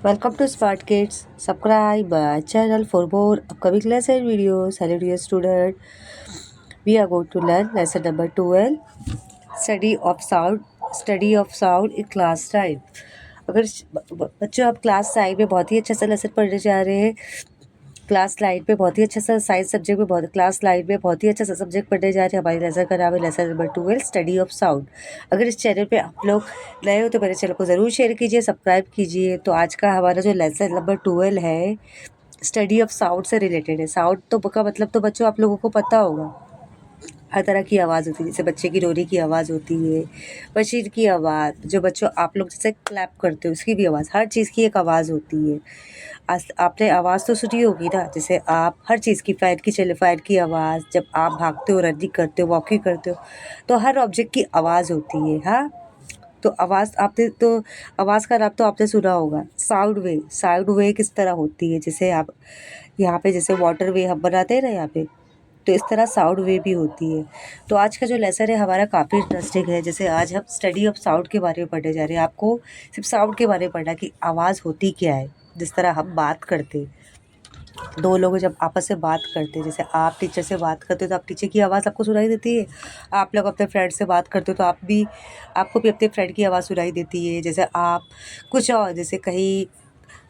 Welcome to Smart Kids. Subscribe my channel for more upcoming lesson videos. Hello dear student. We are going to learn lesson number 12. Study of sound. Study of sound in class time. अगर बच्चों आप class time में बहुत ही अच्छा सा lesson पढ़ने जा रहे हैं, क्लास लाइन पे बहुत ही अच्छा सा साइंस सब्जेक्ट में क्लास लाइन में बहुत ही अच्छा सा सब्जेक्ट पढ़ने जा रहे हैं। हमारे लेसन का नाम है lesson number 12 study of sound. अगर इस चैनल पे आप लोग नए हो तो मेरे चैनल को ज़रूर शेयर कीजिए, सब्सक्राइब कीजिए। तो आज का हमारा जो लेसन नंबर 12 है स्टडी ऑफ साउंड से रिलेटेड है। साउंड तो का मतलब तो बच्चों आप लोगों को पता होगा, हर तरह की आवाज़ होती है। जैसे बच्चे की रोने की आवाज़ होती है, मशीन की आवाज़, जो बच्चों आप लोग जैसे क्लैप करते हो उसकी भी आवाज़, हर चीज़ की एक आवाज़ होती है। आपने आवाज़ तो सुनी होगी ना, जैसे आप हर चीज़ की फैन की आवाज़, जब आप भागते हो, रनिंग करते हो, वॉकिंग करते हो, तो हर ऑब्जेक्ट की आवाज़ होती है। हाँ, तो आवाज़ का नाम तो आपने सुना होगा, साउंड वे किस तरह होती है। जैसे आप यहाँ पे जैसे वाटर वे हम बनाते हैं ना यहाँ पे, तो इस तरह साउंड वे भी होती है। तो आज का जो लेसन है हमारा काफ़ी इंटरेस्टिंग है। जैसे आज हम स्टडी ऑफ साउंड के बारे में पढ़ने जा रहे हैं। आपको सिर्फ साउंड के बारे में पढ़ना कि आवाज़ होती क्या है। जिस तरह हम बात करते हैं, दो लोग जब आपस में बात करते हैं, जैसे आप टीचर से बात करते हो तो आप टीचर की आवाज़ आपको सुनाई देती है। आप लोग अपने फ्रेंड से बात करते हो तो आपको भी अपने फ्रेंड की आवाज़ सुनाई देती है। जैसे आप कुछ और जैसे कहीं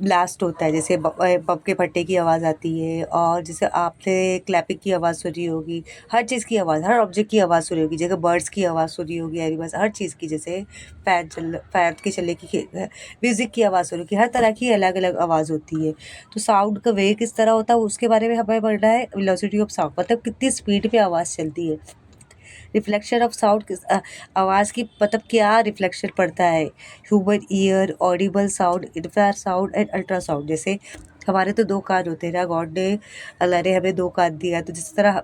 ब्लास्ट होता है, जैसे बम के फटने की आवाज़ आती है, और जैसे आपने क्लैपिंग की आवाज़ सुनी होगी, हर चीज़ की आवाज़, हर ऑब्जेक्ट की आवाज़ सुनी होगी। जैसे बर्ड्स की आवाज़ सुनी होगी, एनिमल्स, हर चीज़ की, जैसे फैन के चलने की, म्यूज़िक की आवाज़ सुनी होगी। हर तरह की अलग अलग आवाज़ होती है। तो साउंड का वे किस तरह होता है उसके बारे में हमें पढ़ना है। वेलोसिटी ऑफ साउंड मतलब कितनी स्पीड पे आवाज़ चलती है। रिफ्लेक्शन ऑफ साउंड आवाज़ की मतलब क्या रिफ्लेक्शन पड़ता है। Human ear, Audible sound, infrasound and ultrasound. जैसे हमारे तो दो कान होते हैं ना, अल्लाह ने हमें दो कान दिया। तो जिस तरह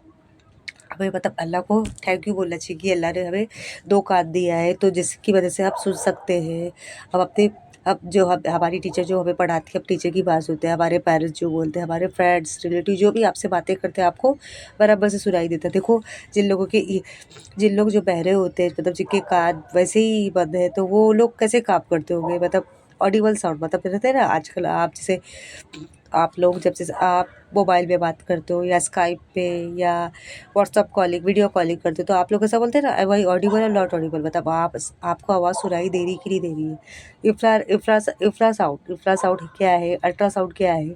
हमें मतलब अल्लाह को थैंक यू बोलना चाहिए कि अल्लाह ने हमें दो कान दिया है, तो जिसकी वजह से आप सुन सकते हैं। हम अपने अब जो हमारी टीचर जो हमें पढ़ाती है, अब टीचर की बात सुनते हैं, हमारे पेरेंट्स जो बोलते हैं, हमारे फ्रेंड्स रिलेटिव जो भी आपसे बातें करते हैं, आपको बराबर से सुनाई देता है। देखो, जिन लोग जो बहरे होते हैं, मतलब जिनके कान वैसे ही बंद है, तो वो लोग कैसे काम करते होंगे। मतलब ऑडिबल साउंड मतलब रहते हैं ना, आजकल आप जैसे आप लोग जब जैसे आप मोबाइल में बात करते हो या स्काइप पे या व्हाट्सअप कॉलिंग, वीडियो कॉलिंग करते हो, तो आप लोग ऐसा बोलते हैं ना, भाई ऑडिबल और नॉट ऑडिबल, मतलब आपको आवाज़ सुनाई दे रही कि नहीं दे रही है। इफ्रा साउंड क्या है, अल्ट्रासाउंड क्या है,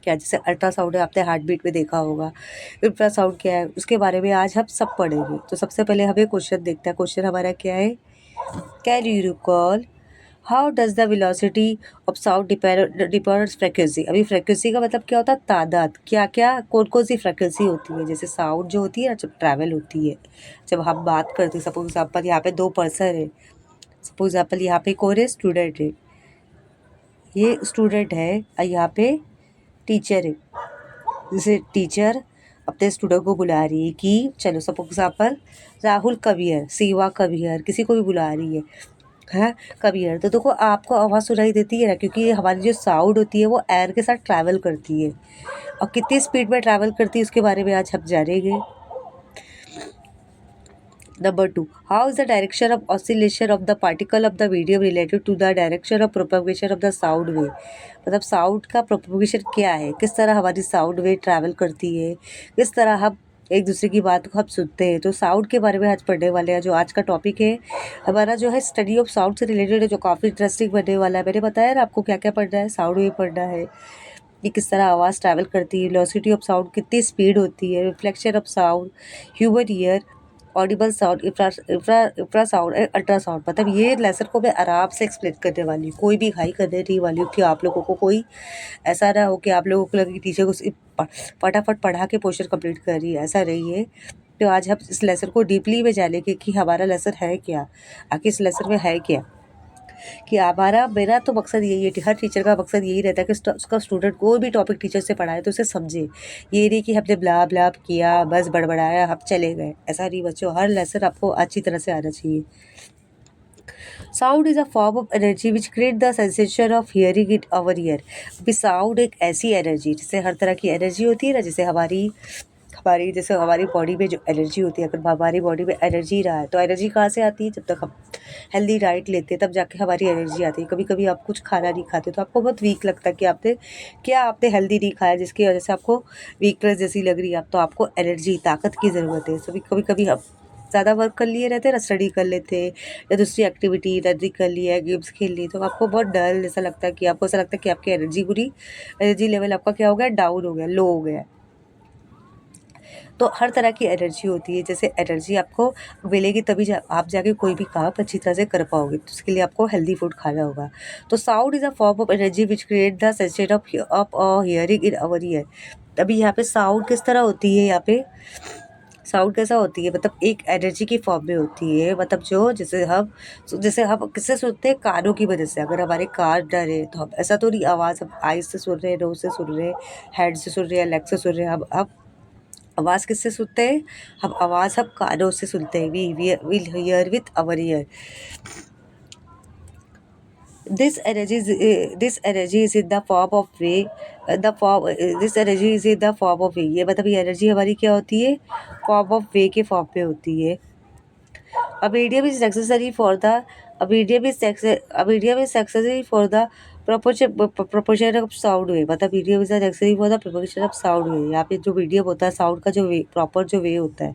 क्या जैसे अल्ट्रासाउंड है, आपने हार्ट बीट में देखा होगा। इंफ्रासाउंड क्या है, उसके बारे में आज हम सब पढ़ेंगे। तो सबसे पहले हमें क्वेश्चन देखते हैं। क्वेश्चन हमारा क्या है, can you recall how does the velocity of sound depends frequency. अभी फ्रिक्वेंसी का मतलब क्या होता है, तादाद, क्या क्या कौन कौन सी फ्रिक्वेंसी होती है। जैसे साउंड जो होती है ना, जब ट्रैवल होती है, जब हम बात करते हैं, सपोज एग्जाम्पल यहाँ पे दो पर्सन है, सपोज एग्जाम्पल यहाँ पे कौन है, स्टूडेंट है, ये स्टूडेंट है, और यहाँ पे टीचर है। जैसे टीचर अपने स्टूडेंट को बुला रही है कि चलो, सपोज एग्जाम्पल राहुल कवियर, सेवा कवियर, किसी को भी बुला रही है कवियर, तो देखो आपको आवाज़ सुनाई देती है ना, क्योंकि हमारी जो साउंड होती है वो एयर के साथ ट्रैवल करती है। और कितनी स्पीड में ट्रैवल करती है उसके बारे में आज हम जानेंगे। Number 2, how is the direction of oscillation of the particle of the medium related to the direction of propagation of the sound wave. मतलब साउंड का प्रोपगेशन क्या है, किस तरह हमारी साउंड वेव ट्रैवल करती है, किस तरह हम एक दूसरे की बात को हम सुनते हैं। तो साउंड के बारे में आज पढ़ने वाले हैं। जो आज का टॉपिक है हमारा जो है स्टडी ऑफ साउंड से रिलेटेड है, जो काफ़ी इंटरेस्टिंग बनने वाला है। मैंने बताया ना आपको क्या क्या पढ़ना है, साउंड वेव पढ़ना है कि किस तरह आवाज़ ट्रैवल करती है, वेलोसिटी ऑफ साउंड कितनी स्पीड होती है, reflection of sound, human ear, Audible sound, infra sound and ultrasound. मतलब ये लेसन को मैं आराम से एक्सप्लेन करने वाली हूँ, कोई भी हाई करने नहीं वाली हूँ, कि आप लोगों को कोई ऐसा ना हो कि आप लोगों को लगे कि टीचर को फटाफट पढ़ा के पोर्शन कंप्लीट कर रही है, ऐसा नहीं है। तो आज हम इस लेसन को डीपली में जानेंगे कि हमारा लेसन है क्या, आखिर इस लेसन में है क्या। कि हमारा मेरा तो मकसद यही है, हर टीचर का मकसद यही रहता है कि उसका स्टूडेंट कोई भी टॉपिक टीचर से पढ़ाए तो उसे समझे। ये नहीं कि हमने ब्लाब ब्लाब किया, बस बड़बड़ाया, हम चले गए, ऐसा नहीं बच्चों। हर लेसन आपको अच्छी तरह से आना चाहिए। Sound is a form of energy which create the sensation of hearing it our ear. अभी साउंड एक ऐसी एनर्जी, जैसे हर तरह की एनर्जी होती है ना, जैसे हमारी हमारी जैसे हमारी बॉडी में जो एनर्जी होती है, अगर हमारी बॉडी में एनर्जी रहा है तो एनर्जी कहाँ से आती है? जब तक हम हेल्दी डाइट लेते हैं तब जाके हमारी एनर्जी आती है। कभी कभी आप कुछ खाना नहीं खाते तो आपको बहुत वीक लगता है कि आपने हेल्दी नहीं खाया, जिसकी वजह से आपको वीकनेस जैसी लग रही है। तो आपको एनर्जी, ताकत की ज़रूरत है। सभी कभी कभी हम ज़्यादा वर्क कर लिए रहते हैं ना, स्टडी कर लेते हैं या दूसरी एक्टिविटी रनिंग कर लिया, गेम्स खेल लिए, तो आपको बहुत डल जैसा लगता है कि आपको ऐसा लगता है कि आपकी एनर्जी लेवल आपका क्या हो गया? डाउन हो गया, लो हो गया। तो हर तरह की एनर्जी होती है। जैसे एनर्जी आपको मिलेगी तभी आप जाके कोई भी काम अच्छी तरह से कर पाओगे। तो उसके लिए आपको हेल्दी फूड खाना होगा। तो sound is a form of energy which create the sensation of hearing in our ear. अभी यहाँ पे साउंड किस तरह होती है? यहाँ पे साउंड कैसा होती है? मतलब एक एनर्जी की फॉर्म में होती है। मतलब जो जैसे हम किससे सुनते हैं? कानों की वजह से। अगर हमारे कान डर है तो हम ऐसा तो नहीं आवाज़ हम आइज़ से सुन रहे हैं, नोज़ से सुन रहे हैं, हेड से सुन रहे हैं, लेग से सुन रहे हैं। हम आवाज़ किससे सुनते हैं? हम कानों से सुनते हैं। We will hear with our ear. This energy is in the form of wave. This energy is in the form of wave. ये मतलब ये एनर्जी हमारी क्या होती है? फॉर्म ऑफ वे के फॉर्म पे होती है। A medium is necessary for the a medium is necessary for the propagation of sound wave। मतलब medium is necessary for the propagation of sound wave. यहाँ पे जो मीडियम होता है साउंड का, जो वे प्रॉपर जो वे होता है,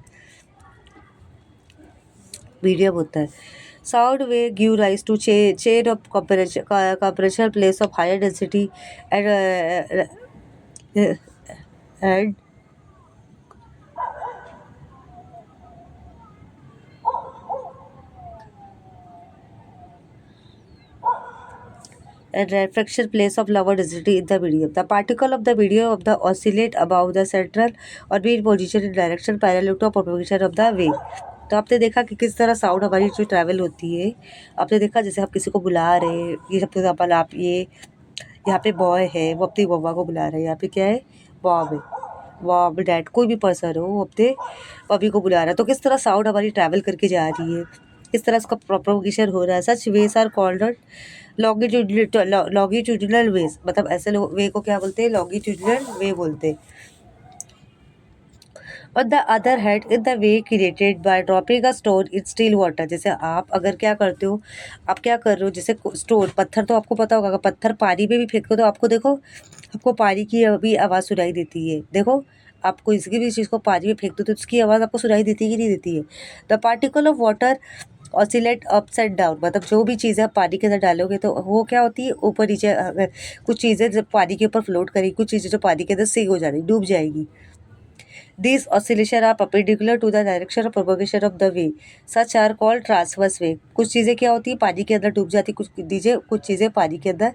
मीडियम होता है। Sound wave give rise to chain of compression place of higher density and and refraction place of lower density in the medium. The particle of the medium of the oscillate above the central or mean position in direction parallel to propagation of the wave। तो आपने देखा कि किस तरह sound हमारी जो travel होती है। आपने देखा जैसे आप किसी को बुला रहे हैं, ये सब एग्जाम्पल, आप ये यहाँ पे बॉय है, वो अपनी मम्मा को बुला रहे हैं। यहाँ पे क्या है? मॉम है, मॉम डैड कोई भी पर्सन हो, वो अपने मम्मी को बुला रहा है। तो किस तरह साउंड हमारी ट्रैवल करके जा रही है, किस तरह इसका प्रोपगेशन हो रहा है। Such waves are called longitudinal waves. मतलब ऐसे वे को क्या बोलते हैं? लॉन्गिट्यूडिनल वे बोलते हैं। On the other hand, in the way created by dropping a stone in still water। जैसे आप अगर क्या करते हो, आप क्या कर रहे हो, जैसे स्टोन पत्थर, तो आपको पता होगा अगर पत्थर पानी में भी फेंको तो आपको देखो, आपको पानी की भी आवाज़ सुनाई देती है। देखो, आप कोई किसी भी चीज़ को पानी में फेंक दो तो उसकी आवाज़ आपको सुनाई देती है कि नहीं देती है? The particle of water oscillate ups and down. मतलब जो भी चीज़ें आप पानी के अंदर डालोगे तो वो क्या होती है? ऊपर नीचे। कुछ चीज़ें जब पानी के ऊपर फ्लोट करेगी, कुछ चीज़ें जो पानी के अंदर सिंक हो जाएगी, डूब जाएगी। These oscillations are perpendicular to the direction of propagation of the wave. Such are called transverse wave। कुछ चीज़ें क्या होती है? पानी के अंदर डूब जाती, कुछ चीज़ें पानी के अंदर,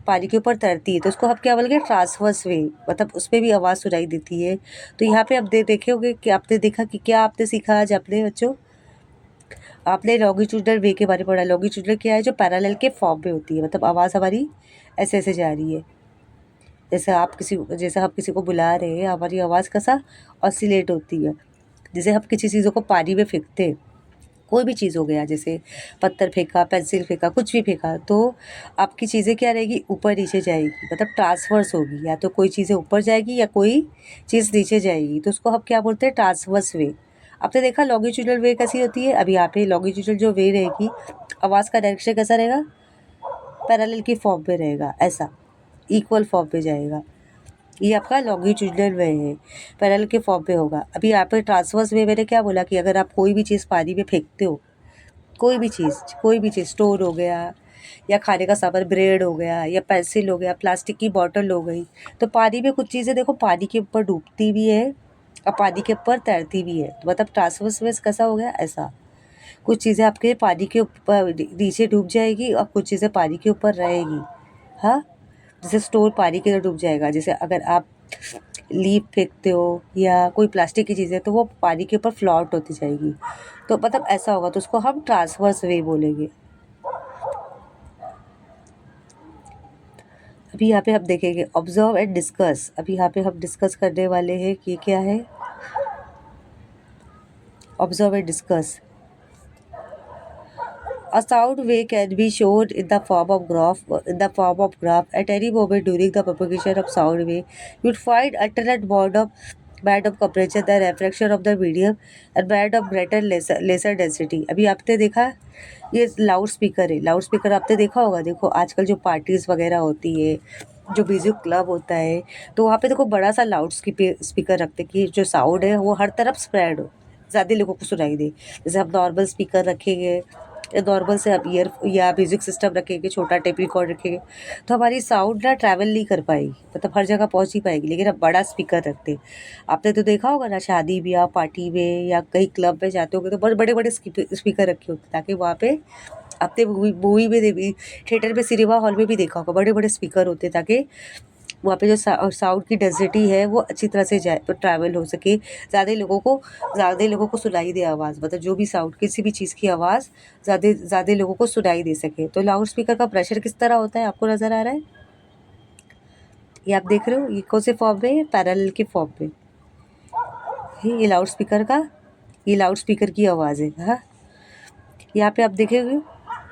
पानी के ऊपर तैरती है, तो उसको हम क्या बोलेंगे? Transverse wave. मतलब उसमें भी आवाज़ सुनाई देती है। तो यहाँ पे आप देखे होंगे कि आपने देखा कि क्या आपने सीखा आज अपने बच्चों? आपने लॉन्गिट्यूडनल वे के बारे में पढ़ा। लॉन्गिट्यूडनल क्या है? जो पैरेलल के फॉर्म में होती है। मतलब आवाज़ हमारी ऐसे ऐसे जा रही है। जैसे आप किसी को बुला रहे हैं, हमारी आवाज़ कैसा ऑसिलेट होती है। जैसे हम किसी चीज़ों को पानी में फेंकते हैं, कोई भी चीज़ हो गया, जैसे पत्थर फेंका, पेंसिल फेंका, कुछ भी फेंका, तो आपकी चीज़ें क्या रहेगी? ऊपर नीचे जाएगी। मतलब ट्रांसवर्स होगी, या तो कोई चीज़ें ऊपर जाएगी या कोई चीज़ नीचे जाएगी। तो उसको हम क्या बोलते हैं? ट्रांसवर्स वे। आपने देखा लॉन्गिट्यूडनल वे कैसी होती है? अभी यहाँ पे लॉन्गिट्यूडनल जो वे रहेगी, आवाज़ का डायरेक्शन कैसा रहेगा? पैरेलल की फॉर्म में रहेगा, ऐसा इक्वल फॉर्म पे जाएगा। ये आपका लॉन्गिट्यूडनल वे है, पैरेलल के फॉर्म पे होगा। अभी यहाँ पे ट्रांसवर्स वे मैंने क्या बोला कि अगर आप कोई भी चीज़ पानी में फेंकते हो, कोई भी चीज़ स्टोन हो गया या खाने का सामान, ब्रेड हो गया या पेंसिल हो गया, प्लास्टिक की बॉटल हो गई, तो पानी में कुछ चीज़ें देखो पानी के ऊपर डूबती भी है और पानी के ऊपर तैरती भी है। तो मतलब ट्रांसवर्स वेव कैसा हो गया? ऐसा। कुछ चीज़ें आपके पानी के ऊपर नीचे डूब जाएगी और कुछ चीज़ें पानी के ऊपर रहेगी। हाँ, जैसे स्टोर पानी के अंदर डूब जाएगा। जैसे अगर आप लीफ फेंकते हो या कोई प्लास्टिक की चीज़ है तो वो पानी के ऊपर फ्लोट होती जाएगी। तो मतलब ऐसा होगा, तो उसको हम ट्रांसवर्स वे बोलेंगे। अभी यहाँ पे हम देखेंगे ऑब्जर्व एंड डिस्कस। अभी यहाँ पे हम डिस्कस करने वाले हैं कि क्या है? Observe and discuss. A sound wave can be shown in the form of graph. At any moment during the propagation of sound wave, you'd find alternate mode of band of curvature, the refraction of the medium and band of greater lesser density. अभी आपने देखा ये loud speaker है, loud speaker आपने देखा होगा। देखो आजकल जो पार्टीज वगैरह होती है, जो म्यूजिक क्लब होता है, तो वहाँ पे देखो बड़ा सा लाउड स्पीकर रखते कि जो साउंड है वो हर तरफ स्प्रेड हो, ज़्यादा लोगों को सुनाई दे। जैसे हम नॉर्मल स्पीकर रखेंगे, नॉर्मल से आप ईयर या म्यूजिक सिस्टम रखेंगे, छोटा टेप रिकॉर्ड रखेंगे, तो हमारी साउंड ना ट्रैवल नहीं कर पाएगी, मतलब हर जगह पहुंच ही पाएगी। लेकिन अब बड़ा स्पीकर रखते हैं, आपने तो देखा होगा ना, शादी ब्याह पार्टी में या कहीं क्लब में जाते होंगे तो बड़े बड़े बड़े स्पीकर रखे होते ताकि वहाँ पे आपने मूवी में थिएटर में, सिनेमा हॉल में भी देखा होगा, बड़े बड़े स्पीकर होते ताकि वहाँ पे जो साउंड की डेंसिटी है वो अच्छी तरह से जाए, तो ट्रैवल हो सके, ज़्यादा लोगों को सुनाई दे आवाज़, मतलब जो भी साउंड किसी भी चीज़ की आवाज़ ज़्यादा ज़्यादा लोगों को सुनाई दे सके। तो लाउड स्पीकर का प्रेशर किस तरह होता है आपको नज़र आ रहा है? ये आप देख रहे हो, ये कौन से फॉर्म में है? पैरेलल के फॉर्म में है। ये लाउड स्पीकर की आवाज़ है। हाँ, यहाँ पे आप देखेंगे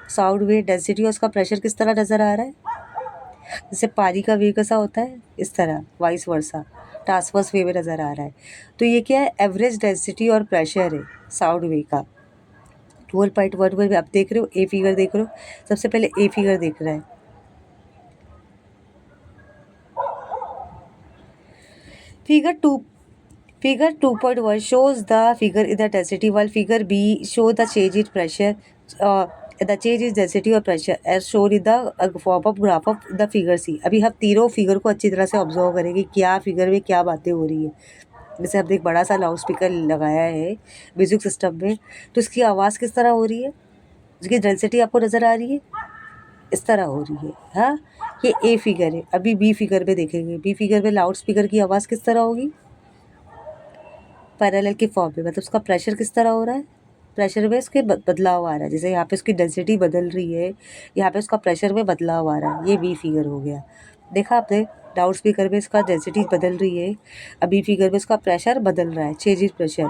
साउंड वेव डेंसिटी और उसका प्रेशर किस तरह नज़र आ रहा है। जैसे पानी का वेव कैसा होता है, इस तरह वाइस वर्सा ट्रांसवर्स वे में नज़र आ रहा है। तो ये क्या है, एवरेज डेंसिटी और प्रेशर है साउंड वेव का। 12.1 में आप देख रहे हो, ए फिगर देख रहे हो। सबसे पहले ए फिगर देख रहा है। Figure two Figure 2.1 shows the figure in the density, while figure B show the change in pressure, the change in density or pressure as shown in the form of graph of the figure C। अभी हम तीनों figure को अच्छी तरह से observe करेंगे, क्या figure में क्या बातें हो रही है। जैसे हमने एक बड़ा सा लाउड स्पीकर लगाया है म्यूजिक सिस्टम में, तो इसकी आवाज़ किस तरह हो रही है, इसकी डेंसिटी आपको नज़र आ रही है, इस तरह हो रही है। हाँ, ये ए फिगर है। अभी बी फिगर में देखेंगे, बी फिगर में लाउड स्पीकर की आवाज़ किस तरह होगी, पैरेलल के फॉर्म में, मतलब उसका प्रेशर किस तरह हो रहा है, प्रेशर में इसके बदलाव आ रहा है। जैसे यहाँ पे उसकी डेंसिटी बदल रही है, यहाँ पे उसका प्रेशर में बदलाव आ रहा है, ये बी फिगर हो गया। देखा आपने, लाउड स्पीकर में इसका डेंसिटी बदल रही है, अभी फिगर में इसका प्रेशर बदल रहा है, चेंज इन प्रेशर।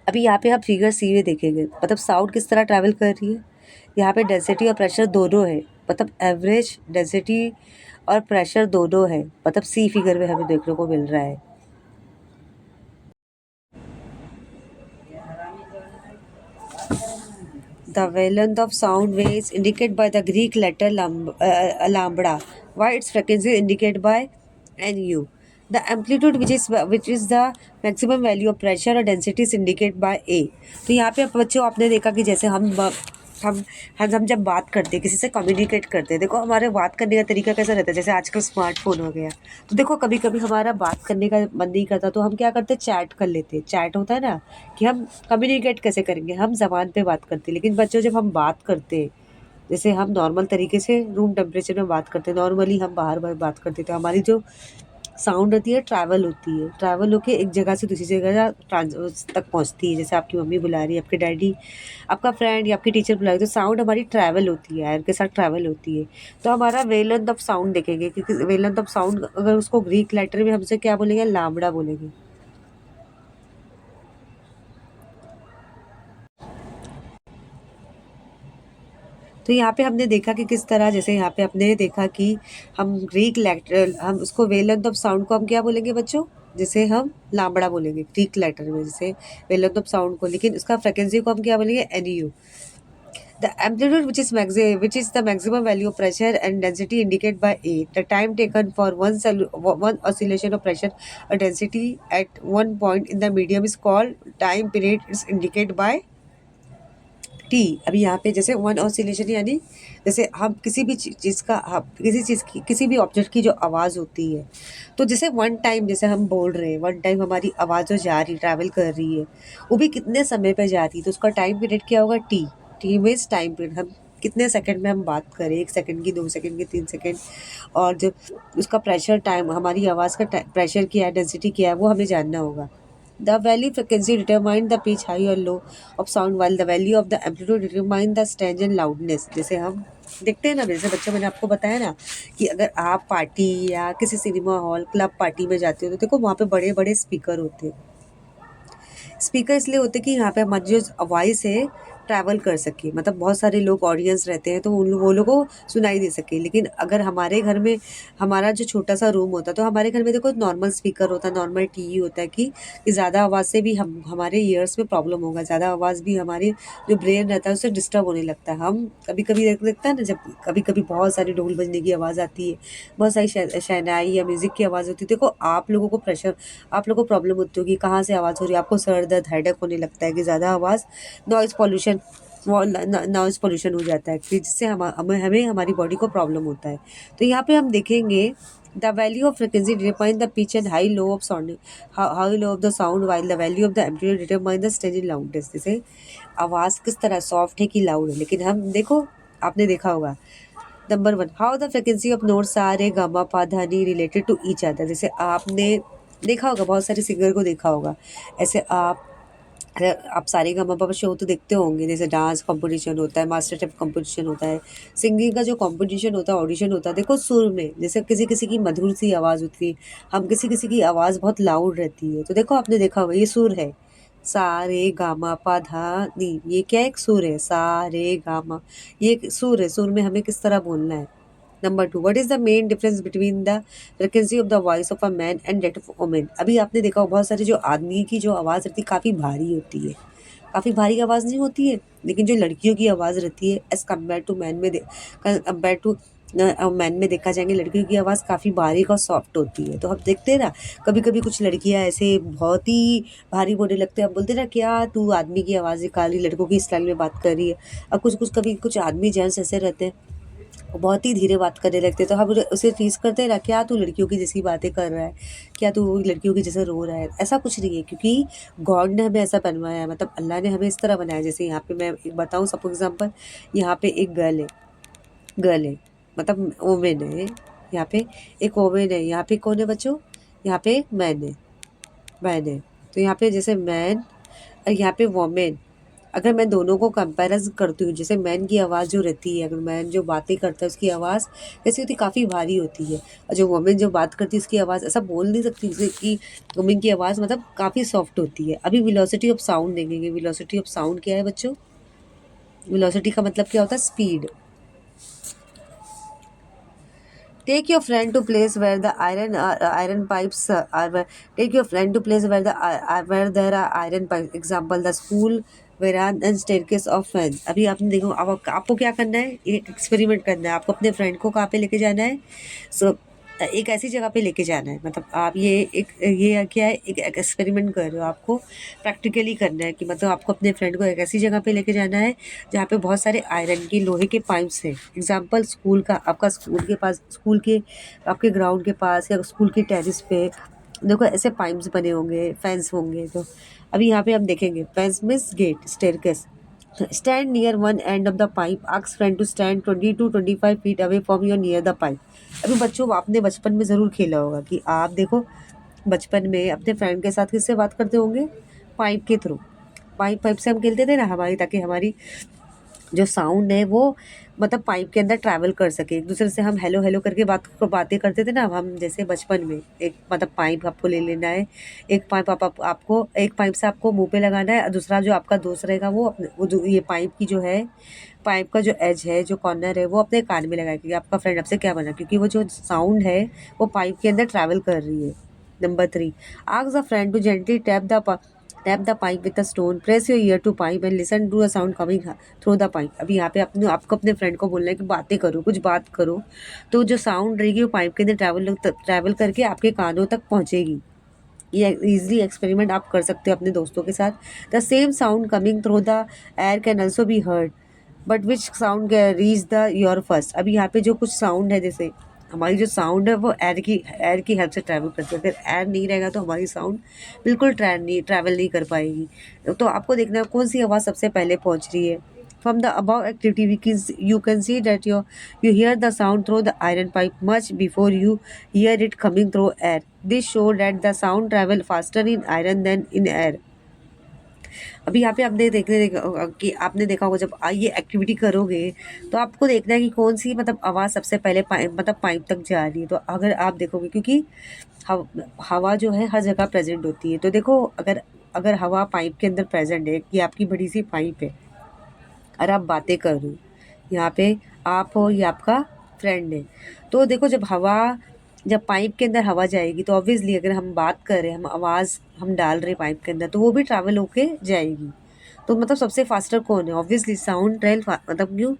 अभी यहाँ पे हम फिगर सी में देखेंगे, मतलब साउंड किस तरह ट्रैवल कर रही है। यहाँ पे डेंसिटी और प्रेशर दोनों है, मतलब एवरेज डेंसिटी और प्रेशर दोनों है, मतलब सी फिगर में हमें देखने को मिल रहा है। The wavelength of sound waves indicated by the Greek letter lambda, while its frequency is indicated by nu. The amplitude, which is the maximum value of pressure or density, is indicated by a। तो यहाँ पे बच्चों आपने देखा कि जैसे हम जब बात करते हैं, किसी से कम्युनिकेट करते हैं, देखो हमारे बात करने का तरीका कैसा रहता है। जैसे आजकल स्मार्टफोन हो गया, तो देखो कभी कभी हमारा बात करने का मन नहीं करता, तो हम क्या करते हैं, चैट कर लेते हैं। चैट होता है ना, कि हम कम्युनिकेट कैसे करेंगे, हम ज़बान पे बात करते हैं। लेकिन बच्चों जब हम बात करते हैं, जैसे हम नॉर्मल तरीके से रूम टेम्परेचर में बात करते हैं, नॉर्मली हम बाहर बात करते थे, हमारी जो साउंड होती है ट्रैवल होती है, ट्रैवल होके एक जगह से दूसरी जगह तक पहुंचती है। जैसे आपकी मम्मी बुला रही है, आपके डैडी, आपका फ्रेंड या आपकी टीचर बुला रही है, तो साउंड हमारी ट्रैवल होती है, एयर के साथ ट्रैवल होती है। तो हमारा वेवलेंथ ऑफ साउंड देखेंगे, क्योंकि वेवलेंथ ऑफ साउंड अगर उसको ग्रीक लेटर में हमसे क्या बोलेंगे, लैम्बडा बोलेंगे। तो यहाँ पे हमने देखा कि किस तरह, जैसे यहाँ पे हमने देखा कि हम ग्रीक लेटर, हम उसको वेवलेंथ ऑफ साउंड को हम क्या बोलेंगे बच्चों, जैसे हम लामड़ा बोलेंगे ग्रीक लेटर में, जैसे वेवलेंथ ऑफ साउंड को। लेकिन उसका फ्रिक्वेंसी को हम क्या बोलेंगे, NU. The amplitude, which is the maximum value of pressure and density, indicated by A. The time taken for one oscillation of pressure or density at one point in the medium is called time period. It's indicated by T. अभी यहाँ पे जैसे one oscillation, यानी जैसे हम किसी भी चीज़ का, किसी चीज़ की, किसी भी ऑब्जेक्ट की जो आवाज़ होती है, तो जैसे वन टाइम, जैसे हम बोल रहे हैं, वन टाइम हमारी आवाज़ जो जा रही, ट्रैवल कर रही है, वो भी कितने समय पे जा रही है, तो उसका टाइम पीरियड क्या होगा, T. T means time period, हम कितने सेकंड में हम बात करें, 1 सेकंड की, 2 सेकंड की, 3 सेकंड। और जो उसका प्रेशर टाइम, हमारी आवाज़ का प्रेशर क्या है, डेंसिटी क्या है, वो हमें जानना होगा। The value frequency determine the pitch high or low of sound, while the value of the amplitude determine the stange and loudness। जैसे हम देखते हैं ना, जैसे बच्चों, मैंने आपको बताया ना कि अगर आप पार्टी या किसी सिनेमा हॉल, क्लब पार्टी में जाते हो, तो देखो वहाँ पे बड़े बड़े स्पीकर होते हैं। स्पीकर इसलिए होते हैं कि यहाँ पे हमारी जो वॉइस है ट्रैवल कर सके, मतलब बहुत सारे लोग ऑडियंस रहते हैं तो उन वो लोगों को सुनाई दे सके। लेकिन अगर हमारे घर में हमारा जो छोटा सा रूम होता है तो हमारे घर में देखो नॉर्मल स्पीकर होता है, नॉर्मल टीवी होता है कि ज़्यादा आवाज़ से भी हम हमारे ईयर्स में प्रॉब्लम होगा, ज़्यादा आवाज़ भी हमारी जो ब्रेन रहता है उससे डिस्टर्ब होने लगता है। हम कभी कभी देखते हैं ना, जब कभी कभी बहुत सारी ढोल बजने की आवाज़ आती है, बहुत सारी शहनाई या म्यूज़िक की आवाज़ होती है, देखो आप लोगों को प्रेशर, आप लोगों को प्रॉब्लम होती होगी कहाँ से आवाज़ हो रही है, आपको सर दर्द हेडेक होने लगता है कि ज़्यादा आवाज़, नॉइज़ पॉल्यूशन, नॉइज़ पॉल्यूशन हो जाता है कि जिससे हमें हमारी बॉडी को प्रॉब्लम होता है। तो यहाँ पे हम देखेंगे the value of frequency determine the pitch and high low of sound, high low of the sound, while the value of the amplitude determine the stage in loudness. जैसे आवाज़ किस तरह सॉफ्ट है कि लाउड है, लेकिन हम देखो, आपने देखा होगा number one, how the frequency of note सा रे गामा पा धा नी रिलेटेड टू ईच अदर। जैसे आपने देखा होगा, बहुत सारे सिंगर को देखा होगा, ऐसे आप सारे गामा पापा शो तो देखते होंगे, जैसे डांस कंपटीशन होता है, मास्टर शेफ कंपटीशन होता है, सिंगिंग का जो कंपटीशन होता है, ऑडिशन होता है, देखो सुर में जैसे किसी किसी की मधुर सी आवाज़ होती है, हम किसी किसी की आवाज़ बहुत लाउड रहती है, तो देखो आपने देखा होगा ये सुर है, सा रे गामा पा धा नी, ये क्या एक सुर है, सा रे गामा, ये एक सुर है, सुर में हमें किस तरह बोलना है। Number two, what is the main difference between the frequency of the voice of a man and that of women. अभी आपने देखा हो बहुत सारे जो आदमी की जो आवाज़ रहती है काफ़ी भारी होती है, काफ़ी भारी आवाज़ नहीं होती है, लेकिन जो लड़कियों की आवाज़ रहती है एज कम्पेयर टू मैन में कम्पेयर टू मैन में देखा जाएंगे, लड़कियों की आवाज़ काफ़ी बारीक और सॉफ्ट होती है। तो हम देखते हैं ना, कभी कभी कुछ लड़कियां ऐसे बहुत ही भारी बोलने लगते हैं, हम बोलते हैं ना क्या तू आदमी की आवाज़ निकाली, लड़कों की स्टाइल में बात कर रही है। अब कुछ कुछ कभी कुछ आदमी जेंट्स ऐसे रहते हैं, वो बहुत ही धीरे बात करने लगते हैं, तो हम उसे टीज करते हैं ना, क्या तू लड़कियों की जैसी बातें कर रहा है, क्या तू लड़कियों की जैसे रो रहा है। ऐसा कुछ नहीं है, क्योंकि गॉड ने हमें ऐसा बनवाया है, मतलब अल्लाह ने हमें इस तरह बनाया है। जैसे यहाँ पे मैं एक बताऊँ सपोज एग्जाम्पल, यहाँ पे एक गर्ल है, मतलब वोमेन है, यहाँ पे एक वोमेन है, यहाँ पे कौन है बच्चों, यहाँ पे मैन है। तो यहाँ पे जैसे मैन और यहाँ पे वोमेन, अगर मैं दोनों को कंपैरिजन करती हूँ, जैसे मैन की आवाज़ जो रहती है, अगर मैन जो बातें करता है उसकी आवाज़ कैसी होती है, काफ़ी भारी होती है, और जो वुमेन जो बात करती है उसकी आवाज़ ऐसा बोल नहीं सकती जैसे कि वुमेन की आवाज़ मतलब काफ़ी सॉफ्ट होती है। अभी वेलोसिटी ऑफ साउंड देखेंगे, वेलोसिटी ऑफ साउंड क्या है बच्चों, वेलोसिटी का मतलब क्या होता है, speed. Take your friend to place where the iron pipes are. Take your friend to place where where there are iron pipes. Example, the school veranda and staircase of fans. अभी आपने देखो, अब आपको क्या करना है, एक एक्सपेरिमेंट करना है, आपको अपने फ्रेंड को कहाँ पे लेके जाना है, सो एक ऐसी जगह पे लेके जाना है, मतलब आप ये क्या है, एक एक्सपेरिमेंट कर रहे हो, आपको प्रैक्टिकली करना है कि मतलब आपको अपने फ्रेंड को एक ऐसी जगह पे लेके जाना है जहाँ पे बहुत सारे आयरन की लोहे के पाइप्स हैं। एग्जाम्पल स्कूल का, आपका स्कूल के पास, स्कूल के आपके ग्राउंड के पास या स्कूल की टेरिस पे देखो ऐसे पाइप्स बने होंगे, फैंस होंगे। तो अभी यहाँ पे हम देखेंगे, fence means gate, staircase. Stand near one end of the pipe, ask friend to stand 20 to 25 feet away from your near the pipe. अभी बच्चों, आपने बचपन में ज़रूर खेला होगा कि आप देखो बचपन में अपने फ्रेंड के साथ किससे बात करते होंगे, पाइप के थ्रू, पाइप से हम खेलते थे ना हमारी, ताकि हमारी जो साउंड है वो मतलब पाइप के अंदर ट्रैवल कर सके। एक दूसरे से हम हेलो हेलो करके बातें करते थे ना हम, जैसे बचपन में एक मतलब पाइप आपको ले लेना है, एक पाइप आपको एक पाइप से आपको मुंह पे लगाना है, और दूसरा जो आपका दोस्त रहेगा वो अपने वो जो ये पाइप की जो है, पाइप का जो एज है, जो कॉर्नर है, वो अपने कान में लगाएगी। आपका फ्रेंड आपसे क्या बना, क्योंकि वो जो साउंड है वो पाइप के अंदर ट्रैवल कर रही है। Number three, ask a friend to gently tap the pipe with a stone, press your ear to pipe and listen to a sound coming through the pipe. अभी यहाँ पे आपको अपने फ्रेंड को बोलना है कि बातें करो, कुछ बात करो, तो जो साउंड रहेगी वो पाइप के अंदर ट्रैवल करके आपके कानों तक पहुँचेगी। ये इजली एक्सपेरिमेंट आप कर सकते हो अपने दोस्तों के साथ। The same sound coming through the air can also be heard, but which sound reach the your first. अभी यहाँ पे जो कुछ साउंड है, जैसे हमारी जो साउंड है वो एयर की हेल्प से ट्रैवल करती है, अगर एयर नहीं रहेगा तो हमारी साउंड बिल्कुल ट्रैवल नहीं कर पाएगी। तो आपको देखना है कौन सी आवाज़ सबसे पहले पहुँच रही है। From the above activity, you can see that you hear the sound through the iron pipe much before you hear it coming through air. This show that the sound travel faster in iron than in air. अभी यहाँ पे आपने कि आपने देखा होगा, जब ये एक्टिविटी करोगे तो आपको देखना है कि कौन सी मतलब आवाज़ सबसे पहले मतलब पाइप तक जा रही है। तो अगर आप देखोगे, क्योंकि हवा जो है हर जगह प्रेजेंट होती है, तो देखो अगर अगर हवा पाइप के अंदर प्रेजेंट है कि आपकी बड़ी सी पाइप है, और आप बातें कर रहे हो, यहाँ पे आप हो, ये आपका फ्रेंड है। तो देखो जब पाइप के अंदर हवा जाएगी तो ऑब्वियसली अगर हम बात कर रहे हैं, हम आवाज़ हम डाल रहे हैं पाइप के अंदर, तो वो भी ट्रैवल होके जाएगी। तो मतलब सबसे फास्टर कौन है? ऑब्वियसली साउंड मतलब क्यों,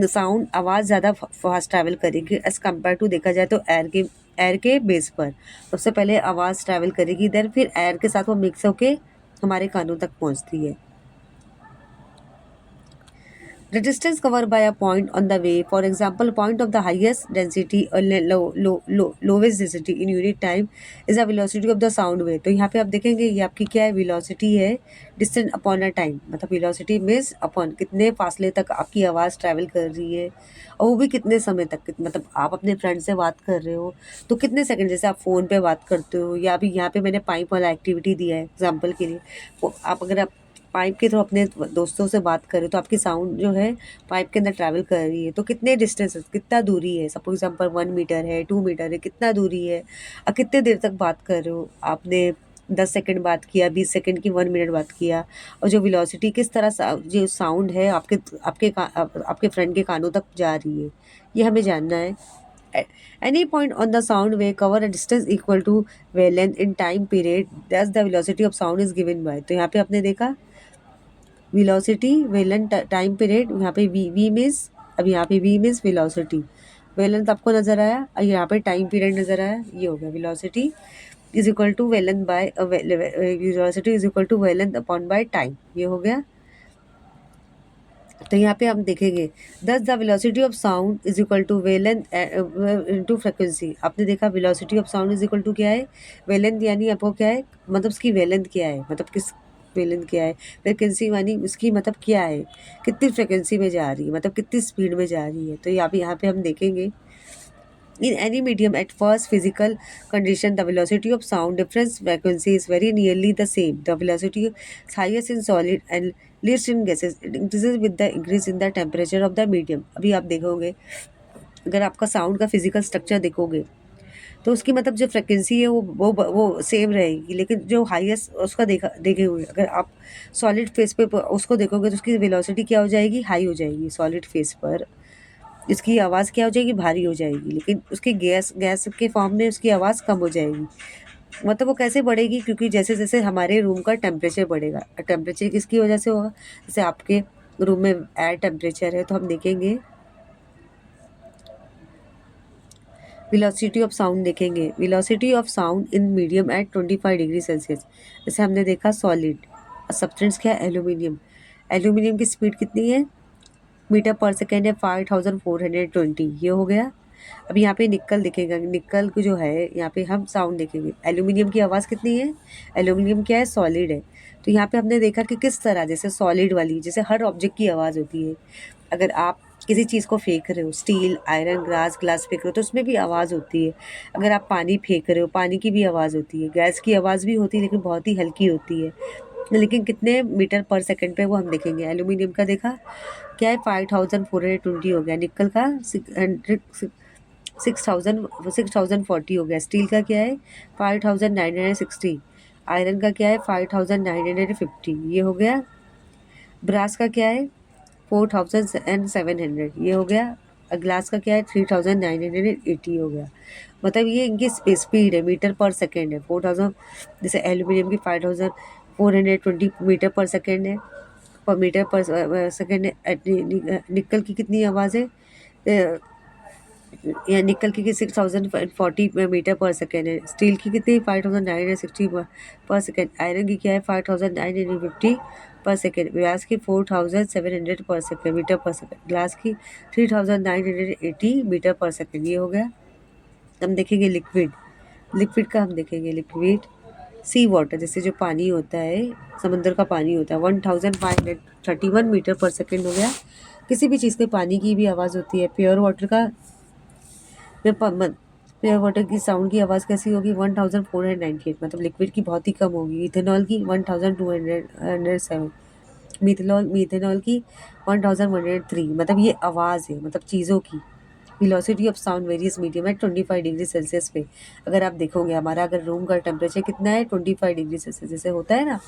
साउंड आवाज़ ज़्यादा फास्ट ट्रैवल करेगी एज़ कम्पेयर टू देखा जाए तो एयर के बेस पर। सबसे पहले आवाज़ ट्रैवल करेगी, देन फिर एयर के साथ वो मिक्स होके हमारे कानों तक पहुंचती है। The distance covered by a point on the way, for example, point of the highest density or lowest density in unit time is the velocity of the sound wave. तो यहाँ पे आप देखेंगे ये आपकी क्या है, velocity है distance upon a time, मतलब velocity means upon कितने फासले तक आपकी आवाज़ ट्रैवल कर रही है, और वो भी कितने समय तक। मतलब आप अपने फ्रेंड से बात कर रहे हो तो कितने सेकंड, जैसे आप फ़ोन पे बात करते हो, या अभी यहाँ पे मैंने पाइप वाला एक्टिविटी दिया है एग्जाम्पल के लिए। आप अगर आप पाइप के थ्रू अपने दोस्तों से बात करें तो आपकी साउंड जो है पाइप के अंदर ट्रैवल कर रही है, तो कितने डिस्टेंस, कितना दूरी है, सपोज एग्जाम्पल 1 मीटर है, 2 मीटर है, कितना दूरी है, और कितने देर तक बात कर रहे हो आपने। 10 सेकंड बात किया, 20 सेकंड की, 1 मिनट बात किया, और जो वेलोसिटी किस तरह जो साउंड है आपके फ्रेंड के कानों तक जा रही है, ये हमें जानना है। Any point on the sound wave cover a distance equal to wavelength in time period, thus the velocity of sound is given by। तो यहाँ पे आपने देखा वेलोसिटी, वेलेंट, टाइम पीरियड, यहाँ पे वी मीन्स, अब यहाँ पे वी मीन्स वेलोसिटी, वेलेंथ आपको नजर आया, और यहाँ पे टाइम पीरियड नजर आया, ये हो गया velocity is equal to wavelength by velocity is equal to wavelength upon by time, ये हो गया। तो यहाँ पे हम देखेंगे thus the velocity of sound is equal to wavelength into frequency. आपने देखा velocity of sound is equal to क्या है, वेलेंथ, यानी आपको क्या है, मतलब उसकी वेलेंथ क्या है, मतलब किस वेलेंथ क्या है, फ्रिक्वेंसी यानी उसकी मतलब क्या है, कितनी फ्रिक्वेंसी में जा रही है, मतलब कितनी स्पीड में जा रही है। तो यहाँ पे हम देखेंगे in any medium at first physical condition the velocity of sound difference frequency is very nearly the same. The velocity is highest in solid and least in gases. It increases with the increase in the temperature of the medium। अभी आप देखोगे अगर आपका sound का physical structure देखोगे तो उसकी मतलब जो फ्रिक्वेंसी है वो सेम रहेगी, लेकिन जो हाईएस्ट उसका देखे हुए अगर आप सॉलिड फेस पे उसको देखोगे तो उसकी वेलोसिटी क्या हो जाएगी, हाई हो जाएगी। सॉलिड फेस पर इसकी आवाज़ क्या हो जाएगी, भारी हो जाएगी, लेकिन उसकी गैस के फॉर्म में उसकी आवाज़ कम हो जाएगी। मतलब वो कैसे बढ़ेगी, क्योंकि जैसे जैसे हमारे रूम का टेम्परेचर बढ़ेगा, टेम्परेचर किसकी वजह से होगा, जैसे आपके रूम में एयर टेम्परेचर है तो हम देखेंगे वेलोसिटी ऑफ साउंड, देखेंगे velocity of sound in medium at 25 degree Celsius. जैसे हमने देखा सॉलिड, सब्सटेंस क्या है, एल्यूमिनियम। एल्यूमिनियम की स्पीड कितनी है, मीटर पर सेकेंड है 5420, ये हो गया। अब यहाँ पे निकल दिखेगा, निकल को जो है यहाँ पे हम साउंड देखेंगे। एल्यूमिनियम की आवाज़ कितनी है, एल्यूमिनियम क्या है, सॉलिड है। तो यहाँ पे हमने देखा कि किस तरह, जैसे सॉलिड वाली, जैसे हर ऑब्जेक्ट की आवाज़ होती है। अगर आप किसी चीज़ को फेंक रहे हो, स्टील, आयरन, ग्लास फेंक रहे हो तो उसमें भी आवाज़ होती है। अगर आप पानी फेंक रहे हो, पानी की भी आवाज़ होती है। गैस की आवाज़ भी होती है लेकिन बहुत ही हल्की होती है, लेकिन कितने मीटर पर सेकंड पे वो हम देखेंगे। एल्यूमिनियम का देखा क्या है, 5420 हो गया। निकल का 6040 हो गया। स्टील का क्या है, 5960। आयरन का क्या है, 5950, ये हो गया। ब्रास का क्या है, 4700, ये हो गया। ग्लास का क्या है, 3980 हो गया। मतलब ये इनकी स्पीड है, मीटर पर सेकेंड है। 4000, जैसे एल्यूमिनियम की 5420 मीटर पर सेकेंड है, पर मीटर पर सेकेंड है। निकल की कितनी आवाज़ है, या निकल की 6040 मीटर पर सेकेंड है। स्टील की कितनी, 5960 पर सेकेंड। आयरन की क्या है, 5950 पर सेकेंड। ग्लास की 4700 पर सेकेंड, मीटर पर सेकेंड। ग्लास की 3980 मीटर पर सेकेंड, ये हो गया। हम देखेंगे लिक्विड, लिक्विड का हम देखेंगे लिक्विड सी वाटर, जैसे जो पानी होता है, समंदर का पानी होता है, 1531 मीटर पर सेकेंड हो गया। किसी भी चीज़ के पानी की भी आवाज़ होती है। प्योर वाटर का प्योर वाटर की साउंड की आवाज़ कैसी होगी, 1498, मतलब लिक्विड की बहुत ही कम होगी। इथेनॉल की 1207, मीथेनॉल की 1103, मतलब ये आवाज़ है, मतलब चीज़ों की। Velocity of sound various medium है 25 डिग्री सेल्सियस पे। अगर आप देखोगे हमारा अगर रूम का टेम्परेचर कितना है 25 डिग्री सेल्सियस, जैसे होता है ना,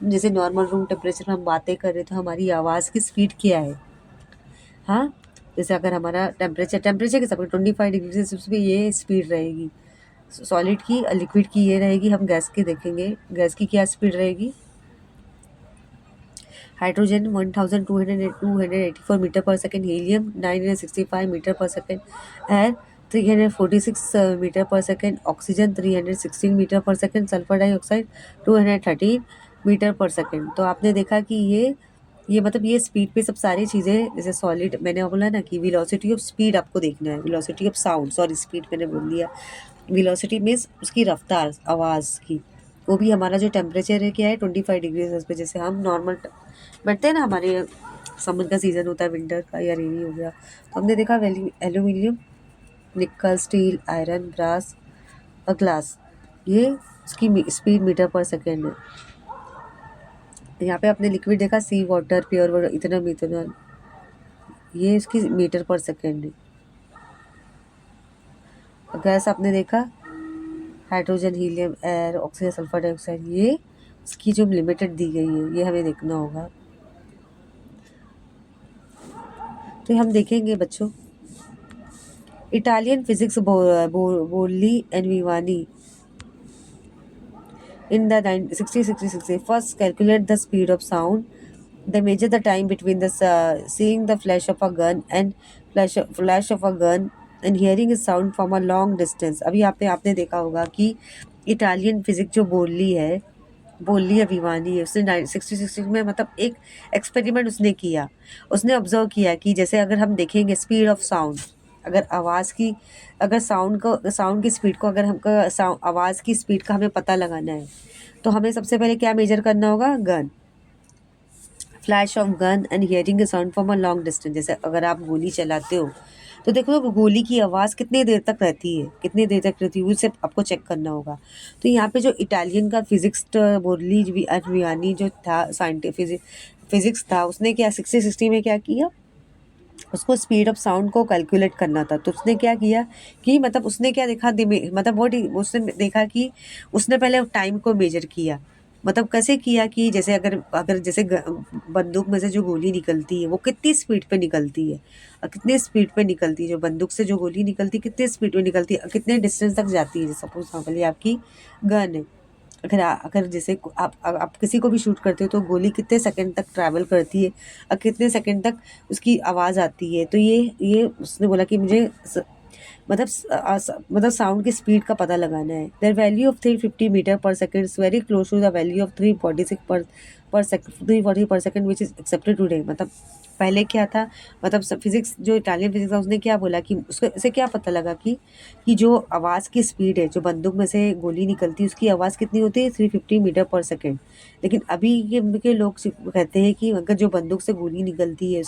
जैसे नॉर्मल रूम टेम्परेचर में हम बातें कर रहे हैं तो हमारी आवाज़ की स्पीड क्या है। हाँ, जैसे अगर हमारा टेम्परेचर के हिसाब से 25 डिग्री सेल्सियस पे ये स्पीड रहेगी सॉलिड की, लिक्विड की ये रहेगी। हम गैस की देखेंगे, गैस की क्या स्पीड रहेगी। हाइड्रोजन 1284 मीटर पर सेकेंड, हीलियम 965 मीटर पर सेकेंड, एयर 346 मीटर पर सेकेंड, ऑक्सीजन 316 मीटर पर सेकेंड, सल्फर डाइऑक्साइड 213 मीटर पर सेकेंड। तो आपने देखा कि ये मतलब ये स्पीड पे सब सारी चीज़ें, जैसे सॉलिड मैंने बोला ना कि वेलोसिटी ऑफ स्पीड आपको देखना है, velocity of sound, sorry speed मैंने बोल दिया। वेलोसिटी मीन्स उसकी रफ्तार आवाज़ की। वो भी हमारा जो टेम्परेचर है क्या है 25 डिग्री सेल्सियस पे। जैसे हम नॉर्मल बैठते हैं ना, हमारे समर का सीज़न होता है, विंटर का या रेनी हो गया, तो हमने देखा एल्यूमिनियम, निकल, स्टील, आयरन, ब्रास और ग्लास, ये उसकी स्पीड मीटर पर सेकेंड है। यहाँ पे आपने लिक्विड देखा, सी वाटर, प्योर वाटर, इतना मिथेनॉल, ये इसकी मीटर पर सेकेंड है। गैस आपने देखा, hydrogen, helium, air, oxygen, sulphur dioxide, ये इसकी जो लिमिटेड दी गई है ये हमें देखना होगा। तो हम देखेंगे बच्चों, इटालियन फिजिक्स बोली and Bhiwani in the 1666 first calculate the speed of sound. They measure the time between the seeing the flash of a gun and flash of a gun and hearing a sound from a long distance. अभी आपने देखा होगा कि Italian physique जो बोली है विवानी है, उसने 1666 में मतलब एक एक्सपेरिमेंट उसने किया। उसने ऑब्जर्व किया कि जैसे अगर हम देखेंगे स्पीड ऑफ साउंड, अगर आवाज़ की, अगर साउंड की स्पीड को, अगर हमको आवाज़ की स्पीड का हमें पता लगाना है तो हमें सबसे पहले क्या मेजर करना होगा, gun, flash of gun and hearing A sound from a long distance. जैसे अगर आप गोली चलाते हो तो देखो गोली की आवाज़ कितनी देर तक रहती है, कितनी देर तक रहती है, उसे आपको चेक करना होगा। तो यहाँ पे जो इटालियन का फिजिक्स बोरली वियानी जो था साइंटिफिक फिजिक्स था, उसने क्या 1660 में क्या किया, उसको स्पीड ऑफ साउंड को कैलकुलेट करना था। तो उसने क्या किया कि मतलब उसने क्या देखा, मतलब उसने देखा कि उसने पहले टाइम को मेजर किया। मतलब कैसे किया कि जैसे अगर अगर जैसे बंदूक में से जो गोली निकलती है वो कितनी स्पीड पे निकलती है, और कितनी स्पीड पे निकलती है, जो बंदूक से जो गोली निकलती है कितनी स्पीड पे निकलती है, कितने डिस्टेंस तक जाती है। जैसे सपोज नॉर्मली आपकी गन है, अगर जैसे आप किसी को भी शूट करते हो तो गोली कितने सेकंड तक ट्रैवल करती है और कितने सेकंड तक उसकी आवाज़ आती है। तो ये उसने बोला कि मुझे मतलब साउंड की स्पीड का पता लगाना है। Their value of 350 metre per second is very close to the value of 346 per second, 340 per second which is accepted today. मतलब पहले क्या था, मतलब फिजिक्स जो इटालियन फिजिक्स था उसने क्या बोला कि उसको इससे क्या पता लगा कि जो आवाज़ की स्पीड है, जो बंदूक में से गोली निकलती है उसकी आवाज़ कितनी होती है 350 मीटर पर सेकेंड। लेकिन अभी के लोग कहते हैं कि अगर जो बंदूक से गोली निकलती है,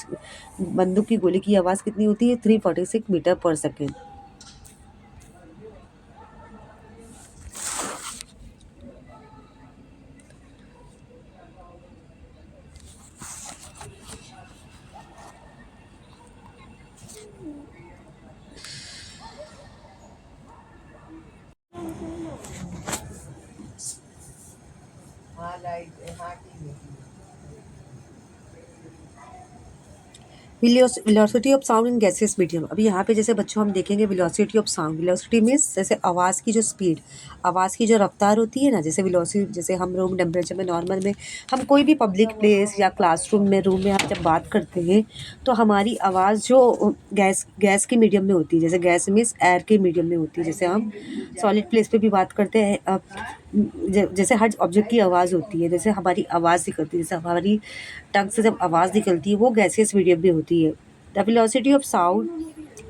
बंदूक की गोली की आवाज़ कितनी होती है 346 मीटर पर second. Velocity of sound in gaseous medium. अभी यहाँ पे जैसे बच्चों हम देखेंगे velocity of sound, velocity means जैसे आवाज़ की जो स्पीड, आवाज़ की जो रफ्तार होती है ना, जैसे वेलोसिटी, जैसे हम रूम टेम्परेचर में नॉर्मल में हम कोई भी पब्लिक प्लेस या क्लासरूम में, रूम में हम जब बात करते हैं तो हमारी आवाज़ जो गैस के मीडियम में होती है, जैसे गैस मीन्स एयर के मीडियम में होती है। जैसे हम सॉलिड प्लेस पे भी बात करते हैं, जैसे हर ऑब्जेक्ट की आवाज़ होती है, जैसे हमारी आवाज़ निकलती है, जैसे हमारी टंग से जब आवाज़ निकलती है वो गैसियस मीडियम में होती है। The velocity of sound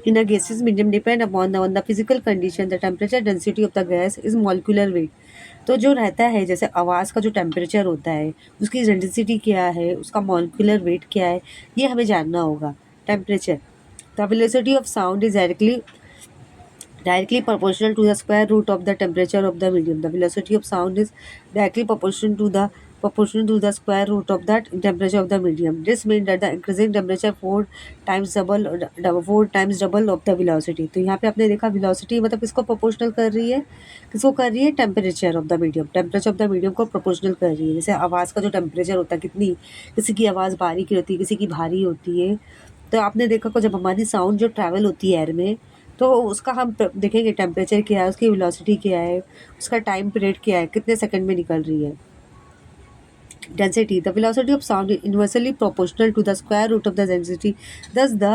in a gaseous medium depend upon the physical condition, the temperature, density of the gas is molecular weight. तो जो रहता है, जैसे आवाज़ का जो टेम्परेचर होता है उसकी डेंसिटी क्या है, उसका मॉलिक्यूलर वेट क्या है, ये हमें जानना होगा। Temperature, the velocity of sound is directly proportional to the square root of the temperature of the medium. The velocity of sound is directly proportional to the proportional to the square root of the temperature of the medium. This means that the increasing temperature four times double of the velocity. तो यहाँ पे आपने देखा velocity मतलब किसको proportional कर रही है, किसको कर रही है, temperature of the medium. Temperature of the medium को proportional कर रही है. जैसे आवाज़ का जो temperature होता है, कितनी किसी की आवाज़ बारीक होती है, किसी की भारी होती है. तो आपने देखा को जब हमारी साउंड जो ट्रैवल होती है एयर में, तो उसका हम देखेंगे टेम्परेचर क्या है, उसकी वेलोसिटी क्या है, उसका टाइम पीरियड क्या है, कितने सेकंड में निकल रही है. Density. The velocity of sound is inversely proportional to the square root of the density. Thus, the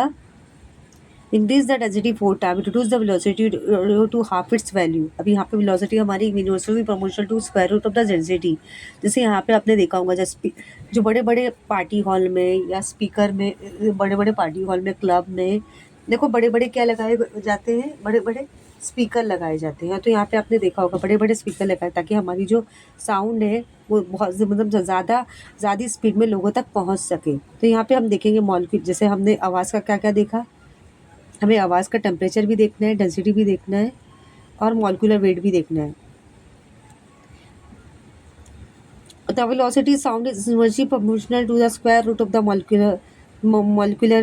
increase the density 4 times, reduce the velocity to half its value. अभी यहाँ पे velocity हमारी inversely proportional to square root of the density. जैसे यहाँ पे आपने देखा होगा जो बड़े बड़े पार्टी हॉल में या स्पीकर में, बड़े बड़े पार्टी हॉल में, क्लब में देखो बड़े बड़े क्या लगाए जाते हैं, बड़े बड़े स्पीकर लगाए जाते हैं. तो यहाँ पे आपने देखा होगा बड़े बड़े स्पीकर लगाए ताकि हमारी जो साउंड है वो बहुत मतलब ज़्यादा स्पीड में लोगों तक पहुँच सके. तो यहाँ पे हम देखेंगे मॉलिक्यूल, जैसे हमने आवाज़ का क्या क्या देखा, हमें आवाज़ का टेम्परेचर भी देखना है, डेंसिटी भी देखना है और मॉलिक्यूलर वेट भी देखना है. The velocity sound is inversely proportional to the square root of the molecular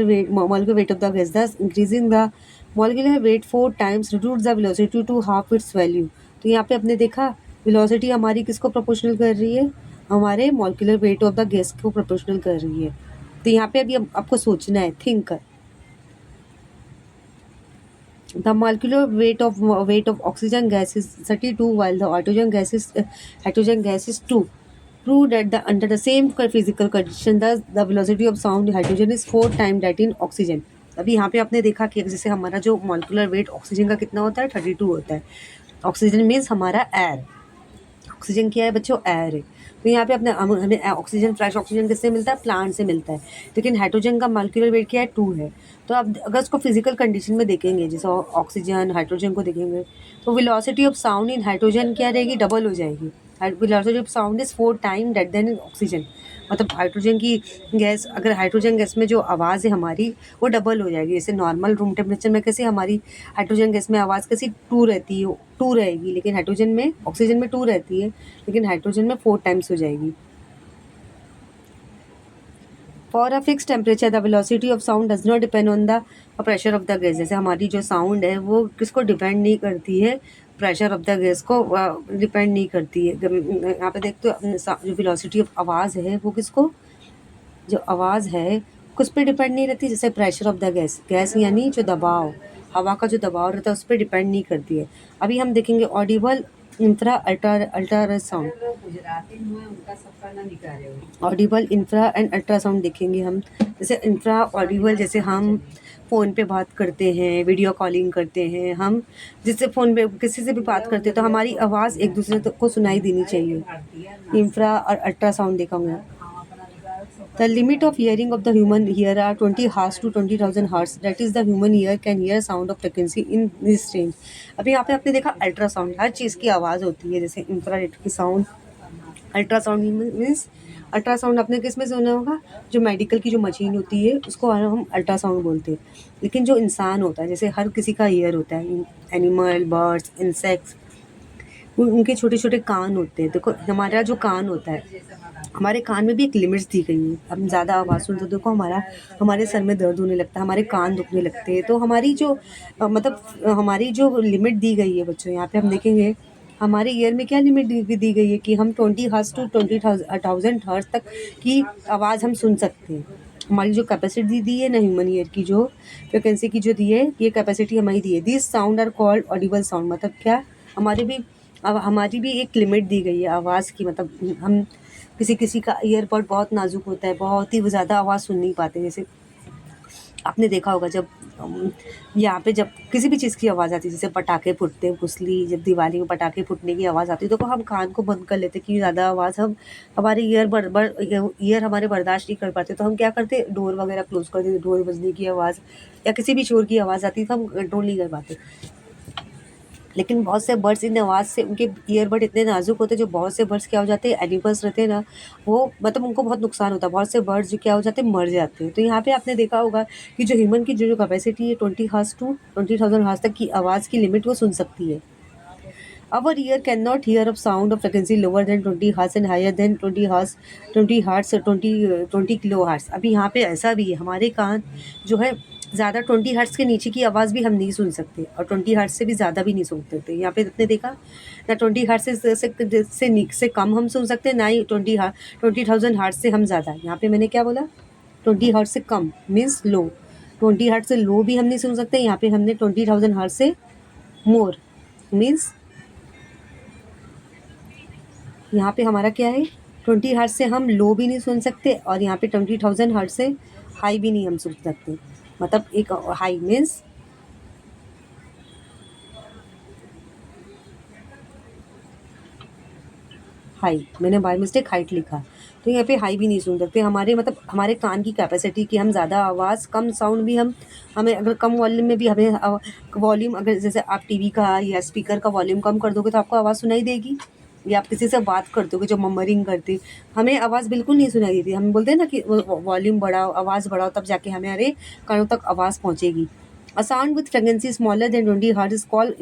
weight of the gas. Thus, increasing the molecular weight 4 times reduce the velocity to half its value. तो यहाँ पे आपने देखा velocity हमारी किसको proportional कर रही है, हमारे molecular weight of the gas को proportional कर रही है. तो यहाँ पे अभी आपको सोचना है, think. The molecular weight of oxygen gas is 32, while the hydrogen gas is 2. Prove that under the same physical condition, thus the velocity of sound in hydrogen is 4 times that in oxygen. अभी यहाँ पे आपने देखा कि जैसे हमारा जो molecular weight oxygen का कितना होता है, 32 होता है. ऑक्सीजन मीन्स हमारा एयर. ऑक्सीजन क्या है बच्चों, एयर है. तो यहाँ पे अपने हमें ऑक्सीजन, फ्रेश ऑक्सीजन किससे मिलता है, प्लांट से मिलता है. लेकिन हाइड्रोजन का मॉलिक्यूलर वेट क्या है, 2 है. तो अब अगर उसको फिजिकल कंडीशन में देखेंगे, जैसे ऑक्सीजन हाइड्रोजन को देखेंगे, तो velocity of sound in hydrogen क्या रहेगी, डबल हो जाएगी. Velocity of sound is 4 time that then in oxygen. मतलब हाइड्रोजन की गैस, अगर हाइड्रोजन गैस में जो आवाज़ है हमारी वो डबल हो जाएगी. जैसे नॉर्मल रूम टेम्परेचर में कैसे हमारी हाइड्रोजन गैस में आवाज़ कैसी 2 रहती है, 2 रहेगी, लेकिन हाइड्रोजन में, ऑक्सीजन में 2 रहती है, लेकिन हाइड्रोजन में 4 टाइम्स हो जाएगी. For a fix temperature the velocity of sound does not depend on the pressure of the gas. जैसे हमारी जो साउंड है वो किसको डिपेंड नहीं करती है, प्रेशर ऑफ द गैस को डिपेंड नहीं करती है. यहाँ पे देखते हो जो वेलोसिटी ऑफ आवाज़ है वो किसको, जो आवाज़ है किस पे डिपेंड नहीं रहती, जैसे प्रेशर ऑफ द गैस यानी जो दबाव, हवा का जो दबाव रहता है उस पर डिपेंड नहीं करती है. अभी हम देखेंगे Audible, infra, ultrasound. Audible, infra and ultrasound देखेंगे हम. जैसे इंफ्रा ऑडिबल, जैसे हम फ़ोन पे बात करते हैं, वीडियो कॉलिंग करते हैं, हम जिससे फ़ोन पे किसी से भी बात करते हैं तो हमारी आवाज़ एक दूसरे को सुनाई देनी चाहिए. इंफ्रा और अल्ट्रासाउंड देखा मैं. The limit of hearing of the human ear are 20 Hz to 20,000 Hz. That is, the human ear can hear sound of frequency in this range. अभी यहाँ पे आपने देखा अल्ट्रासाउंड, हर चीज़ की आवाज़ होती है. जैसे इंफ्रारेड की साउंड, अल्ट्रासाउंड मीन्स, अल्ट्रासाउंड आपने किस में सुना होगा, जो मेडिकल की जो मशीन होती है उसको हम अल्ट्रासाउंड बोलते हैं. लेकिन जो इंसान होता है, जैसे हर किसी का ईयर होता है, एनिमल, बर्ड्स, इंसेक्ट्स, उनके छोटे छोटे कान होते हैं. देखो हमारा जो कान होता है, हमारे कान में भी एक लिमिट्स दी गई है. हम ज़्यादा आवाज़ सुनते तो देखो हमारे सर में दर्द होने लगता है, हमारे कान दुखने लगते हैं. तो हमारी जो मतलब हमारी जो लिमिट दी गई है बच्चों, यहाँ पे हम देखेंगे हमारे ईयर में क्या लिमिट दी गई है कि हम 20 हर्ट्ज़ टू 20,000 हर्ट्ज़ तक की आवाज़ हम सुन सकते हैं. हमारी जो कैपेसिटी दी है ना ह्यूमन ईयर की, जो फ्रिक्वेंसी की जो दी है, ये कैपेसिटी हमारी दी है. This sound are called audible sound. मतलब क्या, हमारी भी एक लिमिट दी गई है आवाज़ की. मतलब हम किसी का ईयरबड बहुत नाजुक होता है, बहुत ही ज़्यादा आवाज़ सुन नहीं पाते. जैसे आपने देखा होगा जब यहाँ पे जब किसी भी चीज़ की आवाज़ आती है, जैसे पटाखे फूटते हैं, कुसली, जब दिवाली में पटाखे फूटने की आवाज़ आती है तो हम कान को बंद कर लेते कि ज़्यादा आवाज़ हमारे ईयर हमारे बर्दाश्त नहीं कर पाते. तो हम क्या करते, डोर वगैरह क्लोज़ कर देते. डोर बजने की आवाज़ या किसी भी शोर की आवाज़ आती है तो हम कंट्रोल नहीं कर पाते. लेकिन बहुत से बर्ड्स इन आवाज़ से, उनके ईयरबड इतने नाजुक होते हैं, जो बहुत से बर्ड्स क्या हो जाते हैं, एनिमल्स रहते हैं ना, वो मतलब उनको बहुत नुकसान होता है. बहुत से बर्ड्स जो क्या हो जाते हैं, मर जाते हैं. तो यहाँ पे आपने देखा होगा कि जो ह्यूमन की जो कैपेसिटी है 20 हर्ट्ज़ टू 20,000 हर्ट्ज़ तक की आवाज़ की लिमिट वो सुन सकती है. Our ear cannot hear a sound of frequency lower than 20 hertz and higher than 20 hertz 20 kilohertz. अभी यहाँ पे ऐसा भी है, हमारे कान जो है ज़्यादा 20 हर्ट्स के नीचे की आवाज़ भी हम नहीं सुन सकते और 20 हर्ट्स से भी ज़्यादा भी नहीं सुन सकते। यहाँ पे आपने देखा ना, 20 हर्ट्स से कम हम सुन सकते हैं, ना ही 20,000 हर्ट्स से हम ज़्यादा। यहाँ पे मैंने क्या बोला, 20 हर्ट्स से कम मीन्स लो, 20 हर्ट्स से लो भी हम नहीं सुन सकते। यहाँ पे हमने 20,000 हर्ट्स से मोर मीन्स यहाँ पे हमारा क्या है, 20 हर्ट्ज से हम लो भी नहीं सुन सकते और यहाँ पे 20,000 हर्ट्ज से हाई भी नहीं हम सुन सकते। मतलब एक हाई मीन्स हाई, मैंने बाय मिस्टेक हाइट लिखा, तो यहाँ पे हाई भी नहीं सुन सकते। हमारे मतलब हमारे कान की कैपेसिटी कि हम ज़्यादा आवाज़ कम साउंड भी हमें अगर कम वॉल्यूम में भी हमें वॉल्यूम, अगर जैसे आप टीवी का या स्पीकर का वॉल्यूम कम कर दोगे तो आपको आवाज़ सुनाई देगी, या आप किसी से बात करते हो जो ममरिंग करती, हमें आवाज़ बिल्कुल नहीं सुनाई देती। हम बोलते हैं ना कि वॉल्यूम बढ़ाओ, आवाज़ बढ़ाओ, तब जाके हमारे कानों तक आवाज़ पहुँचेगी। A sound with frequency smaller than 20 hertz is called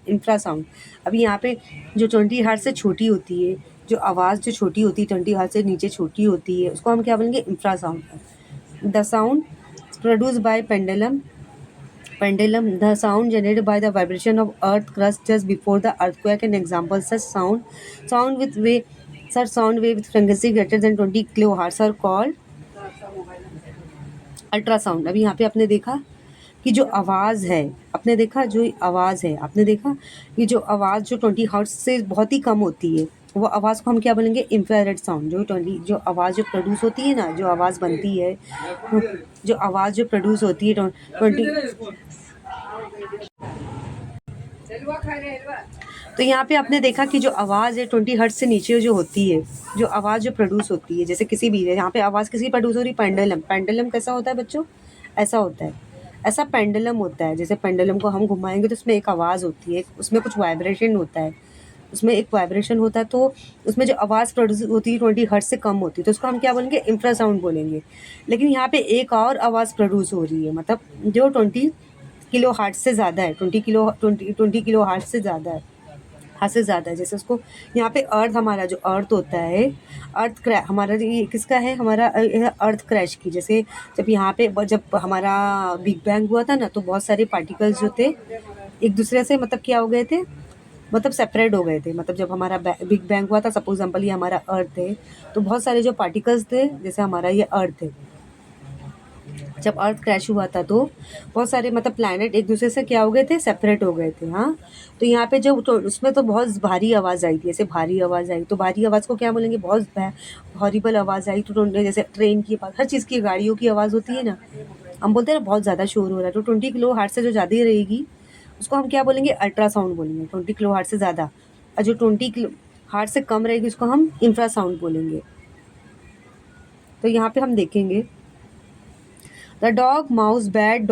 infrasound. अभी यहाँ पे जो 20 हर्ट्ज से छोटी होती है, जो आवाज़ जो छोटी होती है 20 हर्ट्ज से नीचे छोटी होती है, उसको हम क्या बोलेंगे, infrasound. The sound produce by pendulum, the sound generated by the vibration of earth crust just before the earthquake. An example, such sound wave with frequency greater than 20 kilohertz are called ultrasound. अभी यहाँ पे आपने देखा कि जो आवाज़ है, आपने देखा जो आवाज़ है, आपने देखा कि जो आवाज़ जो 20 हर्ट्ज से बहुत ही कम होती है, वो आवाज़ को हम क्या बोलेंगे, इंफ्रारेड साउंड। जो आवाज़ जो प्रोड्यूस होती है ना, जो आवाज़ बनती है, जो आवाज़ जो प्रोड्यूस होती है 20, तो यहाँ पे आपने देखा कि जो आवाज़ है 20 हर्ट्ज से नीचे जो होती है, जो आवाज़ जो प्रोड्यूस होती है, जैसे किसी भी यहाँ पे आवाज़ किसी प्रोड्यूस हो रही, पेंडुलम कैसा होता है बच्चों, ऐसा होता है, ऐसा पेंडुलम होता है। जैसे पेंडुलम को हम घुमाएंगे तो उसमें एक आवाज़ होती है, उसमें कुछ वाइब्रेशन होता है, उसमें एक वाइब्रेशन होता है, तो उसमें जो आवाज़ प्रोड्यूस होती है 20 हर्ट्ज से कम होती है, तो उसको हम क्या बोलेंगे, इंफ्रासाउंड बोलेंगे। लेकिन यहाँ पे एक और आवाज़ प्रोड्यूस हो रही है, मतलब जो 20 किलो हर्ट्ज से ज़्यादा है, 20 किलो हर्ट्ज से ज़्यादा है, हद से ज़्यादा है। जैसे उसको यहाँ पे अर्थ, हमारा जो अर्थ होता है, हमारा ये किसका है, हमारा अर्थ क्रैश की। जैसे जब यहाँ पे जब हमारा बिग बैंग हुआ था ना, तो बहुत सारे पार्टिकल्स जो थे एक दूसरे से मतलब क्या हो गए थे, मतलब सेपरेट हो गए थे। मतलब जब हमारा बिग बैंग हुआ था, सपोज एग्जाम्पल ये हमारा अर्थ है, तो बहुत सारे जो पार्टिकल्स थे, जैसे हमारा ये अर्थ है, जब अर्थ क्रैश हुआ था तो बहुत सारे मतलब प्लैनेट एक दूसरे से क्या हो गए थे, सेपरेट हो गए थे। हाँ, तो यहाँ पे जब तो उसमें तो बहुत भारी आवाज़ आई थी, ऐसे भारी आवाज़ आई, तो भारी आवाज़ को क्या बोलेंगे, बहुत हॉरिबल आवाज़ आई। तो जैसे ट्रेन की आवाज़, हर चीज़ की, गाड़ियों की आवाज़ होती है ना, हम बोलते हैं ना बहुत ज़्यादा शोर हो रहा है, तो 20 किलो हार्ट से जो ज़्यादा ही रहेगी उसको हम क्या बोलेंगे, अल्ट्रासाउंड बोलेंगे। 20 किलो हार्ट से ज़्यादा, और जो 20 किलो हार्ट से कम रहेगी उसको हम इंफ्रासाउंड बोलेंगे। तो यहाँ पे हम देखेंगे the dog, mouse, bat,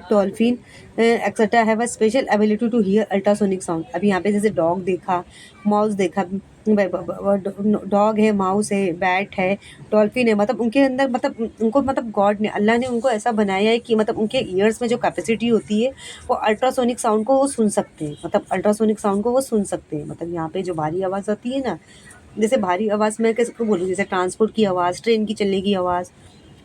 dolphin, etc. have a special ability to hear ultrasonic sound. अभी यहाँ पे जैसे डॉग देखा, माउस देखा, डॉग है, माउस है, बैट है, डॉल्फिन है, मतलब उनके अंदर मतलब उनको मतलब गॉड ने, अल्लाह ने उनको ऐसा बनाया है कि मतलब उनके ईयर्स में जो कैपेसिटी होती है वो अल्ट्रासोनिक साउंड को वो सुन सकते हैं, मतलब अल्ट्रासोनिक साउंड को वो सुन सकते हैं। मतलब यहाँ पे जो भारी आवाज़ आती है ना, जैसे भारी आवाज़ मैं कैसे बोलूँ, जैसे ट्रांसपोर्ट की आवाज़, ट्रेन की चलने की आवाज़,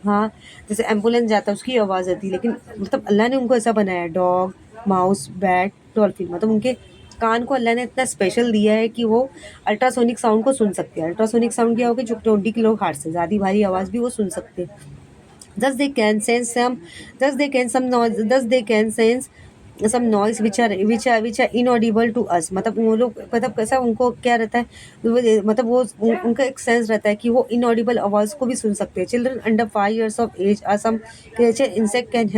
हाँ, जैसे एम्बुलेंस जाता है उसकी आवाज़ आती है, लेकिन मतलब अल्लाह ने उनको ऐसा बनाया, डॉग, माउस, बैट, डॉल्फिन, मतलब उनके कान को अल्लाह ने इतना स्पेशल दिया है कि वो अल्ट्रासोनिक साउंड को सुन सकते हैं। अल्ट्रासोनिक साउंड क्या होगा, जो 20 किलो हर्ट्ज से ज़्यादा भारी आवाज़ भी वो सुन सकते हैं। thus they can sense some thus they can some noise thus they can sense some noise which are inaudible to us। मतलब वो लोग मतलब कैसा उनको क्या रहता है, मतलब वो उनका एक सेंस रहता है कि वो इनऑडिबल आवाज़ को भी सुन सकते हैं। Children under 5 years of age or some creature insect can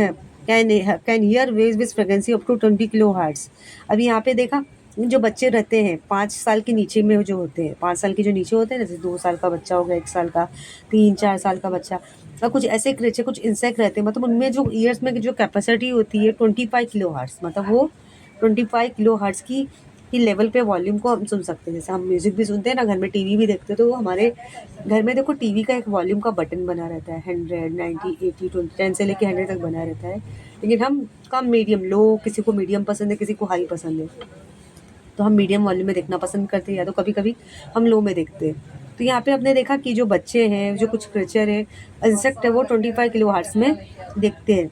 hear waves with frequency up to 20 kilo hertz. अभी यहाँ पे देखा, जो बच्चे रहते हैं 5 साल के नीचे में, जो होते हैं 5 साल के जो नीचे होते हैं, जैसे 2 साल का बच्चा हो गया, 1 साल का, 3-4 साल का बच्चा, और कुछ ऐसे क्रिएचर, कुछ इंसेक्ट रहते हैं, मतलब उनमें जो ईयर्स में जो कैपेसिटी होती है 25 किलो हर्ट्ज, मतलब वो 25 किलो हर्ट्ज की लेवल पे वॉल्यूम को हम सुन सकते हैं। जैसे हम म्यूज़िक भी सुनते हैं ना, घर में टीवी भी देखते हैं, तो हमारे घर में देखो टीवी का एक वॉल्यूम का बटन बना रहता है, 100, 90, 80, 20, 10 से लेके 100 तक बना रहता है। लेकिन हम कम मीडियम लो, किसी को मीडियम पसंद है, किसी को हाई पसंद है, तो हम मीडियम वॉल्यूम में देखना पसंद करते हैं, या तो कभी कभी हम लो में देखते हैं। तो यहाँ पे हमने देखा कि जो बच्चे हैं, जो कुछ क्रिएचर है, इंसेक्ट है, वो 25 किलो हर्ट्ज में देखते हैं।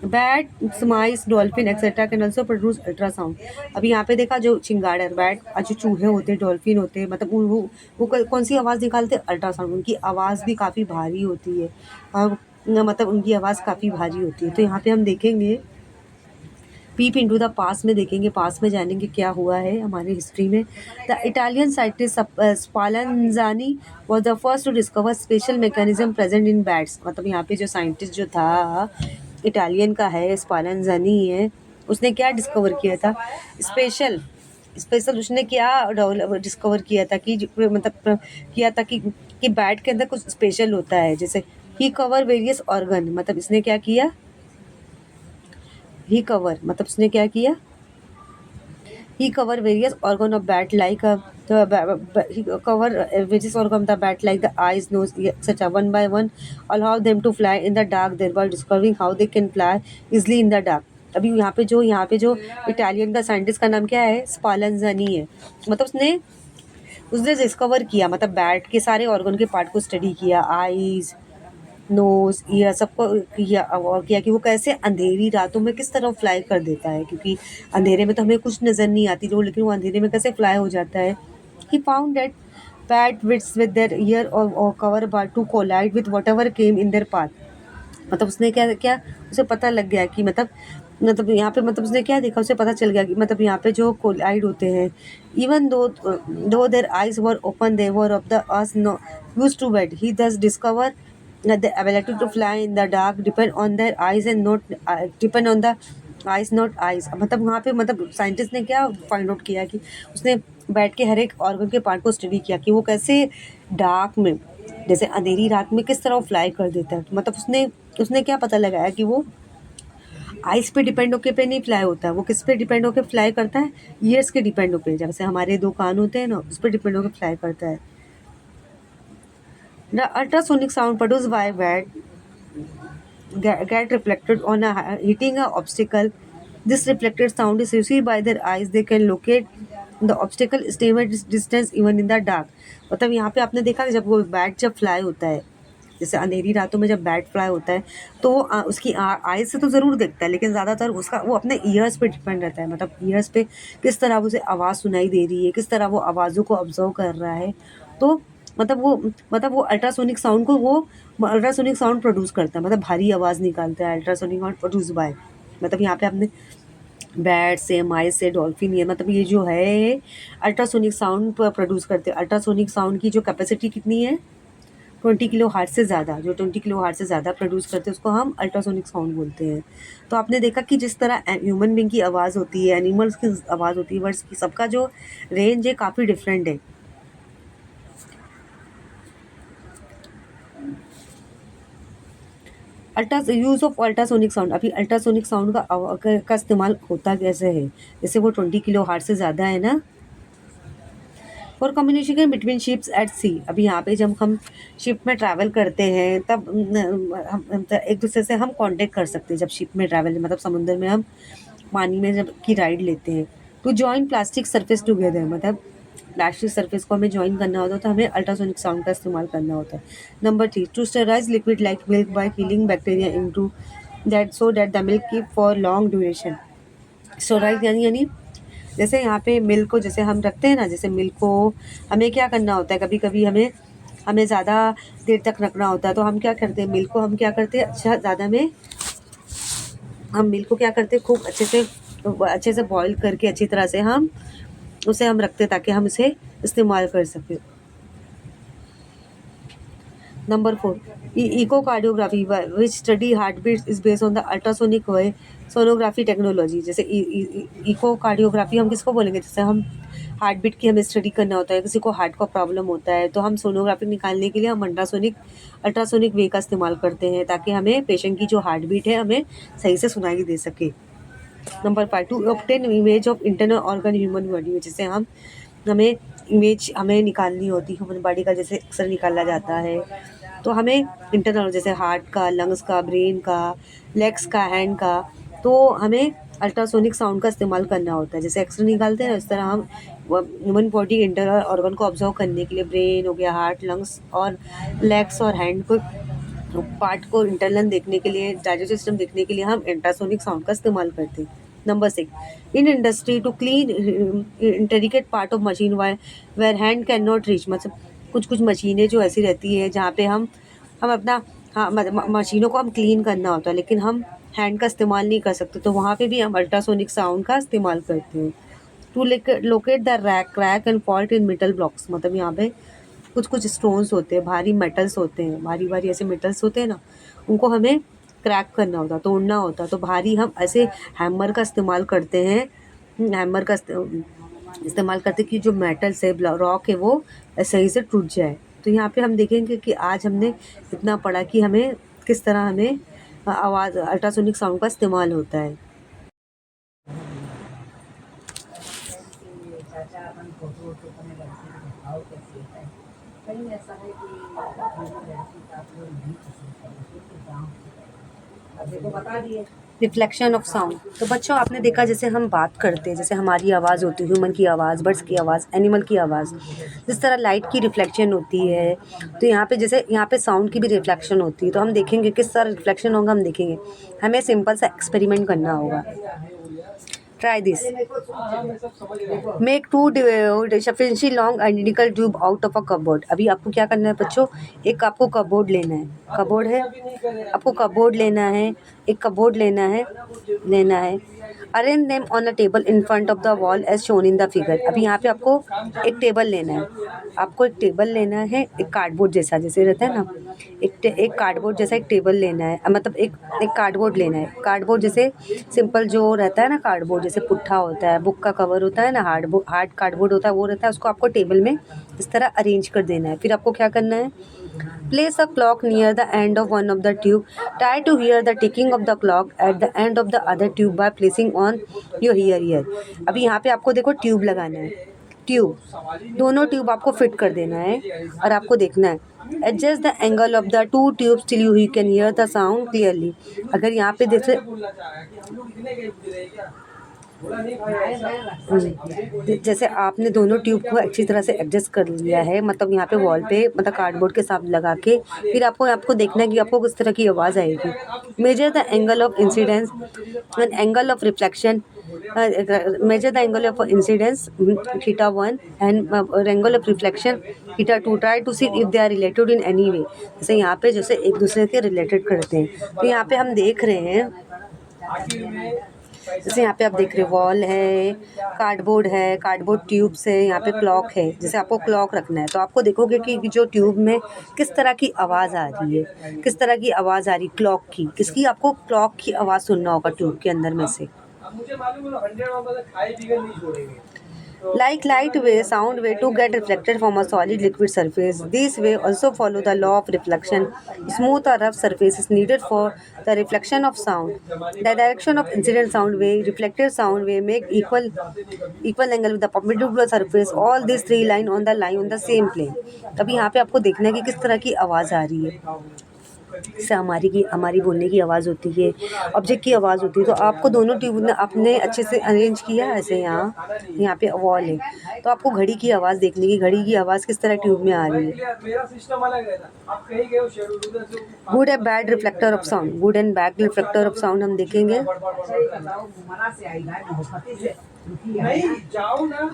Bat, mice, dolphin etcetera can also produce ultrasound. अभी यहाँ पे देखा जो चिंगाड़र, बैट, जो चूहे होते हैं, डॉल्फिन होते हैं, मतलब वो कौन सी आवाज़ निकालते हैं? अल्ट्रासाउंड। उनकी आवाज़ भी काफ़ी भारी होती है, और मतलब उनकी आवाज़ काफ़ी भारी होती है। तो यहाँ पे हम देखेंगे, पीप इनटू द पास्ट में देखेंगे, पास्ट में जानेंगे क्या हुआ है हमारी हिस्ट्री में। The Italian scientist Spallanzani was the first to discover special mechanism present in bats. मतलब यहाँ पे जो साइंटिस्ट जो था, इटालियन का है, स्पालंजानी है, उसने क्या डिस्कवर किया था? स्पेशल स्पेशल उसने क्या डिस्कवर किया था कि मतलब किया था कि बैट के अंदर कुछ स्पेशल होता है। जैसे ही कवर वेरियस ऑर्गन, मतलब इसने क्या किया? ही कवर मतलब उसने क्या किया? He cover various organ of bat like he cover various organ of the bat like the eyes, nose, ear, etc. one by one, allow them to fly in the dark, thereby discovering how they can fly easily in the dark. अभी यहाँ पे जो Italian का scientist का नाम क्या है? स्पालंजानी है। मतलब उसने डिस्कवर किया, मतलब बैट के सारे ऑर्गन के पार्ट को स्टडी किया, आईज, नोज, ईयर, सबको किया, और किया कि वो कैसे अंधेरी रातों में किस तरह फ्लाई कर देता है, क्योंकि अंधेरे में तो हमें कुछ नज़र नहीं आती लोग, लेकिन वो अंधेरे में कैसे फ्लाई हो जाता है। He found that bat wits with their ear और cover bar to collide with whatever came in their path. मतलब उसने क्या क्या उसे पता लग गया कि मतलब यहाँ पे मतलब उसने क्या देखा, उसे पता चल गया कि मतलब यहाँ पे जो कोलाइड होते हैं, even though their eyes were open, they were of the us no use to bed. He thus discover that the ability to fly in the dark depend on their eyes and not depend on the eyes not eyes। मतलब वहाँ पे मतलब scientist ने क्या find out किया कि उसने बैठ के हर एक ऑर्गन के पार्ट को स्टडी किया कि वो कैसे डार्क में, जैसे अंधेरी रात में किस तरह फ्लाई कर देता है। मतलब उसने क्या पता लगाया कि वो आइस पे डिपेंड होके पे नहीं फ्लाई होता है, वो किस पे डिपेंड होके फ्लाई करता है? ईयर्स के डिपेंड होके, जैसे हमारे 2 कान होते हैं ना, उस पर डिपेंड होके फ्लाई करता है। The ultrasonic sound produced by bat get reflected on hitting an obstacle. This reflected sound is received by their eyes. They can locate the obstacle estimate distance even in the dark। मतलब यहाँ पे आपने देखा कि जब वो bat जब fly होता है, जैसे अंधेरी रातों में जब बैट फ्लाई होता है, तो वो उसकी आइज से तो ज़रूर देखता है, लेकिन ज़्यादातर उसका वो अपने ईयर्स पे डिपेंड रहता है। मतलब ईयर्स पे किस तरह उसे आवाज़ सुनाई दे रही है, किस तरह वो आवाज़ों को ऑब्जर्व कर रहा है। तो मतलब वो अल्ट्रासोनिक साउंड को वो अल्ट्रासोनिक साउंड प्रोड्यूस करता है, मतलब भारी आवाज़ निकालता है। अल्ट्रासोनिक साउंड प्रोड्यूस बाय, मतलब यहाँ पे आपने बैट से, माइस से, डॉल्फिन, ये मतलब ये जो है अल्ट्रासोनिक साउंड प्रोड्यूस करते हैं। अल्ट्रासोनिक साउंड की जो कैपेसिटी कितनी है? 20 किलो हार्ट्ज से ज़्यादा। जो 20 किलो हार्ट्ज से ज़्यादा प्रोड्यूस करते हैं उसको हम अल्ट्रासोनिक साउंड बोलते हैं। तो आपने देखा कि जिस तरह ह्यूमन बींग की आवाज़ होती है, एनिमल्स की आवाज़ होती है, बर्ड्स की, सबका जो रेंज है काफ़ी डिफरेंट है। Use of ultrasonic sound. अभी अल्ट्रासोनिक साउंड का इस्तेमाल होता कैसे है? जैसे वो 20 किलो हार्ट्ज से ज़्यादा है ना। For communication between ships at sea. अभी यहाँ पे जब हम शिप में ट्रैवल करते हैं, तब हम एक दूसरे से हम कांटेक्ट कर सकते हैं। जब शिप में ट्रैवल, मतलब समुद्र में हम पानी में जब की राइड लेते हैं। To join plastic surface together, मतलब प्लास्टिक सरफेस को हमें ज्वाइन करना होता है, तो हमें अल्ट्रासोनिक साउंड का इस्तेमाल करना होता है। Number 3, to sterilise liquid like milk by killing bacteria into that so that the milk keep for long duration. Sterilise यानी जैसे यहाँ पे मिल्क को जैसे हम रखते हैं ना, जैसे मिल्क को हमें क्या करना होता है, कभी कभी हमें ज़्यादा देर तक रखना होता है, तो हम क्या करते हैं, मिल्क को हम क्या करते हैं, अच्छा ज़्यादा में हम मिल्क को क्या करते हैं, खूब अच्छे से बॉईल करके अच्छी तरह से हम उसे हम रखते हैं, ताकि हम इसे इस्तेमाल कर सकें। Number 4, echocardiography which study heartbeat is based on the ultrasonic wave sonography technology. जैसे इकोकार्डियोग्राफी हम किसको बोलेंगे? जैसे हम हार्ट बीट की हमें स्टडी करना होता है, किसी को हार्ट का प्रॉब्लम होता है, तो हम सोनोग्राफी निकालने के लिए हम अल्ट्रासोनिक वे का इस्तेमाल करते हैं, ताकि हमें पेशेंट की जो हार्ट बीट है हमें सही से सुनाई दे सके। Number 5, to obtain image of internal organ human body. जैसे हमें इमेज हमें निकालनी होती है ह्यूमन बॉडी का, जैसे अक्सर निकाला जाता है, तो हमें इंटरनल जैसे हार्ट का, लंग्स का, ब्रेन का, लेग्स का, हैंड का, तो हमें अल्ट्रासोनिक साउंड का इस्तेमाल करना होता है। जैसे एक्सरे निकालते हैं ना, इस तरह हम ह्यूमन बॉडी के इंटरनल ऑर्गन को ऑब्जर्व करने के लिए ब्रेन हो गया, हार्ट, लंग्स और लेग्स और हैंड को पार्ट को इंटरनल देखने के लिए, डाइजेस्टिव सिस्टम देखने के लिए हम अल्ट्रासोनिक साउंड का इस्तेमाल करते हैं। Number 6, in industry to clean intricate part of machine where hand can not reach. मतलब कुछ कुछ मशीनें जो ऐसी रहती है जहाँ पे हम अपना, हाँ, मशीनों को हम क्लीन करना होता है लेकिन हम हैंड का इस्तेमाल नहीं कर सकते, तो वहाँ पे भी हम अल्ट्रासोनिक साउंड का इस्तेमाल करते हैं। To locate the crack and fault in metal blocks. मतलब यहाँ पे कुछ कुछ स्टोन्स होते हैं, भारी मेटल्स होते हैं, भारी भारी ऐसे मेटल्स होते हैं ना, उनको हमें क्रैक करना होता, तोड़ना होता, तो भारी हम ऐसे हैमर का इस्तेमाल करते हैं। हैमर का इस्तेमाल करते कि जो मेटल्स है, रॉक है, वो सही से टूट जाए। तो यहाँ पे हम देखेंगे कि आज हमने इतना पढ़ा कि हमें किस तरह हमें आवाज़ अल्ट्रासोनिक साउंड का इस्तेमाल होता है। Reflection of sound. तो बच्चों, आपने देखा जैसे हम बात करते हैं, जैसे हमारी आवाज़ होती है, ह्यूमन की आवाज़, बर्ड्स की आवाज़, एनिमल की आवाज़, जिस तरह लाइट की रिफ्लेक्शन होती है, तो यहाँ पे जैसे यहाँ पे साउंड की भी रिफ्लेक्शन होती है। तो हम देखेंगे किस तरह रिफ्लेक्शन होगा, हम देखेंगे। हमें सिंपल सा एक्सपेरिमेंट करना होगा। Try this. Make 2 sufficiently long identical tube out of a cupboard। अभी आपको क्या करना है बच्चों, एक आपको कपबोर्ड लेना है, कपबोर्ड है, आपको कपबोर्ड लेना है, एक कपबोर्ड लेना है। Arrange them on a table in front of the wall as shown in the figure. अभी यहाँ पे आपको एक टेबल लेना है, आपको एक टेबल लेना है, एक कार्डबोर्ड जैसा, जैसे रहता है ना, एक कार्डबोर्ड जैसा एक टेबल लेना है, मतलब एक कार्डबोर्ड लेना है। कार्डबोर्ड जैसे सिंपल जो रहता है ना, कार्डबोर्ड जैसे पुट्ठा होता है, बुक का कवर होता है ना, हार्ड कार्डबोर्ड होता है, वो रहता है, उसको आपको टेबल में इस तरह अरेंज कर देना है। फिर आपको क्या करना है, place a clock near the end of one of the tube, try to hear the ticking of the clock at the end of the other tube by placing on your ear. अभी यहाँ पे आपको देखो tube लगाना है, tube, दोनों tube आपको fit कर देना है और आपको देखना है, adjust the angle of the 2 tubes till you can hear the sound clearly. अगर यहाँ पे जैसे जैसे आपने दोनों ट्यूब को अच्छी तरह से एडजस्ट कर लिया है, मतलब यहाँ पे वॉल पे, मतलब कार्डबोर्ड के साथ लगा के, फिर आपको देखना है कि आपको किस तरह की आवाज़ आएगी। Measure the angle of incidence and angle of reflection, measure the angle of incidence theta 1 and angle of reflection theta 2, try to see if they are related in any way। जैसे यहाँ पे जैसे एक दूसरे के रिलेटेड करते हैं, तो यहाँ पे हम देख रहे हैं, जैसे यहाँ पे आप देख रहे हो वॉल है, कार्डबोर्ड ट्यूब्स है, यहाँ पे क्लॉक है। जैसे आपको क्लॉक रखना है तो आपको देखोगे कि जो ट्यूब में किस तरह की आवाज़ आ रही है, किस तरह की आवाज़ आ रही, क्लॉक की, किसकी, आपको क्लॉक की आवाज़ सुनना होगा ट्यूब के अंदर में से। मुझे मालूम है 100 वाला खाए बिगड़ नहीं छोड़ेंगे। Like light wave, sound wave to get reflected from a solid liquid surface. These waves also follow the law of reflection. Smooth or rough surface is needed for the reflection of sound. The direction of incident sound wave, reflected sound wave make equal angle with the perpendicular surface. All these 3 line on the same plane. तभी यहाँ पे आपको देखना है कि किस तरह की आवाज़ आ रही है। जैसे हमारी बोलने की आवाज़ होती है, ऑब्जेक्ट की आवाज़ होती है, तो आपको दोनों ट्यूब ने आपने अच्छे से अरेंज किया। ऐसे यहाँ पे वॉल है, तो आपको घड़ी की आवाज़ देखने की, घड़ी की आवाज़ किस तरह ट्यूब में आ रही है। Good and bad reflector of sound, good and bad reflector of sound हम देखेंगे।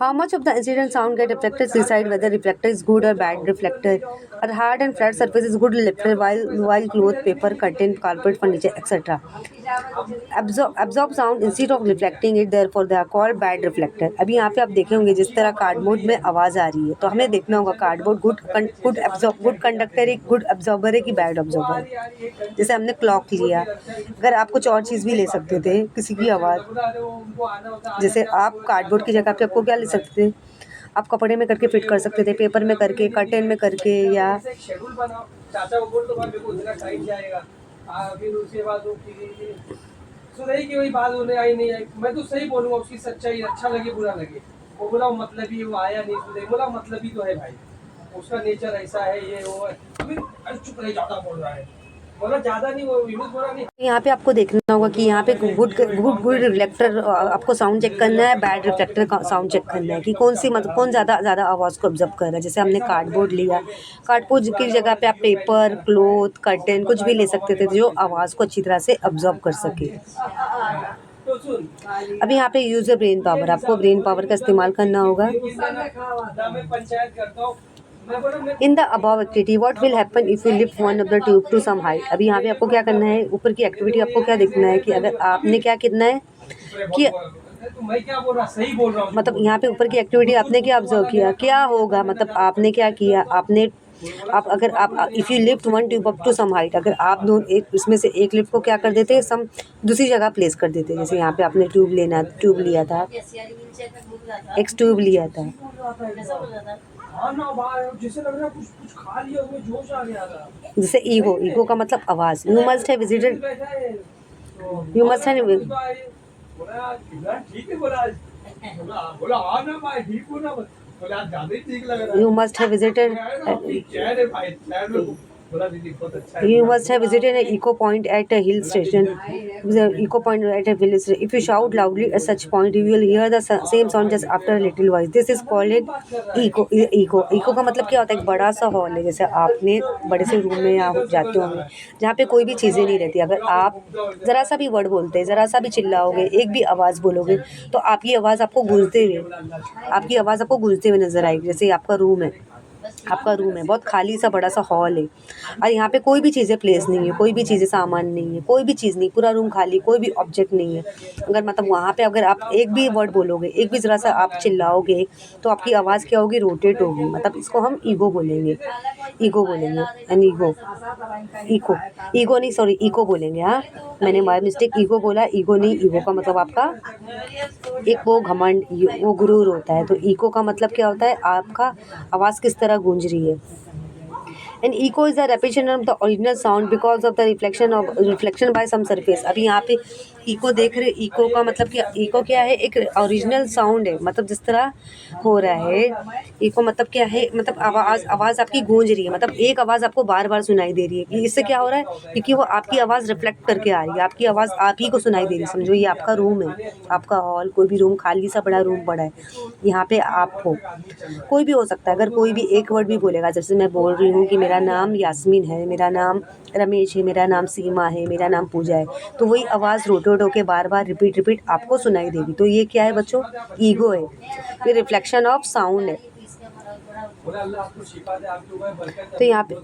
How much of the incident sound get reflected decide whether reflector is good or bad reflector. A hard and flat surface is good reflector, while cloth, paper, curtain, carpet, furniture, etc. Absorb sound instead of reflecting it, therefore they are called bad reflector। अभी यहाँ पे आप देखे होंगे जिस तरह cardboard में आवाज़ आ रही है, तो हमें देखना होगा कार्डबोर्ड गुड कंडक्टर है, गुड अब्जॉर्बर है कि बैड अब्जॉर्बर है। जैसे हमने क्लॉक लिया, अगर आप कुछ और चीज़ भी ले सकते थे, किसी की आवाज़, जैसे आप कार्डबोर्ड की जगह पे आपको क्या ले सकते थे, आप कपड़े में करके फिट कर सकते थे, पेपर में करके, कर्टेन में करके, या फिर उसके बाद सुनाई की वही बात होने आई नहीं आई, मैं तो सही बोलूँगा, उसकी सच्चाई अच्छा लगे बुरा लगे, वो बोला मतलब ही वो आया नहीं सुने, बोला मतलब ही तो है भाई, उसका नेचर ऐसा है, ये वो है, अभी चुप रहे, ज़्यादा बोल रहा है। यहाँ पे आपको देखना होगा कि यहाँ पे गुड गुड गुड रिफ्लेक्टर आपको साउंड चेक करना है, बैड रिफ्लेक्टर का साउंड चेक करना है कि कौन सी मतलब कौन ज़्यादा आवाज़ को ऑब्जर्व कर रहा है। जैसे हमने कार्डबोर्ड लिया, कार्डबोर्ड की जगह पे आप पेपर, क्लॉथ, कर्टेन कुछ भी ले सकते थे जो आवाज़ को अच्छी तरह से ऑब्जर्व कर सके। अभी यहाँ पे यूज़ अ ब्रेन पावर, आपको ब्रेन पावर का इस्तेमाल करना होगा। In the above activity what will happen if you lift one of the tube to some height. अभी यहाँ पे आपको क्या करना है, ऊपर की एक्टिविटी आपको क्या देखना है कि अगर आपने क्या करना है कि मतलब यहाँ पे ऊपर की एक्टिविटी आपने क्या ऑब्जर्व किया, क्या होगा, मतलब आपने क्या किया, आपने आप अगर आप if you lift one tube up to some height, अगर आप दोनों एक इसमें से एक लिफ्ट को क्या कर देते सम दूसरी जगह प्लेस कर देते। जैसे यहाँ पे आपने ट्यूब लिया था, एक ट्यूब लिया था, जैसे ईगो का मतलब आवाज़। You must have visited You must have visited You must have visited an eco point at a hill station. The eco point at a hill station. If you shout loudly at such point, you will hear the same sound just after a little while. This is called an eco. Eco का मतलब क्या होता है? एक बड़ा सा hall है, जैसे आपने बड़े से रूम में आप जाते होंगे जहाँ पे कोई भी चीज़ें नहीं रहती। अगर आप ज़रा सा भी वर्ड बोलते हैं, ज़रा सा भी चिल्लाओगे, एक भी आवाज़ बोलोगे तो आपकी आवाज़ आपको गूंजते हुए नजर आएगी। जैसे आपका रूम है, बहुत खाली सा बड़ा सा हॉल है और यहाँ पे कोई भी चीज़ें प्लेस नहीं है, कोई भी चीज़ें सामान नहीं है, कोई भी चीज़ नहीं, पूरा रूम खाली, कोई भी ऑब्जेक्ट नहीं है। अगर मतलब वहाँ पे अगर आप एक भी वर्ड बोलोगे, एक भी ज़रा सा आप चिल्लाओगे तो आपकी आवाज़ क्या होगी, रोटेट होगी। मतलब इसको हम ईगो बोलेंगे एंड ईगो नहीं, सॉरी, इको बोलेंगे। हाँ, मैंने बाय मिस्टेक ईगो बोला, ईगो नहीं। ईगो का मतलब आपका एक वो घमंड, वो गुरूर होता है। तो ईको का मतलब क्या होता है, आपका आवाज़ किस तरह गूंज रही है। And echo is the repetition of the original sound because of the reflection by some surface. अभी यहाँ पे इको देख रहे, इको का मतलब क्या, इको क्या है, एक ओरिजिनल साउंड है, मतलब जिस तरह हो रहा है। इको मतलब क्या है, मतलब आवाज़ आपकी गूंज रही है, मतलब एक आवाज़ आपको बार बार सुनाई दे रही है। कि इससे क्या हो रहा है, क्योंकि वो आपकी आवाज़ रिफ्लेक्ट करके आ रही है, आपकी आवाज़ आप ही को सुनाई दे रही है। समझो ये आपका रूम है, आपका हॉल, कोई भी रूम खाली सा बड़ा रूम पड़ा है, यहाँ पे आप हो, कोई भी हो सकता है। अगर कोई भी एक वर्ड भी बोलेगा, जैसे मैं बोल रही हूँ कि मेरा नाम यास्मीन है, मेरा नाम रमेश है, मेरा नाम सीमा है, मेरा नाम पूजा है, तो वही आवाज़ रोटेट होके बार बार रिपीट आपको सुनाई देगी। तो ये क्या है बच्चों, ईगो है, ये रिफ्लेक्शन ऑफ साउंड है। तो यहाँ पे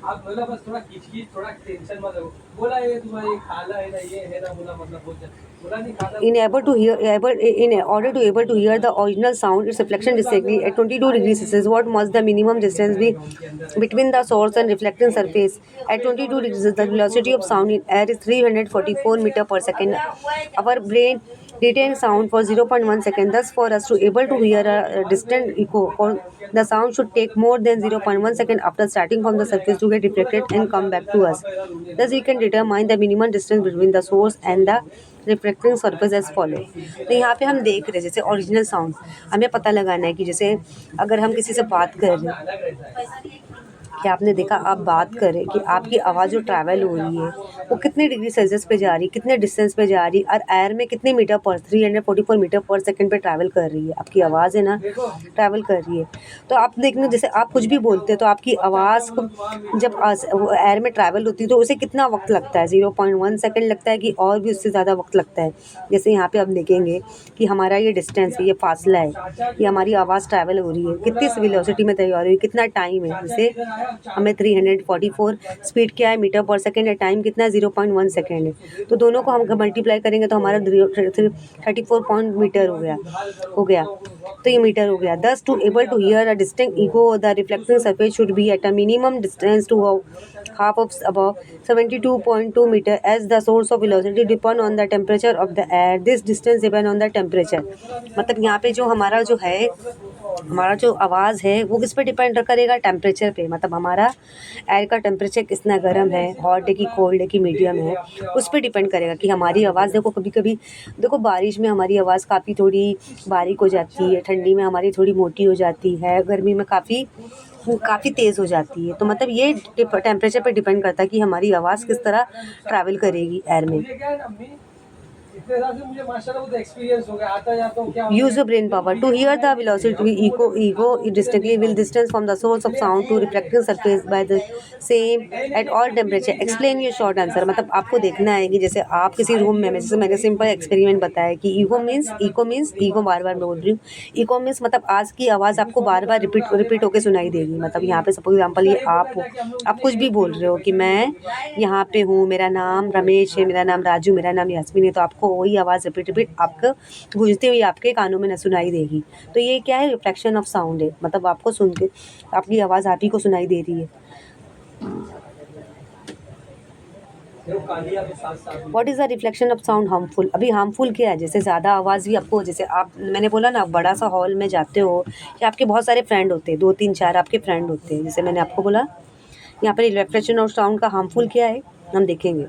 आप बोला बस थोड़ा खींच थोड़ा टेंशन मत लो, बोला ये तुम्हारी खाला है ना, ये है ना, बोला मतलब बोला नहीं खाला। In order to able to hear the original sound, its reflection distinctly at 22 degrees Celsius, what must the minimum distance be between the source and reflecting surface? At 22 degrees, the velocity of sound in air is 344 meter per second. Our brain retains sound for 0.1 second. Thus, for us to able to hear a distant echo, the sound should take more than 0.1 second after starting from the surface to get reflected and come back to us. Thus, we can determine the minimum distance between the source and the reflecting surface as follow. तो यहाँ पे हम देख रहे हैं जैसे original sound हमें पता लगाना है कि जैसे अगर हम किसी से बात कर रहे हैं, क्या आपने देखा, आप बात करें कि आपकी आवाज़ जो ट्रैवल हो रही है वो कितने डिग्री सेल्सियस पे जा रही है, कितने डिस्टेंस पे जा रही है, और एयर में कितने मीटर पर 344 मीटर पर सेकंड पे ट्रैवल कर रही है, आपकी आवाज़ है ना, ट्रैवल कर रही है। तो आप देखना, जैसे आप कुछ भी बोलते हैं तो आपकी आवाज़ जब एयर में ट्रैवल होती है तो उसे कितना वक्त लगता है, 0.1 सेकेंड लगता है कि और भी उससे ज़्यादा वक्त लगता है। जैसे यहाँ पे आप देखेंगे कि हमारा ये डिस्टेंस है, ये फासला है, ये हमारी आवाज़ ट्रैवल हो रही है, कितनी वेलोसिटी में तैयार हुई, कितना टाइम है। जैसे हमें 344 स्पीड क्या है, मीटर पर सेकेंड है, टाइम कितना है, 0.1 सेकेंड है। तो दोनों को हम मल्टीप्लाई करेंगे तो हमारा 34 पॉइंट मीटर हो गया। तो ये मीटर हो गया। दस to able to hear a distinct echo the reflecting surface should be at a minimum distance to half of above 72.2 meter as the source of velocity depend on the temperature of the air. This distance depend on the temperature. मतलब यहाँ पे जो हमारा जो है, हमारा जो आवाज़ है वो किस पे डिपेंड करेगा, टेम्परेचर पे। मतलब हमारा एयर का टेम्परेचर कितना गर्म है, हॉट है कि कोल्ड है कि मीडियम है, उस पर डिपेंड करेगा कि हमारी आवाज़। देखो कभी कभी देखो बारिश में हमारी आवाज़ काफ़ी थोड़ी बारीक हो जाती है, ठंडी में हमारी थोड़ी मोटी हो जाती है, गर्मी में काफ़ी काफ़ी तेज़ हो जाती है। तो मतलब ये टेम्परेचर पे डिपेंड करता है कि हमारी आवाज़ किस तरह ट्रैवल करेगी एयर में। इतने हिसाब से मुझे माशाल्लाह बहुत एक्सपीरियंस हो गया, आता जाता हूँ क्या Use your brain power to hear the velocity ego distinctly will distance from the source of sound to reflecting surface by the same at all temperature. Explain your short answer। मतलब आपको देखना है कि जैसे आप किसी रूम में, जैसे मैंने सिंपल एक्सपेरिमेंट बताया कि ईगो बार बार बोल रही हूँ। ईगो मीन्स मतलब आज की आवाज़ आपको बार बार रिपीट होकर सुनाई देगी। मतलब यहाँ पे सपोज एग्जाम्पल ये आप हो, आप कुछ भी बोल रहे हो कि मैं यहाँ पे हूँ, मेरा नाम रमेश है, मेरा नाम राजू, मेरा नाम यास्मीन है, तो आपको वही आवाज़ रिपीट आपको गूंजती हुई आपके कानों में न सुनाई देगी। तो ये क्या है, रिफ्लेक्शन ऑफ साउंड है। मतलब आपको सुन के आपकी आवाज़ आप ही को सुनाई दे रही है। What is the reflection of sound harmful? अभी हार्मफुल क्या है, जैसे ज़्यादा आवाज़ भी आपको, जैसे आप, मैंने बोला ना, बड़ा सा हॉल में जाते हो कि आपके बहुत सारे फ्रेंड होते हैं, 2 3 4 आपके फ्रेंड होते हैं, जैसे मैंने आपको बोला यहाँ पर रिफ्लेक्शन ऑफ साउंड का हार्मफुल क्या है हम देखेंगे।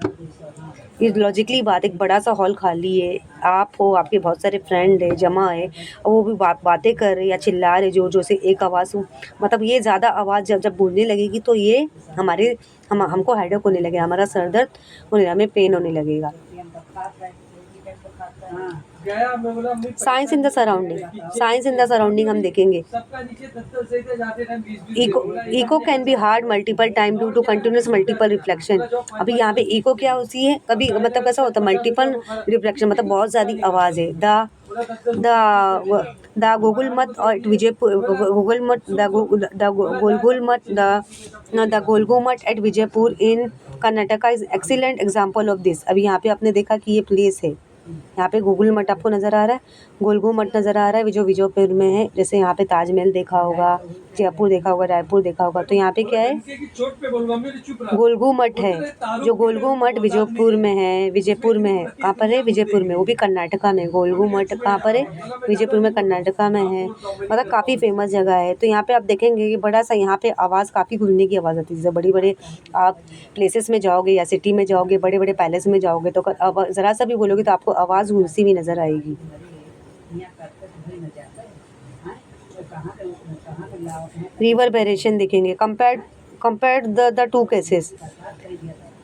ये लॉजिकली बात, एक बड़ा सा हॉल खाली है, आप हो, आपके बहुत सारे फ्रेंड है, जमा है, और वो भी बातें कर रहे या चिल्ला रहे जोर जोर से, एक आवाज़ हो, मतलब ये ज़्यादा आवाज़ जब जब बोलने लगेगी तो ये हमको हेडेक होने लगेगा, हमारा सर दर्द होने, हमें पेन होने लगेगा। साइंस इन द सराउंडिंग हम देखेंगे। Echo can be heard multiple time due to continuous multiple reflection. अभी यहाँ पे इको क्या होती है, कभी मतलब कैसा होता है मल्टीपल रिफ्लेक्शन, मतलब बहुत ज़्यादा आवाज़ है। द गोकुल मठ और विजयपुर, द गोलगो मठ at Vijayapur in Karnataka is excellent example of this. अभी यहाँ पे आपने देखा कि ये प्लेस है, यहाँ पे गोकुल मठ आपको नज़र आ रहा है, गोलगो मठ नज़र आ रहा है जो विजयपुर में है। जैसे यहाँ पे ताजमहल देखा होगा, जयपुर देखा होगा, रायपुर देखा होगा, तो यहाँ पे क्या है, गोलगो मठ है। जो गोलगो मठ विजयपुर में है, कहाँ पर है, विजयपुर में, वो भी कर्नाटका में। गोलगो मठ कहाँ पर है, विजयपुर में, कर्नाटका में है। मतलब काफ़ी फेमस जगह है। तो यहाँ पे आप देखेंगे कि बड़ा सा यहाँ पे आवाज़, काफ़ी गूंजने की आवाज़ आती है। जैसे बड़ी बड़े आप प्लेसेस में जाओगे या सिटी में जाओगे, बड़े बड़े पैलेस में जाओगे, तो ज़रा सा भी बोलोगे तो आपको आवाज़ गूंजती हुई नज़र आएगी। रिवर्बरेशन देखेंगे, compare the two cases.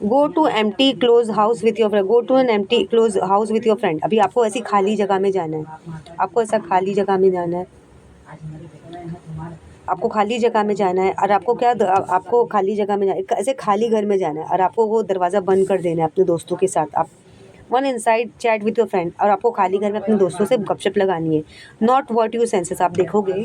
Go to empty close house with your friend, go to an empty close house with your friend. अभी आपको ऐसी खाली जगह में जाना है, आपको ऐसा खाली जगह में जाना है, आपको खाली जगह में जाना है, और आपको क्या, आपको खाली जगह में ऐसे खाली घर में जाना है, और आपको वो दरवाज़ा बंद कर देना है अपने दोस्तों के साथ। आप one inside chat with your friend, और आपको खाली घर में अपने दोस्तों से गपशप लगानी है। Not what you senses. आप देखोगे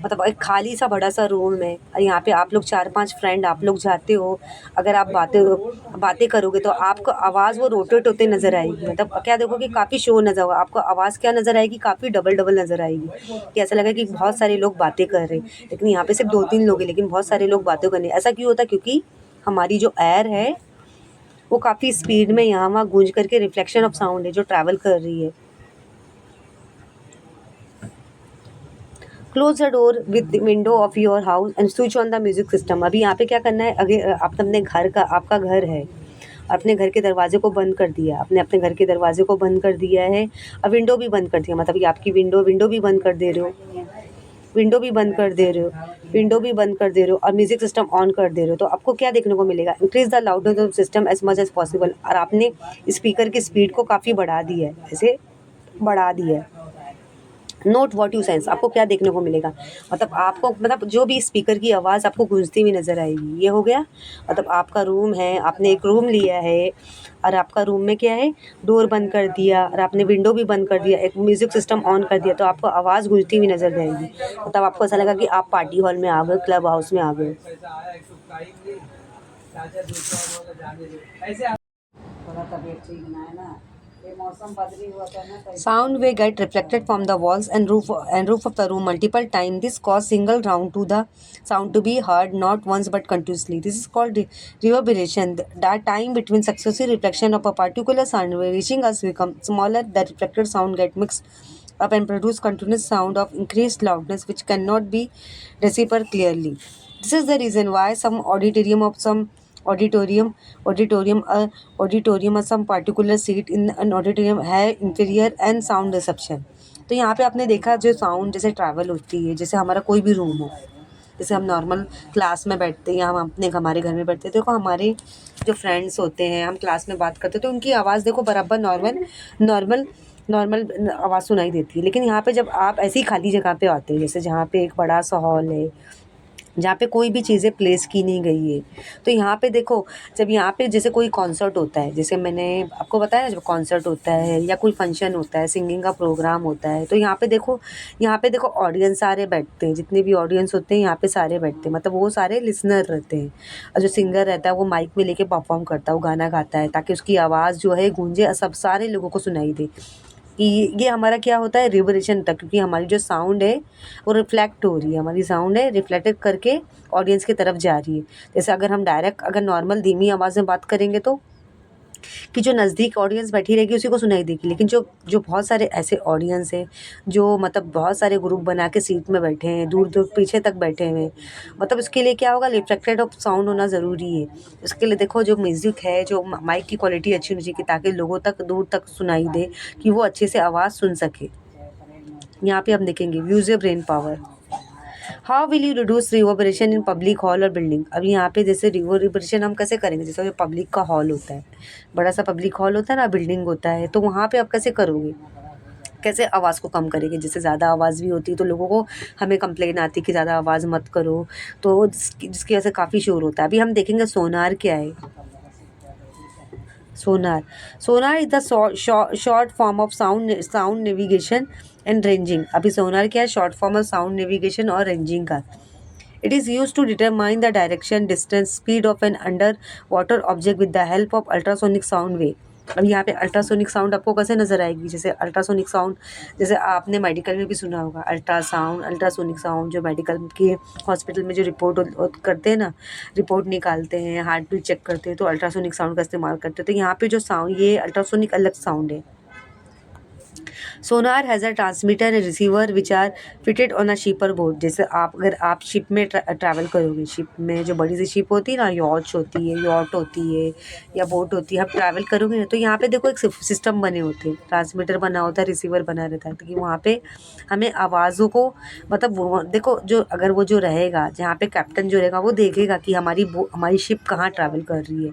मतलब एक खाली सा बड़ा सा रूम है, और यहाँ पे आप लोग 4 5 फ्रेंड आप लोग जाते हो, अगर आप बातें करोगे तो आपको आवाज़ वो रोटेट होते नज़र आएगी। मतलब क्या देखोगे, काफ़ी शोर नज़र होगा आपको, आवाज़ क्या नज़र आएगी, काफ़ी डबल नज़र आएगी, कि ऐसा लगा कि बहुत सारे लोग बातें कर रहे हैं, लेकिन यहाँ पे सिर्फ 2 3 लोग हैं, लेकिन बहुत सारे लोग बातें करने। ऐसा क्यों होता है, क्योंकि हमारी जो एयर है वो काफ़ी स्पीड में यहाँ वहाँ गूंज करके रिफ्लेक्शन ऑफ साउंड है जो ट्रैवल कर रही है। Close the door with window of your house and switch on the music system. अभी यहाँ पे क्या करना है, अगर आप अपने घर का, आपका घर है, अपने घर के दरवाजे को बंद कर दिया, अपने घर के दरवाजे को बंद कर दिया है, और विंडो भी बंद कर दिया, मतलब ये आपकी विंडो भी बंद कर दे रहे हो, विंडो भी बंद कर दे रहे हो, और म्यूजिक सिस्टम ऑन कर दे रहे हो। तो आपको क्या देखने को मिलेगा, increase the loudness of system as much as possible. और आपने स्पीकर की स्पीड को काफ़ी बढ़ा दी है, ऐसे बढ़ा दी है। Note what you sense. आपको क्या देखने को मिलेगा, मतलब आपको, मतलब जो भी स्पीकर की आवाज़ आपको गूंजती हुई नज़र आएगी। ये हो गया, मतलब आपका रूम है, आपने एक रूम लिया है, और आपका रूम में क्या है, डोर बंद कर दिया, और आपने विंडो भी बंद कर दिया, एक म्यूज़िक सिस्टम ऑन कर दिया, तो आपको आवाज़ गूंजती हुई नज़र आएगी। मतलब आपको ऐसा लगा कि आप पार्टी हॉल में आ गए, क्लब हाउस में आ गए। Sound will get reflected from the walls and roof of the room multiple times. This causes single round to the sound to be heard not once but continuously. This is called reverberation. The time between successive reflection of a particular sound reaching us become smaller. The reflected sound get mixed up and produce continuous sound of increased loudness which cannot be deciphered clearly. This is the reason why some auditorium or some particular seat in an auditorium है inferior and sound reception। तो यहाँ पे आपने देखा जो sound जैसे travel होती है, जैसे हमारा कोई भी रूम हो, जैसे हम नॉर्मल क्लास में बैठते हैं या हम अपने हमारे घर में बैठते हैं, देखो हमारे जो फ्रेंड्स होते हैं, हम क्लास में बात करते हैं तो उनकी आवाज़ देखो बराबर नॉर्मल नॉर्मल आवाज़ सुनाई देती है। लेकिन यहाँ पे जब आप ऐसी खाली जगह पे आते हैं, जैसे जहाँ पे एक बड़ा सा हॉल है, जहाँ पे कोई भी चीज़ें प्लेस की नहीं गई है, तो यहाँ पे देखो, जब यहाँ पे जैसे कोई कॉन्सर्ट होता है, जैसे मैंने आपको बताया ना, जब कॉन्सर्ट होता है या कोई फंक्शन होता है, सिंगिंग का प्रोग्राम होता है, तो यहाँ पे देखो ऑडियंस सारे बैठते हैं, जितने भी ऑडियंस होते हैं यहाँ पे सारे बैठते हैं, मतलब वो सारे लिसनर रहते हैं। और जो सिंगर रहता है वो माइक में लेके परफॉर्म करता है, वो गाना गाता है ताकि उसकी आवाज़ जो है गूंजे और सब सारे लोगों को सुनाई दे। ये हमारा क्या होता है, रिवर्बरेशन तक, क्योंकि हमारी जो साउंड है वो रिफ्लेक्ट हो रही है, हमारी साउंड है रिफ्लेक्टेड करके ऑडियंस की तरफ जा रही है। जैसे अगर हम डायरेक्ट अगर नॉर्मल धीमी आवाज़ में बात करेंगे तो कि जो नज़दीक ऑडियंस बैठी रहेगी उसी को सुनाई देगी, लेकिन जो जो बहुत सारे ऐसे ऑडियंस हैं जो मतलब बहुत सारे ग्रुप बना के सीट में बैठे हैं, दूर दूर पीछे तक बैठे हुए हैं, मतलब इसके लिए क्या होगा, रिफ्लेक्टेड ऑफ साउंड होना ज़रूरी है। इसके लिए देखो जो म्यूज़िक है, जो माइक की क्वालिटी अच्छी होनी चाहिए कि ताकि लोगों तक दूर तक सुनाई दे, कि वो अच्छे से आवाज़ सुन सके। यहाँ पे हम देखेंगे use your brain power. How will you reduce reverberation in public hall और बिल्डिंग। अभी यहाँ पे जैसे रिवर्बरेशन हम कैसे करेंगे, जैसे जो पब्लिक का हॉल होता है, बड़ा सा पब्लिक हॉल होता है ना, बिल्डिंग होता है, तो वहाँ पे आप कैसे करोगे, कैसे आवाज़ को कम करेंगे। जैसे ज़्यादा आवाज़ भी होती है तो लोगों को, हमें कंप्लेन आती है कि ज़्यादा आवाज़ मत करो, तो जिसकी वजह से काफ़ी शोर होता है। अभी हम देखेंगे सोनार क्या है। Sonar sonar is the short form of sound navigation and ranging. अभी सोनार क्या है, short form of sound navigation और रेंजिंग का। It is used to determine the direction, distance, speed of an underwater object with the help of ultrasonic sound wave। अब यहाँ पे ultrasonic sound आपको कैसे नज़र आएगी, जैसे अल्ट्रासोनिक साउंड, जैसे आपने मेडिकल में भी सुना होगा अल्ट्रासोनिक साउंड, जो मेडिकल के हॉस्पिटल में जो रिपोर्ट करते हैं ना, रिपोर्ट निकालते हैं, हार्ट बीट चेक करते हैं, तो अल्ट्रासोनिक साउंड का इस्तेमाल करते हैं। तो यहाँ पे जो साउंड, ये अल्ट्रासोनिक अलग साउंड है। Sonar has a transmitter and receiver which are fitted on a ship और बोट। जैसे अगर आप शिप में ट्रैवल करोगे, शिप में जो बड़ी सी शिप होती है ना, यॉट होती है या बोट होती है, आप ट्रैवल करोगे ना, तो यहाँ पे देखो एक सिस्टम बने होते हैं, ट्रांसमीटर बना होता है, रिसीवर बना रहता है, ताकि वहाँ पे हमें आवाज़ों को, मतलब देखो जो अगर वो जो रहेगा, जहाँ पे कैप्टन जो रहेगा वो देखेगा कि हमारी शिप कहाँ ट्रैवल कर रही है।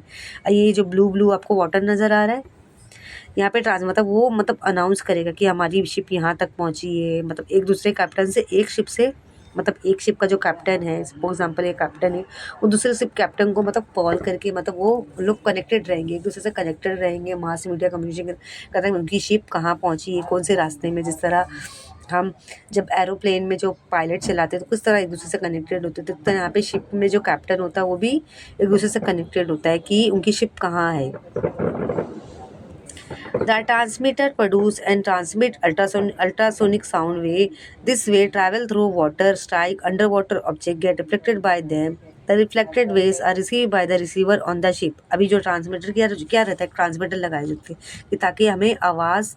ये जो ब्लू ब्लू आपको वाटर नज़र आ रहा है, यहाँ पे मतलब वो मतलब अनाउंस करेगा कि हमारी शिप यहाँ तक पहुँची है। मतलब एक दूसरे कैप्टन से, एक शिप से, मतलब एक शिप का जो कैप्टन है, फॉर एग्जांपल एक कैप्टन है, वो दूसरे शिप कैप्टन को मतलब कॉल करके, मतलब वो लोग कनेक्टेड रहेंगे, एक दूसरे से कनेक्टेड रहेंगे, मास मीडिया कम्युनिकेशन करते हैं उनकी शिप कहाँ पहुँची है, कौन से रास्ते में। जिस तरह हम जब एरोप्लेन में जो पायलट चलाते हैं तो किस तरह एक दूसरे से कनेक्टेड होते हैं, तो यहाँ पे शिप में जो कैप्टन होता है वो भी एक दूसरे से कनेक्टेड होता है कि उनकी शिप कहाँ है। The transmitter produce and transmit ultrasonic sound wave. This wave travel through water, strike underwater object, get reflected by them. The reflected waves are received by the receiver on the ship। अभी जो transmitter क्या रहता है, transmitter लगाए जाते हैं कि ताकि हमें आवाज़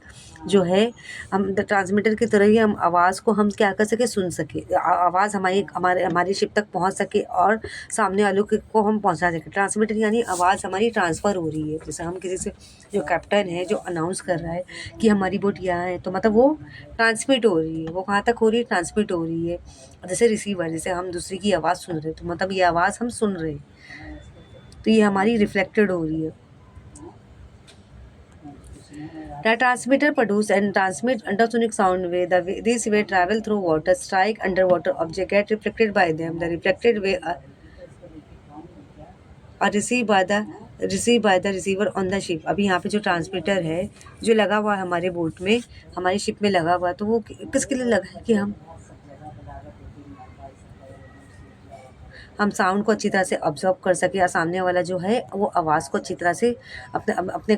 जो है, हम ट्रांसमीटर की तरह ही हम आवाज़ को हम क्या कर सके, सुन सके, आवाज़ हमारी शिप तक पहुंच सके और सामने वालों को हम पहुंचा सके। ट्रांसमीटर यानी आवाज़ हमारी ट्रांसफ़र हो रही है। जैसे हम किसी से, जो कैप्टन है जो अनाउंस कर रहा है कि हमारी बोट यहाँ है, तो मतलब वो ट्रांसमिट हो रही है, वो कहाँ तक हो रही है, ट्रांसमिट हो रही है। और जैसे रिसीवर, जैसे हम दूसरे की आवाज़ सुन रहे हैं, तो मतलब ये आवाज़ हम सुन रहे हैं, तो ये हमारी रिफ्लेक्टेड हो रही है। The transmitter produce and transmit ultrasonic sound wave. This wave travel through water, strike underwater object, get reflected by them. The reflected wave और receive by the receiver on the ship. अभी यहाँ पे जो transmitter है जो लगा हुआ है हमारे बोट में, हमारी शिप में लगा हुआ है, तो वो किसके लिए लगा है कि हम साउंड को अच्छी तरह से ऑब्जर्व कर सके, या सामने वाला जो है वो आवाज़ को अच्छी तरह से अपने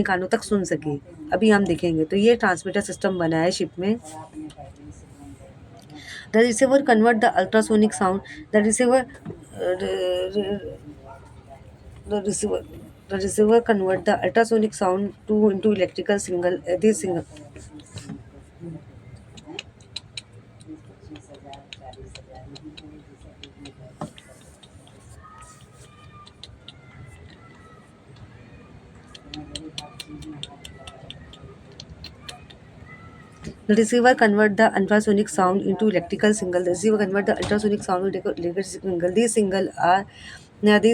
कानों तक सुन सके। अभी हम देखेंगे तो ये ट्रांसमीटर सिस्टम बना है शिप में। The receiver convert the ultrasonic sound, the receiver The receiver the receiver convert the ultrasonic sound to into electrical signal. This signal The receiver convert the ultrasonic sound into electrical signal. The receiver convert the ultrasonic sound into electrical signal. These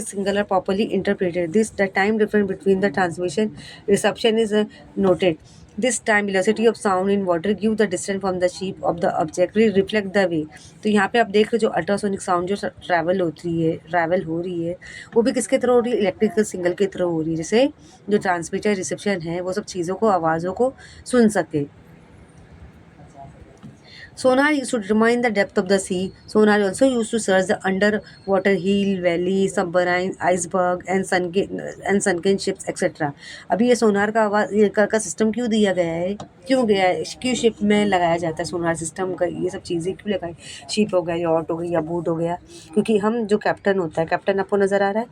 single are properly interpreted. This the time difference between the transmission reception is noted. This time velocity of sound in water give the distance from the shape of the object will reflect the way. तो यहाँ पे आप देख रहे हो जो ultrasonic sound जो travel हो रही है वो भी किसके थ्रू हो रही है, इलेक्ट्रिकल सिग्नल के थ्रू हो रही है, जिससे जो ट्रांसमीटर रिसेप्शन है वो सब चीज़ों को आवाज़ों को सुन सके. Sonar used to determine the depth of the sea. Sonar also used to search the underwater hill, valley, submarine, iceberg and sunken ships etc. अभी ये सोनार का आवाज ये का सिस्टम क्यों दिया गया है, क्यों शिप में लगाया जाता है सोनार सिस्टम का, ये सब चीज़ें क्यों लगाई, शिप हो गया, यॉट हो गई या बोट हो गया, क्योंकि हम जो कैप्टन होता है, कैप्टन आपको नज़र आ रहा है,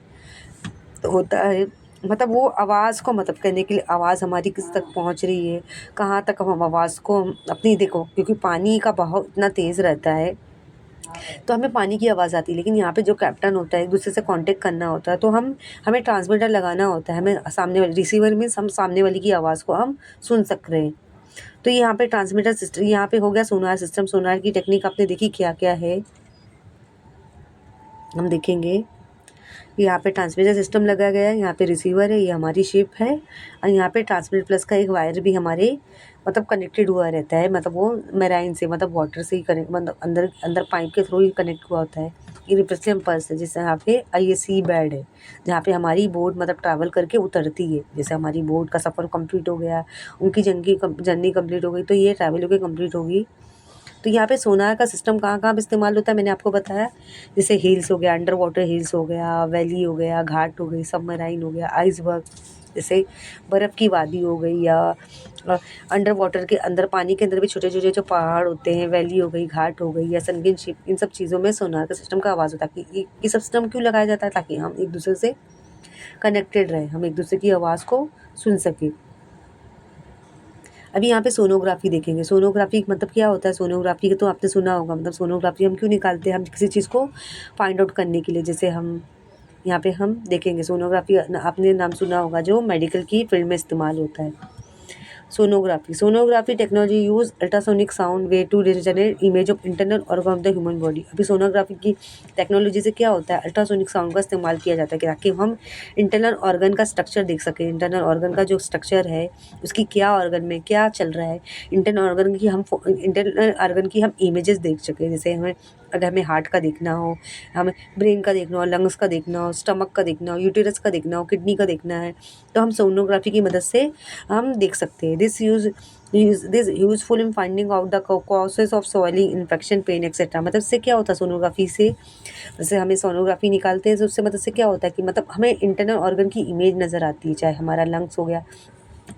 तो होता है मतलब वो आवाज़ को मतलब करने के लिए आवाज़ हमारी किस तक पहुंच रही है, कहाँ तक हम आवाज़ को अपनी देखो, क्योंकि पानी का बहाव इतना तेज़ रहता है तो हमें पानी की आवाज़ आती है, लेकिन यहाँ पे जो कैप्टन होता है एक दूसरे से कांटेक्ट करना होता है, तो हमें ट्रांसमीटर लगाना होता है, हमें सामने वाले रिसीवर में हम सामने वाली की आवाज़ को हम सुन सक रहे हैं. तो यहाँ पे ट्रांसमीटर सिस्टम, यहाँ पे हो गया सोनार सिस्टम. सोनार की टेक्निक आपने देखी क्या क्या है, हम देखेंगे. यहाँ पे ट्रांसमीटर सिस्टम लगा गया है, यहाँ पे रिसीवर है, ये हमारी शिप है, और यहाँ पे ट्रांसमीटर प्लस का एक वायर भी हमारे मतलब कनेक्टेड हुआ रहता है, मतलब वो मेराइन से मतलब वाटर से ही कनेक्ट, मतलब अंदर पाइप के थ्रू ही कनेक्ट हुआ होता है. ये रिप्लेसमेंट पर्स है, जिससे यहाँ पे ISC बेड है, जहाँ पे हमारी बोट मतलब ट्रैवल करके उतरती है. जैसे हमारी बोट का सफ़र कंप्लीट हो गया, उनकी जर्नी कंप्लीट हो गई, तो ये ट्रैवल होकर कंप्लीट होगी. तो यहाँ पे सोनार का सिस्टम कहाँ कहाँ पे इस्तेमाल होता है मैंने आपको बताया. जैसे हिल्स हो गया, अंडर वाटर हिल्स हो गया, वैली हो गया, घाट हो गई, सबमराइन हो गया, आइसबर्ग जैसे बर्फ़ की वादी हो गई, या अंडर वाटर के अंदर पानी के अंदर भी छोटे छोटे जो पहाड़ होते हैं, वैली हो गई, घाट हो गई, या सनकिन शिप, इन सब चीज़ों में सोनार का सिस्टम का आवाज़ होता है. कि ये सिस्टम क्यों लगाया जाता है, ताकि हम एक दूसरे से कनेक्टेड रहें, हम एक दूसरे की आवाज़ को सुन सकें. अभी यहाँ पे सोनोग्राफी देखेंगे. सोनोग्राफी मतलब क्या होता है, सोनोग्राफी का तो आपने सुना होगा, मतलब सोनोग्राफी हम क्यों निकालते हैं, हम किसी चीज़ को फाइंड आउट करने के लिए. जैसे हम यहाँ पे हम देखेंगे सोनोग्राफी, आपने नाम सुना होगा, जो मेडिकल की फील्ड में इस्तेमाल होता है. Sonography technology use ultrasonic sound wave to generate image of internal organ of the human body. अभी सोनोग्राफी की टेक्नोलॉजी से क्या होता है, अल्ट्रासोनिक साउंड का इस्तेमाल किया जाता है ताकि हम इंटरनल ऑर्गन का स्ट्रक्चर देख सकें. इंटरनल ऑर्गन का जो स्ट्रक्चर है, उसकी क्या ऑर्गन में क्या चल रहा है, इंटरनल ऑर्गन की हम इमेजेस देख सकें. जैसे अगर हमें हार्ट का देखना हो, हमें ब्रेन का देखना हो, लंग्स का देखना हो, स्टमक का देखना हो, यूटेरस का देखना हो, किडनी का देखना है, तो हम सोनोग्राफी की मदद से हम देख सकते हैं. This useful in finding out the causes of swelling, infection, pain etcetera. मतलब इससे क्या होता है सोनोग्राफी से, जैसे हमें सोनोग्राफी निकालते हैं तो उससे मदद से क्या होता है कि मतलब हमें इंटरनल ऑर्गन की इमेज नज़र आती है, चाहे हमारा लंग्स हो गया,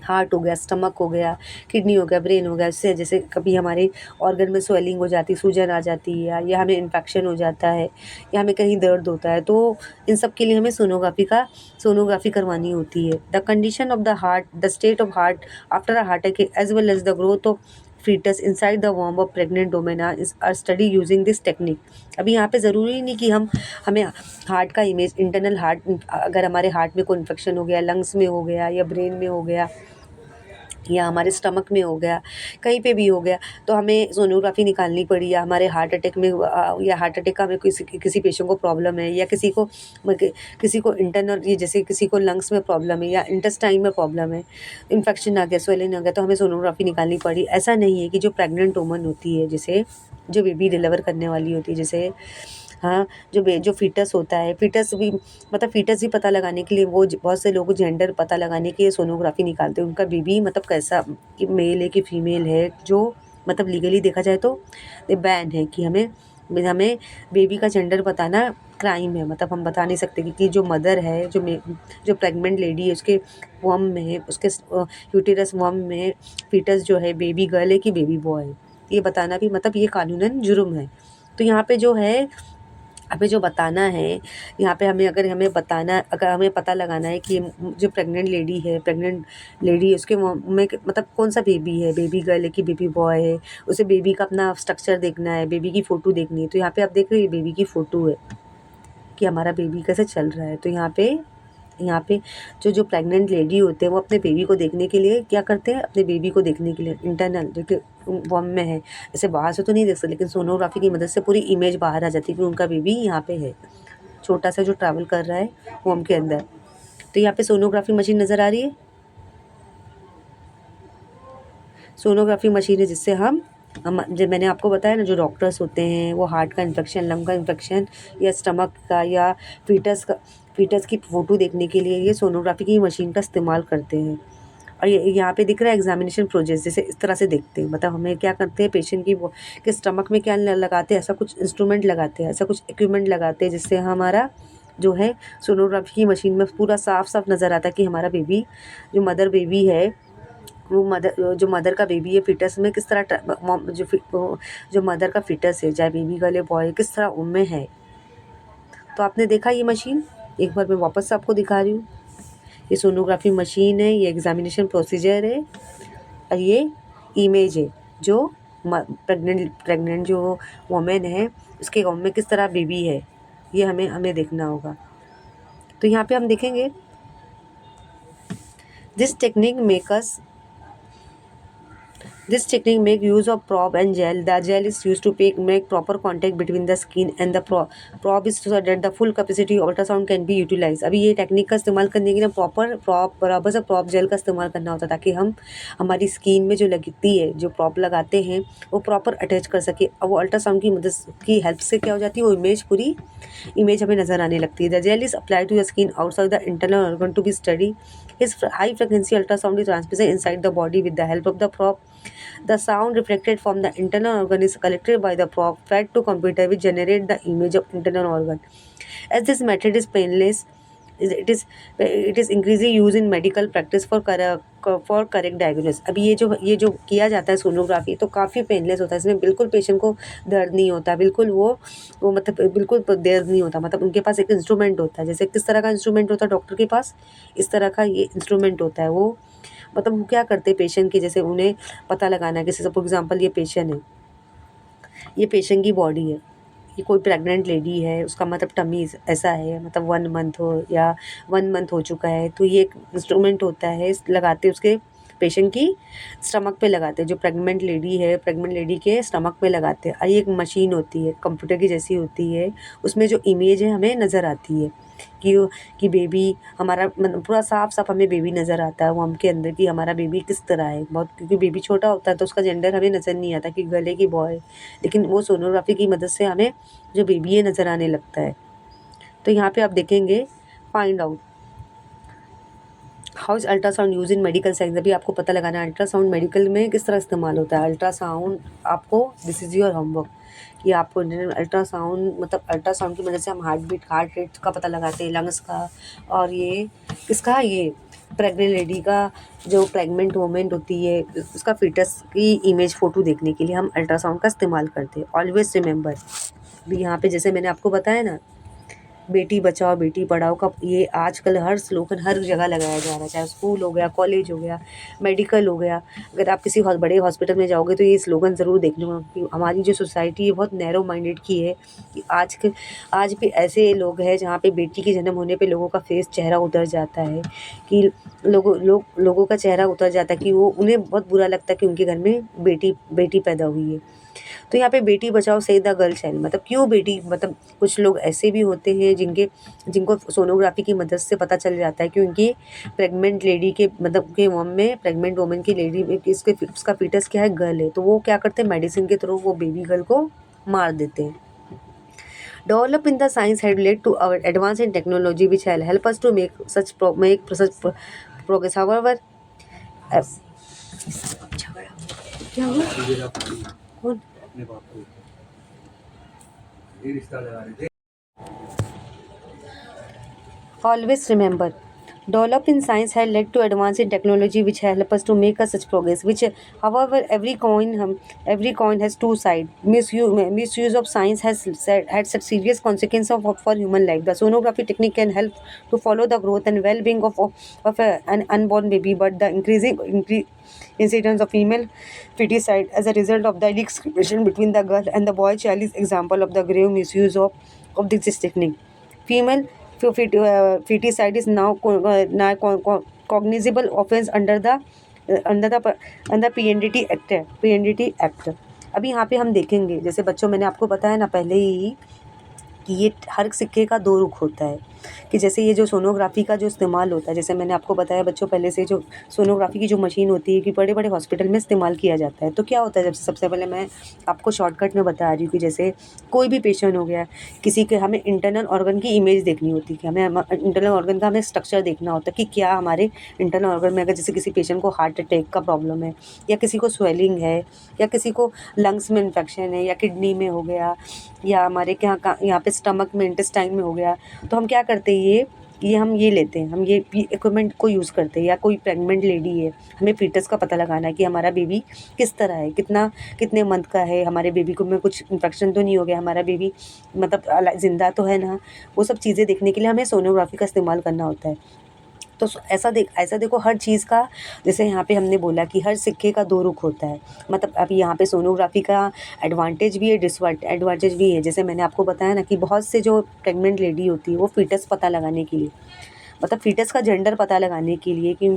हार्ट हो गया, स्टमक हो गया, किडनी हो गया, ब्रेन हो गया. इससे जैसे कभी हमारे ऑर्गन में स्वेलिंग हो जाती, सूजन आ जाती है, या हमें इन्फेक्शन हो जाता है, या हमें कहीं दर्द होता है, तो इन सब के लिए हमें सोनोग्राफी करवानी होती है. The condition of the heart, the state of heart after a heart attack as well as the growth of foetus inside the warm of pregnant women are study using this technique. अभी यहाँ पे ज़रूरी नहीं कि हमें heart का image, internal heart, अगर हमारे हार्ट में कोई इन्फेक्शन हो गया, लंग्स में हो गया, या ब्रेन में हो गया, या हमारे स्टमक में हो गया, कहीं पे भी हो गया, तो हमें सोनोग्राफी निकालनी पड़ी, या हमारे हार्ट अटैक में या हार्ट अटैक का हमें किसी पेशेंट को प्रॉब्लम है, या किसी को इंटरनल, ये जैसे किसी को लंग्स में प्रॉब्लम है या इंटेस्टाइन में प्रॉब्लम है, इन्फेक्शन आ गया, स्वेलिंग आ गया, तो हमें सोनोग्राफी निकालनी पड़ी. ऐसा नहीं है कि जो प्रेग्नेंट वुमन होती है, जैसे जो बेबी डिलीवर करने वाली होती है, जैसे हाँ, जो फीटस होता है, फीटस भी पता लगाने के लिए वो बहुत से लोग जेंडर पता लगाने के लिए सोनोग्राफी निकालते हैं. उनका बेबी मतलब कैसा, कि मेल है कि फीमेल है, जो मतलब लीगली देखा जाए तो ये बैन है कि हमें बेबी का जेंडर बताना क्राइम है. मतलब हम बता नहीं सकते कि जो मदर है, जो प्रेग्नेंट लेडी है, उसके वॉम में, उसके यूटेरस वॉम में फीटस जो है बेबी गर्ल है कि बेबी बॉय है, ये बताना भी मतलब ये कानूनन जुर्म है. तो यहाँ पे हमें जो बताना है, यहाँ पे अगर हमें पता लगाना है कि जो प्रेग्नेंट लेडी है उसके में मतलब कौन सा बेबी है, बेबी गर्ल है कि बेबी बॉय है, उसे बेबी का अपना स्ट्रक्चर देखना है, बेबी की फ़ोटो देखनी है. तो यहाँ पे आप देख रहे हो ये बेबी की फ़ोटो है कि हमारा बेबी कैसे चल रहा है. तो यहाँ पे यहाँ पे जो प्रेग्नेंट लेडी होते हैं वो अपने बेबी को देखने के लिए क्या करते हैं, अपने बेबी को देखने के लिए इंटरनल जो कि वॉम में है, ऐसे बाहर से तो नहीं देख सकते, लेकिन सोनोग्राफी की मदद से पूरी इमेज बाहर आ जाती है कि उनका बेबी यहाँ पे है, छोटा सा जो ट्रैवल कर रहा है वॉम के अंदर। तो यहाँ पे सोनोग्राफी मशीन नज़र आ रही है। सोनोग्राफी मशीन है जिससे हम जब मैंने आपको बताया ना, जो डॉक्टर्स होते हैं वो हार्ट का इन्फेक्शन, लंग का इन्फेक्शन या स्टमक का या फीटस की फ़ोटो देखने के लिए ये सोनोग्राफी की मशीन का इस्तेमाल करते हैं। और ये यहाँ पे दिख रहा है एग्जामिनेशन प्रोजेक्ट, जैसे इस तरह से देखते हैं, मतलब हमें क्या करते हैं, पेशेंट के स्टमक में क्या लगाते हैं, ऐसा कुछ इंस्ट्रूमेंट लगाते हैं, ऐसा कुछ इक्विपमेंट लगाते हैं जिससे हमारा जो है सोनोग्राफी की मशीन में पूरा साफ साफ नज़र आता है कि हमारा बेबी, जो मदर बेबी है, वो जो मदर का बेबी है फीटस में किस तरह जो मदर का फीटस है, चाहे बेबी गर्ल है बॉय, किस तरह उनमें है। तो आपने देखा ये मशीन, एक बार मैं वापस से आपको दिखा रही हूँ। ये सोनोग्राफी मशीन है, ये एग्जामिनेशन प्रोसीजर है और ये इमेज है जो प्रेग्नेंट जो वोमेन है उसके गाँव में किस तरह बेबी है, ये हमें देखना होगा। तो यहाँ पे हम देखेंगे this technique make use of probe and gel. The gel is used to make proper contact between the skin and the probe is so that the full capacity of ultrasound can be utilized. अभी ये technique का इस्तेमाल करने के लिए बराबर से prop jail का इस्तेमाल करना होता है ताकि हम हमारी स्किन में जो लगती है, जो प्रॉप लगाते हैं वो प्रॉपर अटैच कर सके। और वो अल्ट्रासाउंड की मदद की हेल्प से क्या हो जाती है, वो पूरी इमेज हमें नज़र आने लगती है। The gel is applied to the skin outside the internal organ to be study. His high frequency ultrasound is transmitted inside the body with the help of the probe. The sound reflected from the internal organ is collected by the probe, fed to computer which generate the image of internal organ. As this method is painless, it is increasingly used in medical practice for correct diagnosis. अभी ये जो किया जाता है sonography तो काफ़ी painless होता है, इसमें बिल्कुल पेशेंट को दर्द नहीं होता, बिल्कुल वो मतलब बिल्कुल दर्द नहीं होता। मतलब उनके पास एक इंस्ट्रूमेंट होता है, जैसे किस तरह का इंस्ट्रूमेंट होता है डॉक्टर के पास, इस तरह का ये इंस्ट्रूमेंट होता है। वो मतलब वो क्या करते हैं पेशेंट की, जैसे उन्हें पता लगाना है, जैसे फॉर एग्जांपल ये पेशेंट है, ये पेशेंट की बॉडी है, ये कोई प्रेग्नेंट लेडी है, उसका मतलब टमी ऐसा है, मतलब 1 मंथ हो या 1 मंथ हो चुका है, तो ये एक इंस्ट्रूमेंट होता है, लगाते उसके पेशेंट की स्टमक पे लगाते हैं, जो प्रेग्नेंट लेडी है प्रेग्नेंट लेडी के स्टमक पे लगाते हैं। और ये एक मशीन होती है, कंप्यूटर की जैसी होती है, उसमें जो इमेज है हमें नज़र आती है कि बेबी हमारा मतलब पूरा साफ साफ हमें बेबी नज़र आता है, वो हम के अंदर की हमारा बेबी किस तरह है बहुत, क्योंकि बेबी छोटा होता है तो उसका जेंडर हमें नज़र नहीं आता कि गर्ल है कि बॉय, लेकिन वो सोनोग्राफी की मदद से हमें जो बेबी है नज़र आने लगता है। तो यहाँ पे आप देखेंगे find out how is ultrasound use in medical science. अभी आपको पता लगाना है अल्ट्रासाउंड मेडिकल में किस तरह इस्तेमाल होता है। अल्ट्रासाउंड आपको दिस इज़ योर होमवर्क कि आपको अल्ट्रासाउंड मतलब अल्ट्रासाउंड की मदद से हम हार्ट रेट का पता लगाते हैं, लंग्स का, और ये किसका, ये प्रेग्नेंट लेडी का जो प्रेग्नेंट वोमेन होती है उसका फीटस की इमेज फ़ोटो देखने के लिए हम अल्ट्रासाउंड का इस्तेमाल करते हैं। ऑलवेज रिमेंबर, अभी यहाँ पे जैसे मैंने आपको बताया ना, बेटी बचाओ बेटी पढ़ाओ का ये आजकल हर स्लोगन हर जगह लगाया जा रहा है, चाहे स्कूल हो गया, कॉलेज हो गया, मेडिकल हो गया। अगर आप किसी बड़े हॉस्पिटल में जाओगे तो ये स्लोगन ज़रूर देखने को, कि हमारी जो सोसाइटी है बहुत नैरो माइंडेड की है कि आज भी ऐसे लोग हैं जहाँ पे बेटी के जन्म होने पे लोगों का चेहरा उतर जाता है, कि लोगों का चेहरा उतर जाता है, कि वो उन्हें बहुत बुरा लगता है कि उनके घर में बेटी पैदा हुई है। तो यहाँ पे Beti Bachao save the girl child, मतलब क्यों बेटी, मतलब कुछ लोग ऐसे भी होते हैं जिनको सोनोग्राफी की मदद से पता चल जाता है कि उनकी प्रेग्नेंट लेडी के मतलब के वॉम में प्रेग्नेंट वोमेन की लेडी में उसका फीटस क्या है, गर्ल है, तो वो क्या करते हैं मेडिसिन के थ्रू वो बेबी गर्ल को मार देते हैं। Develop in the science had led to our advance in technology which will help us to make such progress. However, क्या हुआ? कौन? Always remember, develop in science had led to advance in technology which help us to make such progress. Which, however, every coin has two sides. Misuse of science had such serious consequences for human life. The sonography technique can help to follow the growth and well-being of an unborn baby, but the increasing incidence of female feticide as a result of the discrimination between the girl and the boy child is example of the grave misuse of this technique. Female feticide is now cognizable offense under PNDT act है, PNDT act. अभी यहाँ पे हम देखेंगे, जैसे बच्चों मैंने आपको बताया ना पहले ही कि ये हर सिक्के का दो रुख होता है, कि जैसे ये जो सोनोग्राफी का जो इस्तेमाल होता है, जैसे मैंने आपको बताया बच्चों पहले से, जो सोनोग्राफी की जो मशीन होती है कि बड़े बड़े हॉस्पिटल में इस्तेमाल किया जाता है। तो क्या होता है, जब सबसे पहले मैं आपको शॉर्टकट में बता रही हूँ कि जैसे कोई भी पेशेंट हो गया, किसी के हमें इंटरनल ऑर्गन की इमेज देखनी होती है, कि हमें इंटरनल ऑर्गन का हमें स्ट्रक्चर देखना होता है कि क्या हमारे इंटरनल ऑर्गन में, अगर जैसे किसी पेशेंट को हार्ट अटैक का प्रॉब्लम है, या किसी को स्वेलिंग है, या किसी को लंग्स में इन्फेक्शन है, या किडनी में हो गया, या हमारे यहाँ पे स्टमक में, इंटेस्टाइन में हो गया, तो हम क्या करते हैं, ये हम ये लेते हैं, हम ये इक्विपमेंट को यूज़ करते हैं। या कोई प्रेग्नेंट लेडी है, हमें फीटस का पता लगाना है कि हमारा बेबी किस तरह है, कितने मंथ का है, हमारे बेबी को में कुछ इन्फेक्शन तो नहीं हो गया, हमारा बेबी मतलब ज़िंदा तो है ना, वो सब चीज़ें देखने के लिए हमें सोनोग्राफी का इस्तेमाल करना होता है। तो ऐसा देखो हर चीज़ का, जैसे यहाँ पे हमने बोला कि हर सिक्के का दो रुख होता है। मतलब अब यहाँ पे सोनोग्राफी का एडवांटेज भी है, डिसएडवांटेज भी है। जैसे मैंने आपको बताया ना कि बहुत से जो प्रेग्नेंट लेडी होती है, वो फीटस पता लगाने के लिए, मतलब फीटस का जेंडर पता लगाने के लिए, कि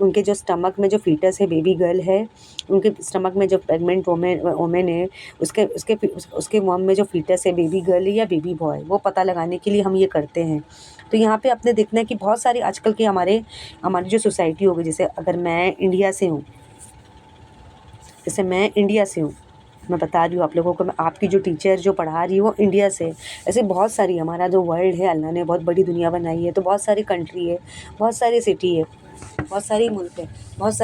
उनके जो स्टमक में जो फीटस है, बेबी गर्ल है, उनके स्टमक में जो प्रेग्नेंट वोमेन है, उसके वॉम में जो फीटस है, बेबी गर्ल या बेबी बॉय, वो पता लगाने के लिए हम ये करते हैं। तो यहाँ पे आपने देखना है कि बहुत सारी आजकल की हमारी जो सोसाइटी हो गई, जैसे अगर मैं इंडिया से हूँ, मैं बता रही हूँ आप लोगों को, मैं आपकी जो टीचर जो पढ़ा रही है वो इंडिया से। ऐसे बहुत सारी, हमारा जो वर्ल्ड है, अल्लाह ने बहुत बड़ी दुनिया बनाई है, तो बहुत सारी कंट्री है, बहुत सारी सिटी है, बहुत सारी मुल्क है, बहुत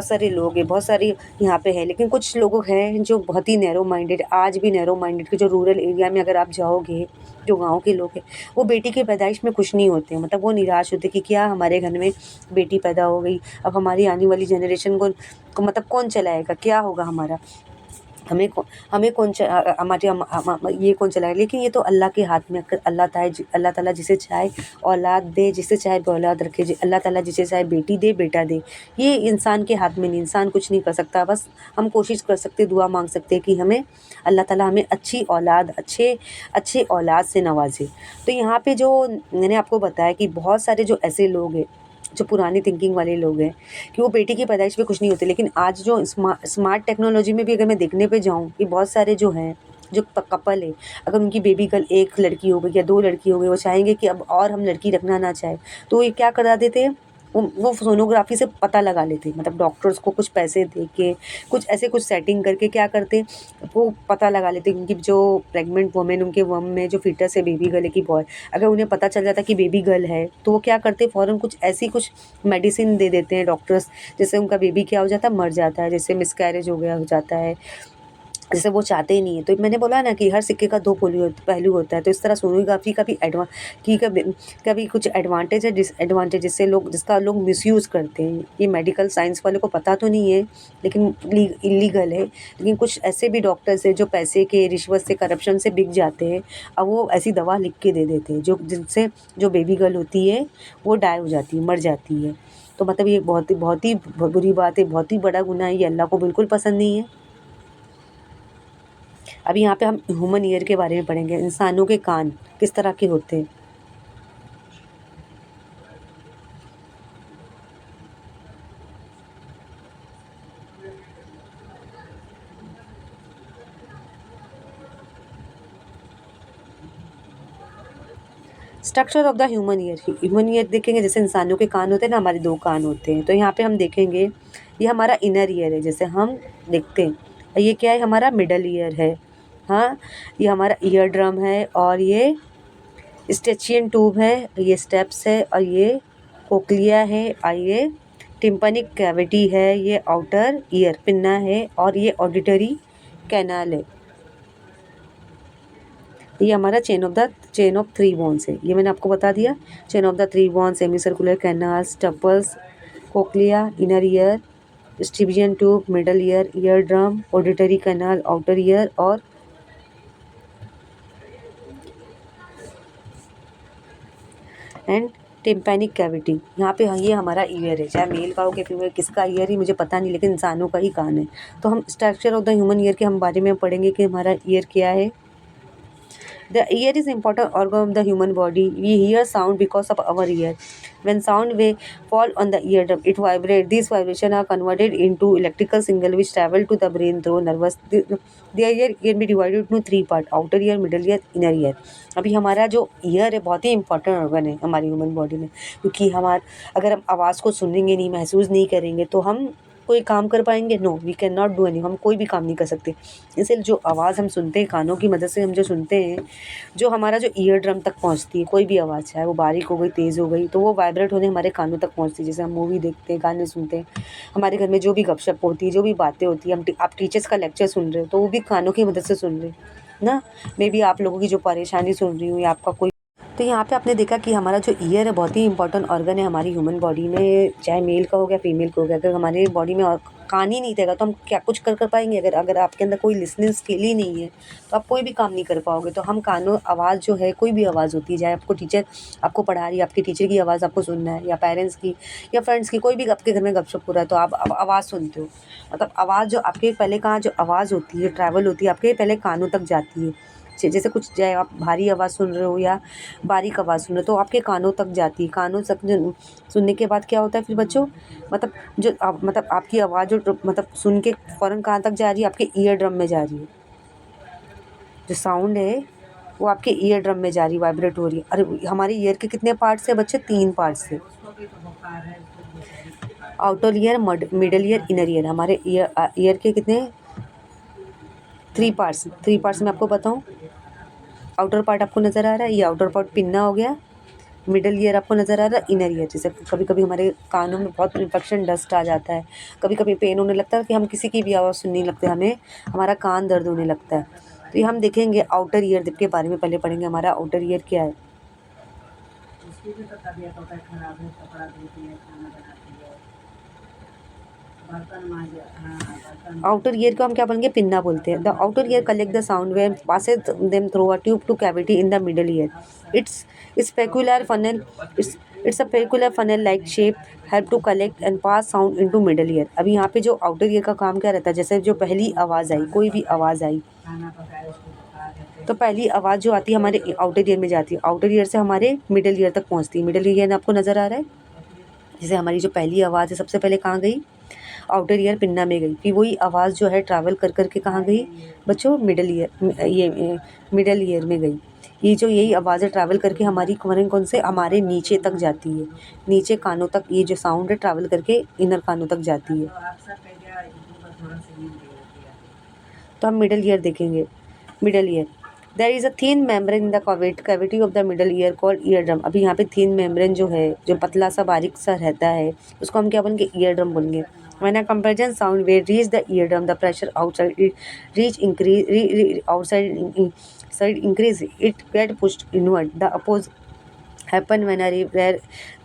सारे लोग हैं, बहुत सारी यहाँ पे है। लेकिन कुछ लोग हैं जो बहुत ही नैरो माइंडेड, आज भी नैरो माइंडेड, के जो रूरल एरिया में अगर आप जाओगे, जो गाँव के लोग हैं, वो बेटी की पैदाइश में खुश नहीं होते हैं। मतलब वो निराश होते कि क्या हमारे घर में बेटी पैदा हो गई, अब हमारी आने वाली जनरेशन को मतलब कौन चलाएगा, क्या होगा हमारा, हमें कौन हमारे ये कौन चलाएगा। लेकिन ये तो अल्लाह के हाथ में, अल्लाह ताला जिसे चाहे औलाद दे, जिसे चाहे औलाद रखे, अल्लाह ताला जिसे चाहे बेटी दे, बेटा दे, ये इंसान के हाथ में नहीं, इंसान कुछ नहीं कर सकता। बस हम कोशिश कर सकते, दुआ मांग सकते हैं कि हमें अल्लाह ताला हमें अच्छी औलाद, अच्छे औलाद से नवाजे। तो यहाँ पे जो मैंने आपको बताया कि बहुत सारे जो ऐसे लोग हैं, जो पुरानी थिंकिंग वाले लोग हैं, कि वो बेटी की पैदाइश पे खुश नहीं होते। लेकिन आज जो स्मार्ट टेक्नोलॉजी में भी अगर मैं देखने पे जाऊँ, कि बहुत सारे जो हैं, जो कपल है, अगर उनकी बेबी गर्ल एक लड़की हो गई या दो लड़की हो गई, वो चाहेंगे कि अब और हम लड़की रखना ना चाहे, तो ये क्या करा देते हैं, वो सोनोग्राफी से पता लगा लेते हैं। मतलब डॉक्टर्स को कुछ पैसे दे के, कुछ सेटिंग करके क्या करते हैं, वो पता लगा लेते हैं। उनकी जो प्रेग्नेंट वुमेन, उनके वम में जो फीटस है, बेबी गर्ल है कि बॉय, अगर उन्हें पता चल जाता है कि बेबी गर्ल है, तो वो क्या करते हैं, फ़ौरन कुछ मेडिसिन दे देते हैं डॉक्टर्स, जिससे उनका बेबी क्या हो जाता है, मर जाता है, जैसे मिसकैरेज हो जाता है, जैसे वो चाहते ही नहीं है। तो मैंने बोला ना कि हर सिक्के का दो पहलू होता है। तो इस तरह सोनोग्राफी का भी कभी कुछ एडवांटेज है, डिसएडवांटेज, जिसका लोग मिसयूज़ करते हैं। ये मेडिकल साइंस वाले को पता तो नहीं है, लेकिन इलीगल है। लेकिन कुछ ऐसे भी डॉक्टर्स हैं जो पैसे के, रिश्वत से, करप्शन से बिक जाते हैं। अब वो ऐसी दवा लिख के दे देते हैं जिनसे जो बेबी गर्ल होती है वो डाई हो जाती है, मर जाती है। तो मतलब ये बहुत ही बुरी बात है, बहुत ही बड़ा गुनाह है, ये अल्लाह को बिल्कुल पसंद नहीं है। अभी यहाँ पे हम ह्यूमन ईयर के बारे में पढ़ेंगे, इंसानों के कान किस तरह के होते हैं। Structure of the human ear देखेंगे, जैसे इंसानों के कान होते हैं ना, हमारे दो कान होते हैं। तो यहाँ पे हम देखेंगे, ये हमारा इनर ईयर है, जैसे हम देखते हैं। ये क्या है, हमारा मिडल ईयर है। हाँ, ये हमारा ईयर ड्रम है, और ये स्टेचियन ट्यूब है, ये स्टेप्स है, और ये कोक्लिया है, और ये टिम्पैनिक कैविटी है, ये आउटर ईयर पिन्ना है, और ये ऑडिटरी कैनाल है। ये हमारा चेन ऑफ थ्री बोन्स है, ये मैंने आपको बता दिया। Chain of the three bones, semi circular canal, stapes, cochlea, inner ear, Eustachian tube, middle ear, ear drum, auditory canal, outer ear, और एंड टिम्पैनिक कैविटी। यहाँ पे ये हमारा ईयर है, चाहे मेल का हो कि फीमेल, किसका ईयर ही मुझे पता नहीं, लेकिन इंसानों का ही कान है। तो हम structure of the human ear के हम बारे में पढ़ेंगे कि हमारा ईयर क्या है। The ear is important organ of the human body. We hear sound because of our ear. When sound wave fall on the eardrum, it vibrates. These vibrations are converted into electrical signal which travel to the brain through nervous. The ear can be divided into three parts: outer ear, middle ear, inner ear. अभी हमारा जो year है बहुत ही important organ है हमारी human body में, क्योंकि हमार अगर हम आवाज़ को सुनेंगे नहीं, महसूस नहीं करेंगे तो हम कोई काम कर पाएंगे? No, we can not do any, हम कोई भी काम नहीं कर सकते। इसलिए जो आवाज़ हम सुनते हैं कानों की मदद से, हम जो सुनते हैं, जो हमारा जो ईयर ड्रम तक पहुंचती है, कोई भी आवाज़ चाहे वो बारीक हो गई, तेज़ हो गई, तो वो वाइब्रेट होने हमारे कानों तक पहुंचती है। जैसे हम मूवी देखते हैं, गाने सुनते हैं, हमारे घर में जो भी गपशप होती है, जो भी बातें होती है, आप टीचर्स का लेक्चर सुन रहे हो तो वो भी कानों की मदद से सुन रहे हो ना। मे बी आप लोगों की जो परेशानी सुन रही हूँ या आपका कोई, तो यहाँ पे आपने देखा कि हमारा जो ईयर है बहुत ही इंपॉर्टेंट ऑर्गन है हमारी ह्यूमन बॉडी में, चाहे मेल का हो गया फीमेल का हो गया। अगर हमारे बॉडी में और कान ही नहीं रहेगा तो हम क्या कुछ कर पाएंगे? अगर आपके अंदर कोई लिसनिंग स्किल ही नहीं है तो आप कोई भी काम नहीं कर पाओगे। तो हम कानों, आवाज़ जो है, कोई भी आवाज़ होती है, चाहे आपको टीचर आपको पढ़ा रही है, आपके टीचर की आवाज़ आपको सुनना है, या पेरेंट्स की या फ्रेंड्स की, कोई भी आपके घर में गपशप हो रहा है तो आप आवाज़ सुनते हो। मतलब आवाज़ जो आपके पहले कहाँ जो आवाज़ होती है, ट्रैवल होती है, आपके पहले कानों तक जाती है। जैसे कुछ चाहे आप भारी आवाज़ सुन रहे हो या बारीक आवाज़ सुन रहे हो तो आपके कानों तक जाती है। कानों तक सुनने के बाद क्या होता है फिर बच्चों, मतलब मतलब आपकी आवाज़ जो मतलब सुन के फ़ौरन कहाँ तक जा रही है? आपके ईयर ड्रम में जा रही है। जो साउंड है वो आपके ईयर ड्रम में जा रही है, वाइब्रेट हो रही है। अरे हमारे ईयर के कितने पार्ट्स है बच्चे? 3 पार्ट्स है। Outer ear, middle ear, inner ear. हमारे ईयर के कितने? 3 पार्ट्स। 3 पार्ट्स मैं आपको बताऊँ। आउटर पार्ट आपको नज़र आ रहा है, ये आउटर पार्ट पिन्ना हो गया। मिडल ईयर आपको नज़र आ रहा है, इनर ईयर। जैसे कभी कभी हमारे कानों में बहुत इन्फेक्शन, डस्ट आ जाता है, कभी कभी पेन होने लगता है कि हम किसी की भी आवाज़ सुन नहीं लगते, हमें हमारा कान दर्द होने लगता है। तो ये हम देखेंगे आउटर ईयर के बारे में पहले पढ़ेंगे। हमारा आउटर ईयर क्या है? उसकी भी तो तबीयत होता है खराब है, कपड़ा धोती है, खाना बनाती है, आउटर ईयर को हम क्या बोलेंगे? पिन्ना बोलते हैं। The outer ear collect the sound wave, passes them through a tube to cavity in the middle ear. It's peculiar funnel, it's a peculiar funnel like shape help to collect and pass sound into middle ear. अभी यहाँ पे जो outer ear का काम क्या रहता है? जैसे जो पहली आवाज़ आई, कोई भी आवाज़ आई तो पहली आवाज़ जो आती है हमारे आउटर ईयर में जाती है, आउटर ईयर से हमारे मिडल ईयर तक पहुँचती है। मिडल ईयर आपको नज़र आ रहा है। जैसे हमारी जो पहली आवाज़ है सबसे पहले कहाँ गई? आउटर ईयर पिन्ना में गई। फिर वही आवाज़ जो है ट्रैवल कर कर के कहाँ गई बच्चों? मिडल ईयर, ये मिडल ईयर में गई। ये जो यही आवाज़ें ट्रैवल करके हमारी कौन से हमारे नीचे तक जाती है, नीचे कानों तक। ये जो साउंड है ट्रैवल करके इनर कानों तक जाती है। तो हम मिडल ईयर देखेंगे। Middle ear, there is a thin membrane in the cavity of the middle ear called eardrum. अभी यहाँ पे थिन मेम्ब्रेन जो है, जो पतला सा बारीक सा रहता है, उसको हम क्या बोलेंगे? ईयर ड्रम बोलेंगे। When a compression sound wave reach the eardrum, the pressure outside it reach increase outside increase. It get pushed inward. The opposite happen when a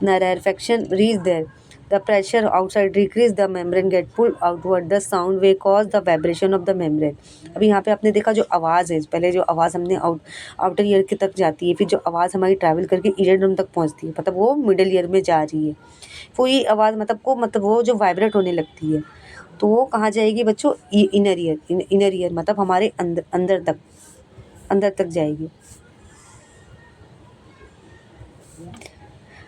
rarefaction reach there. The pressure outside decrease, the membrane get pulled outward. The sound wave cause the vibration of the membrane. अभी यहाँ पे आपने देखा जो आवाज़ है, पहले जो आवाज़ हमने आउटर ईयर के तक जाती है, फिर जो आवाज़ हमारी ट्रैवल करके ईयर ड्रम तक पहुँचती है, मतलब वो मिडल ईयर में जा रही है। वही आवाज़ मतलब वो जो वाइब्रेट होने लगती है तो वो कहाँ जाएगी बच्चों? Inner ear. इनर ईयर मतलब हमारे अंदर तक जाएगी।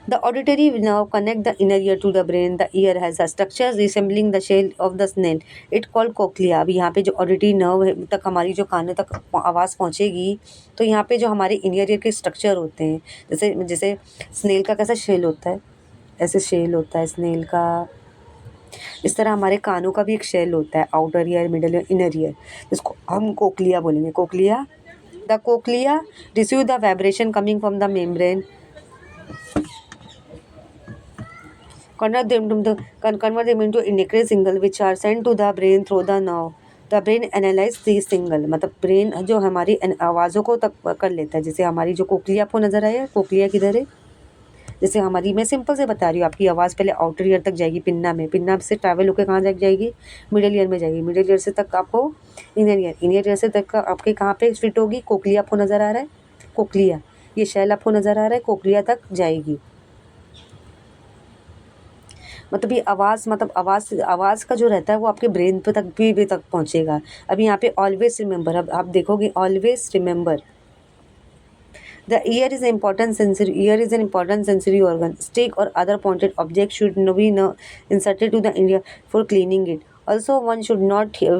The auditory nerve connect the inner ear to the brain. The ear has a structure resembling the shell of the snail. It called cochlea. अभी यहाँ पे जो ऑडिटरी नर्व तक हमारी जो कानों तक आवाज़ पहुँचेगी तो यहाँ पे जो हमारे इनर ईयर के स्ट्रक्चर होते हैं, जैसे स्नेल का कैसा शेल होता है, ऐसे शेल होता है स्नेल का, इस तरह हमारे कानों का भी एक शेल होता है, outer ear, middle ear, inner ear, जिसको हम कोक्लिया बोलेंगे। Cochlea, the cochlea receive the vibration coming from the membrane, convert them into electric signal which are sent to the brain through the nerve. The brain analyze these signal, मतलब brain जो हमारी आवाज़ों को तक कर लेता है। जैसे हमारी जो कोक्लिया आपको नज़र आया, कोक्लिया किधर है? जैसे हमारी, मैं सिंपल से बता रही हूँ, आपकी आवाज़ पहले आउटर ईयर तक जाएगी पिन्ना में, पिन्ना से ट्रैवल होकर कहाँ जाएगी? मिडल ईयर में जाएगी, मिडल ईयर से तक आपको इनर ईयर, इनर ईयर से तक आपके कहाँ पे फिट होगी? कोक्लिया आपको नज़र आ रहा है, कोक्लिया, ये शैल आपको नज़र आ रहा है, कोक्लिया तक जाएगी। मतलब ये आवाज़ का जो रहता है वो आपके ब्रेन पे तक पहुँचेगा। अभी यहाँ पे ऑलवेज रिमेंबर, अब आप देखोगे always remember, The ear is an important sensory. Ear is an important sensory organ. Stick or other pointed object should be inserted to the ear for cleaning it. Also, one should not hear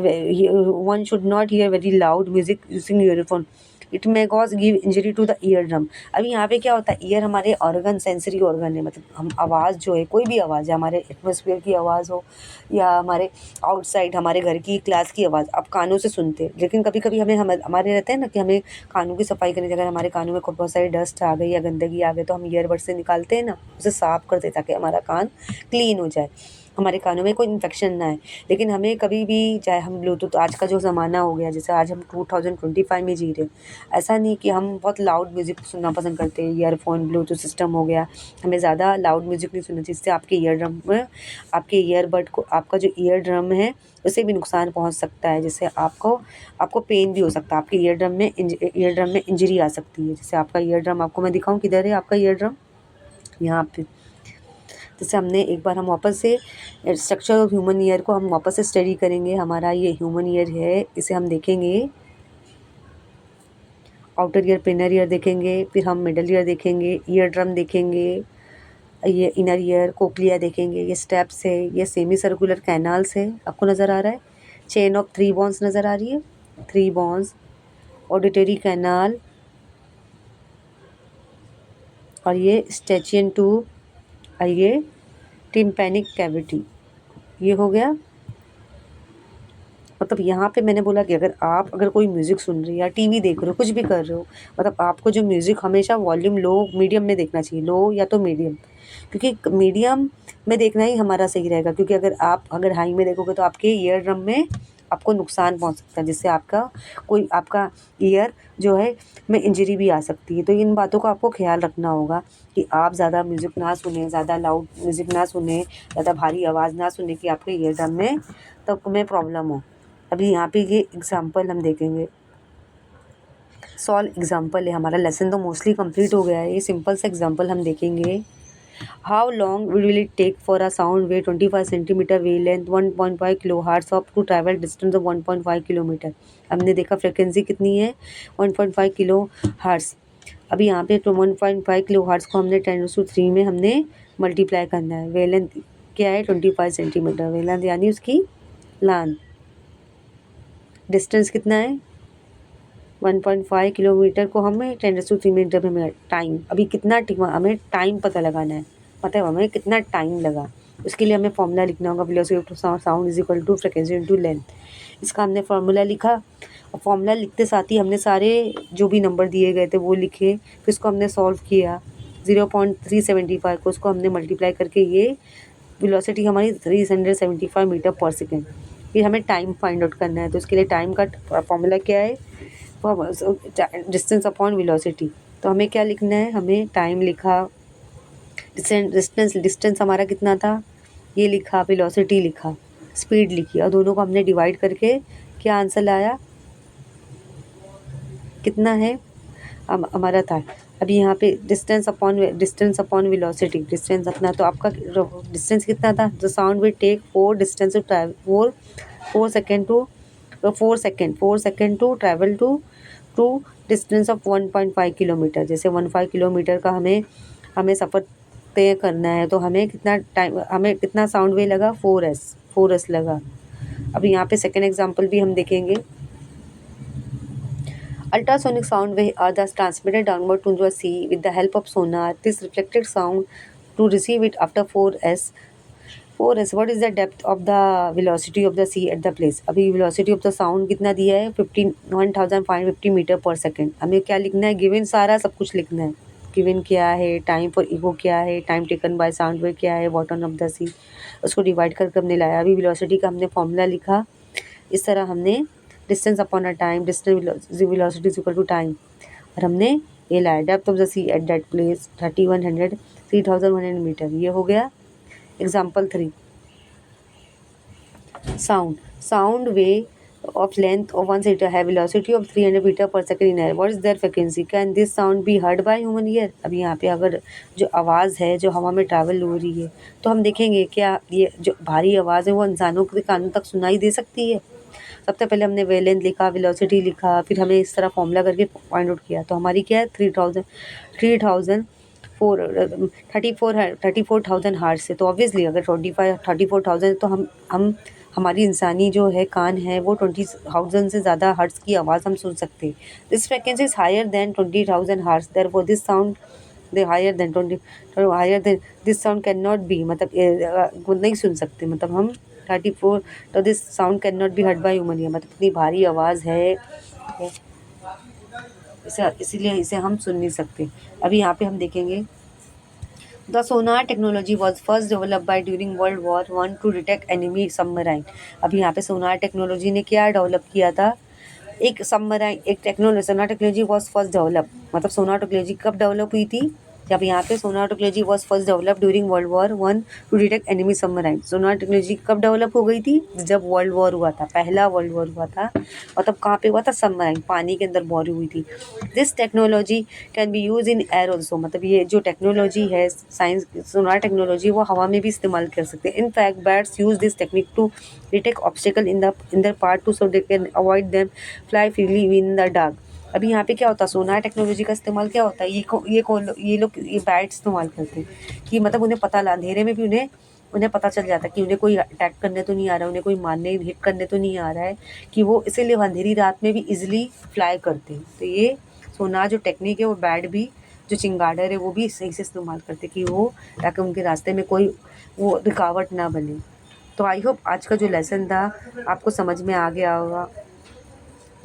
very loud music using earphone. It may cause give injury to the eardrum. अभी यहाँ पे क्या होता है, year हमारे organ, sensory organ है, मतलब हम आवाज़ जो है, कोई भी आवाज़ है, हमारे एटमोसफियर की आवाज़ हो या हमारे आउटसाइड हमारे घर की क्लास की आवाज़, आप कानों से सुनते हैं। लेकिन कभी कभी हमारे रहते हैं ना कि हमें कानों की सफाई करने की, अगर हमारे कानों में बहुत सारी डस्ट आ गई या गंदगी आ गई तो हम ईयरबड से निकालते हैं ना, उसे साफ करते हैं ताकि हमारा कान क्लीन हो जाए, हमारे कानों में कोई इन्फेक्शन ना आए। लेकिन हमें कभी भी, चाहे हम ब्लूटूथ, आज का जो ज़माना हो गया, जैसे आज हम 2025 में जी रहे हैं, ऐसा नहीं कि हम बहुत लाउड म्यूज़िक सुनना पसंद करते हैं। ईयरफोन, ब्लूटूथ सिस्टम हो गया, हमें ज़्यादा लाउड म्यूज़िक नहीं सुनना चाहिए, जिससे आपके ईयर ड्रम में, आपके ईयरबड को, आपका जो ईयर ड्रम है उसे भी नुकसान पहुंच सकता है, जिससे आपको पेन भी हो सकता है, आपके ईयर ड्रम में इंजरी आ सकती है। जैसे आपका ईयर ड्रम, आपको मैं दिखाऊं किधर है आपका ईयर ड्रम, यहाँ पे। जैसे हमने एक बार, हम वापस से स्ट्रक्चर ऑफ ह्यूमन ईयर को हम वापस से स्टडी करेंगे। हमारा ये ह्यूमन ईयर है, इसे हम देखेंगे। आउटर ईयर, पिनर ईयर देखेंगे, फिर हम मिडल ईयर देखेंगे, ईयर ड्रम देखेंगे, ये इनर ईयर, कोक्लिया देखेंगे, ये स्टेप्स है, ये सेमी सर्कुलर कैनाल्स है, आपको नज़र आ रहा है, चेन ऑफ 3 बोन्स नज़र आ रही है, 3 बोन्स, ऑडिटरी कैनाल, और ये स्टैचियन ट्यूब, और ये टिम्पैनिक कैविटी, ये हो गया। मतलब यहाँ पे मैंने बोला कि अगर कोई म्यूज़िक सुन रही है या टीवी देख रहे हो, कुछ भी कर रहे हो, मतलब आपको जो म्यूज़िक हमेशा वॉल्यूम लो, मीडियम में देखना चाहिए, लो या तो मीडियम, क्योंकि मीडियम में देखना ही हमारा सही रहेगा। क्योंकि अगर हाई में देखोगे तो आपके ईयर ड्रम में आपको नुकसान पहुँच सकता है, जिससे आपका ईयर जो है में इंजरी भी आ सकती है। तो इन बातों का आपको ख्याल रखना होगा कि आप ज़्यादा म्यूज़िक ना सुने, ज़्यादा लाउड म्यूज़िक ना सुने, ज़्यादा भारी आवाज़ ना सुने कि आपके ईयर ड्रम में में प्रॉब्लम हो। अभी यहाँ पे ये एग्जाम्पल हम देखेंगे, सॉल्व एग्जाम्पल है, हमारा लेसन तो मोस्टली कंप्लीट हो गया है। ये सिंपल सा एग्जाम्पल हम देखेंगे। How long will it take for a sound wave 25 centimetre wavelength 1.5 kilohertz of to travel distance of 1.5 kilometre. हमने देखा फ्रिक्वेंसी कितनी है, 1.5 किलो हार्ट्स। अभी यहाँ पे 1.5 किलो हार्ट्स को हमने 10⁻³ में हमने मल्टीप्लाई करना है। वे लेंथ क्या है, 25 सेंटीमीटर वे लेंथ, यानी उसकी लान। डिस्टेंस कितना है, 1.5 किलोमीटर को हमें 10⁻³ में, जब हमें टाइम, अभी कितना हमें टाइम पता लगाना है, मतलब हमें कितना टाइम लगा, उसके लिए हमें फॉर्मूला लिखना होगा। Velocity of sound is equal to frequency into length. इसका हमने फार्मूला लिखा, और फार्मूला लिखते साथ ही हमने सारे जो भी नंबर दिए गए थे वो लिखे, फिर इसको हमने सॉल्व किया। 0.375 को उसको हमने मल्टीप्लाई करके, ये वेलोसिटी हमारी 375 मीटर पर सेकेंड। फिर हमें टाइम फाइंड आउट करना है, तो इसके लिए टाइम का फॉर्मूला क्या है, डिस्टेंस अपॉन वेलोसिटी। तो हमें क्या लिखना है, हमें टाइम लिखा, डिस्टेंस हमारा कितना था ये लिखा, वेलोसिटी लिखा, स्पीड लिखी, और दोनों को हमने डिवाइड करके क्या आंसर लाया, कितना है हमारा था। अभी यहाँ पे डिस्टेंस अपॉन वेलोसिटी, डिस्टेंस अपना, तो आपका डिस्टेंस कितना था, the sound will take 4 second to travel to distance of 1.5 kilometre. जैसे 1.5 किलोमीटर का हमें सफ़र तय करना है, तो हमें कितना साउंड वे लगा, 4s लगा। अभी यहाँ पे सेकेंड एग्जाम्पल भी हम देखेंगे। Ultrasonic sound waves are thus transmitted downward to the sea with the help of sonar. This reflected sound to receive it after 4s. What is the depth of the velocity of the sea at the place? अभी velocity of the sound कितना दिया है, 1550 metre पर second. हमें क्या लिखना है, given सारा सब कुछ लिखना है। गिवन क्या है, टाइम फॉर इको क्या है, time taken by sound wave क्या है, बॉटम ऑफ द सी, उसको डिवाइड करके हमने लाया। अभी वेलोसिटी का हमने फॉर्मूला लिखा, इस तरह हमने distance upon a time, distance velocity is equal to time, और हमने ये लाया depth of the sea at that place 3100 metre. ये हो गया example 3। Sound wave of length of 1 centimeter have velocity of 300 meter per second in air. What is their frequency? Can this sound be heard by human ear? अभी यहाँ पे अगर जो आवाज़ है जो हवा में ट्रैवल हो रही है, तो हम देखेंगे क्या ये जो भारी आवाज़ है वो इंसानों के कानों तक सुनाई दे सकती है। सबसे पहले हमने वेवलेंथ लिखा, वेलोसिटी लिखा, फिर हमें इस तरह फॉर्मूला करके फाइंड आउट किया। तो हमारी क्या है 34,000 हार्ट्स से। तो ऑब्वियसली अगर 34,000 तो हम हमारी इंसानी जो है कान है वो 20,000 से ज़्यादा हर्ट्ज़ की आवाज़ हम सुन सकते हैं। This frequency is higher than 20,000 hertz, therefore this sound they higher than 20 higher than this sound can not be, मतलब वो नहीं सुन सकते, मतलब हम 34, तो this sound can not be heard by human ear, मतलब इतनी भारी आवाज़ है इसीलिए इसे हम सुन नहीं सकते। अभी यहाँ पे हम देखेंगे the sonar technology was first develop by during World War one to detect enemy submarine. अभी यहाँ पे सोनार टेक्नोलॉजी ने क्या डेवलप किया था, एक सबमराइन, एक technology, Sonar technology was first develop, मतलब सोनार टेक्नोलॉजी कब डेवलप हुई थी, जब यहाँ पे sonar technology was first develop during World War one to detect enemy submarine. Sonar technology कब डेवलप हो गई थी, जब वर्ल्ड वॉर हुआ था, पहला वर्ल्ड वॉर हुआ था, और तब कहाँ पे हुआ था, सबमराइन, पानी के अंदर बोरी हुई थी। This technology can be use in air also, मतलब ये जो टेक्नोलॉजी है साइंस सोनार टेक्नोलॉजी वो हवा में भी इस्तेमाल कर सकते हैं। In fact bats use this technique to detect obstacle in their path to so they can avoid them fly freely in the dark. अभी यहाँ पे क्या होता है, सोनार टेक्नोलॉजी का इस्तेमाल क्या होता है, ये लोग ये बैट इस्तेमाल करते हैं कि मतलब उन्हें पता अंधेरे में भी उन्हें पता चल जाता है कि उन्हें कोई अटैक करने तो नहीं आ रहा, उन्हें कोई मारने हिट करने तो नहीं आ रहा है, कि वो इसीलिए वो अंधेरी रात में भी इजीली फ्लाई करते हैं। तो ये सोनार जो टेक्निक है वो बैट भी, जो चिंगाडर है वो भी सही से इस्तेमाल करते हैं कि वो, ताकि उनके रास्ते में कोई वो रुकावट ना बने। तो आई होप आज का जो लेसन था आपको समझ में आ गया होगा।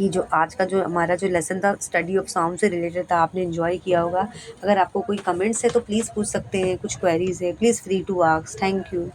ये जो आज का जो हमारा जो लेसन था स्टडी ऑफ साउंड से रिलेटेड था, आपने एंजॉय किया होगा। अगर आपको कोई कमेंट्स है तो प्लीज़ पूछ सकते हैं, कुछ क्वेरीज है please free to ask. Thank you.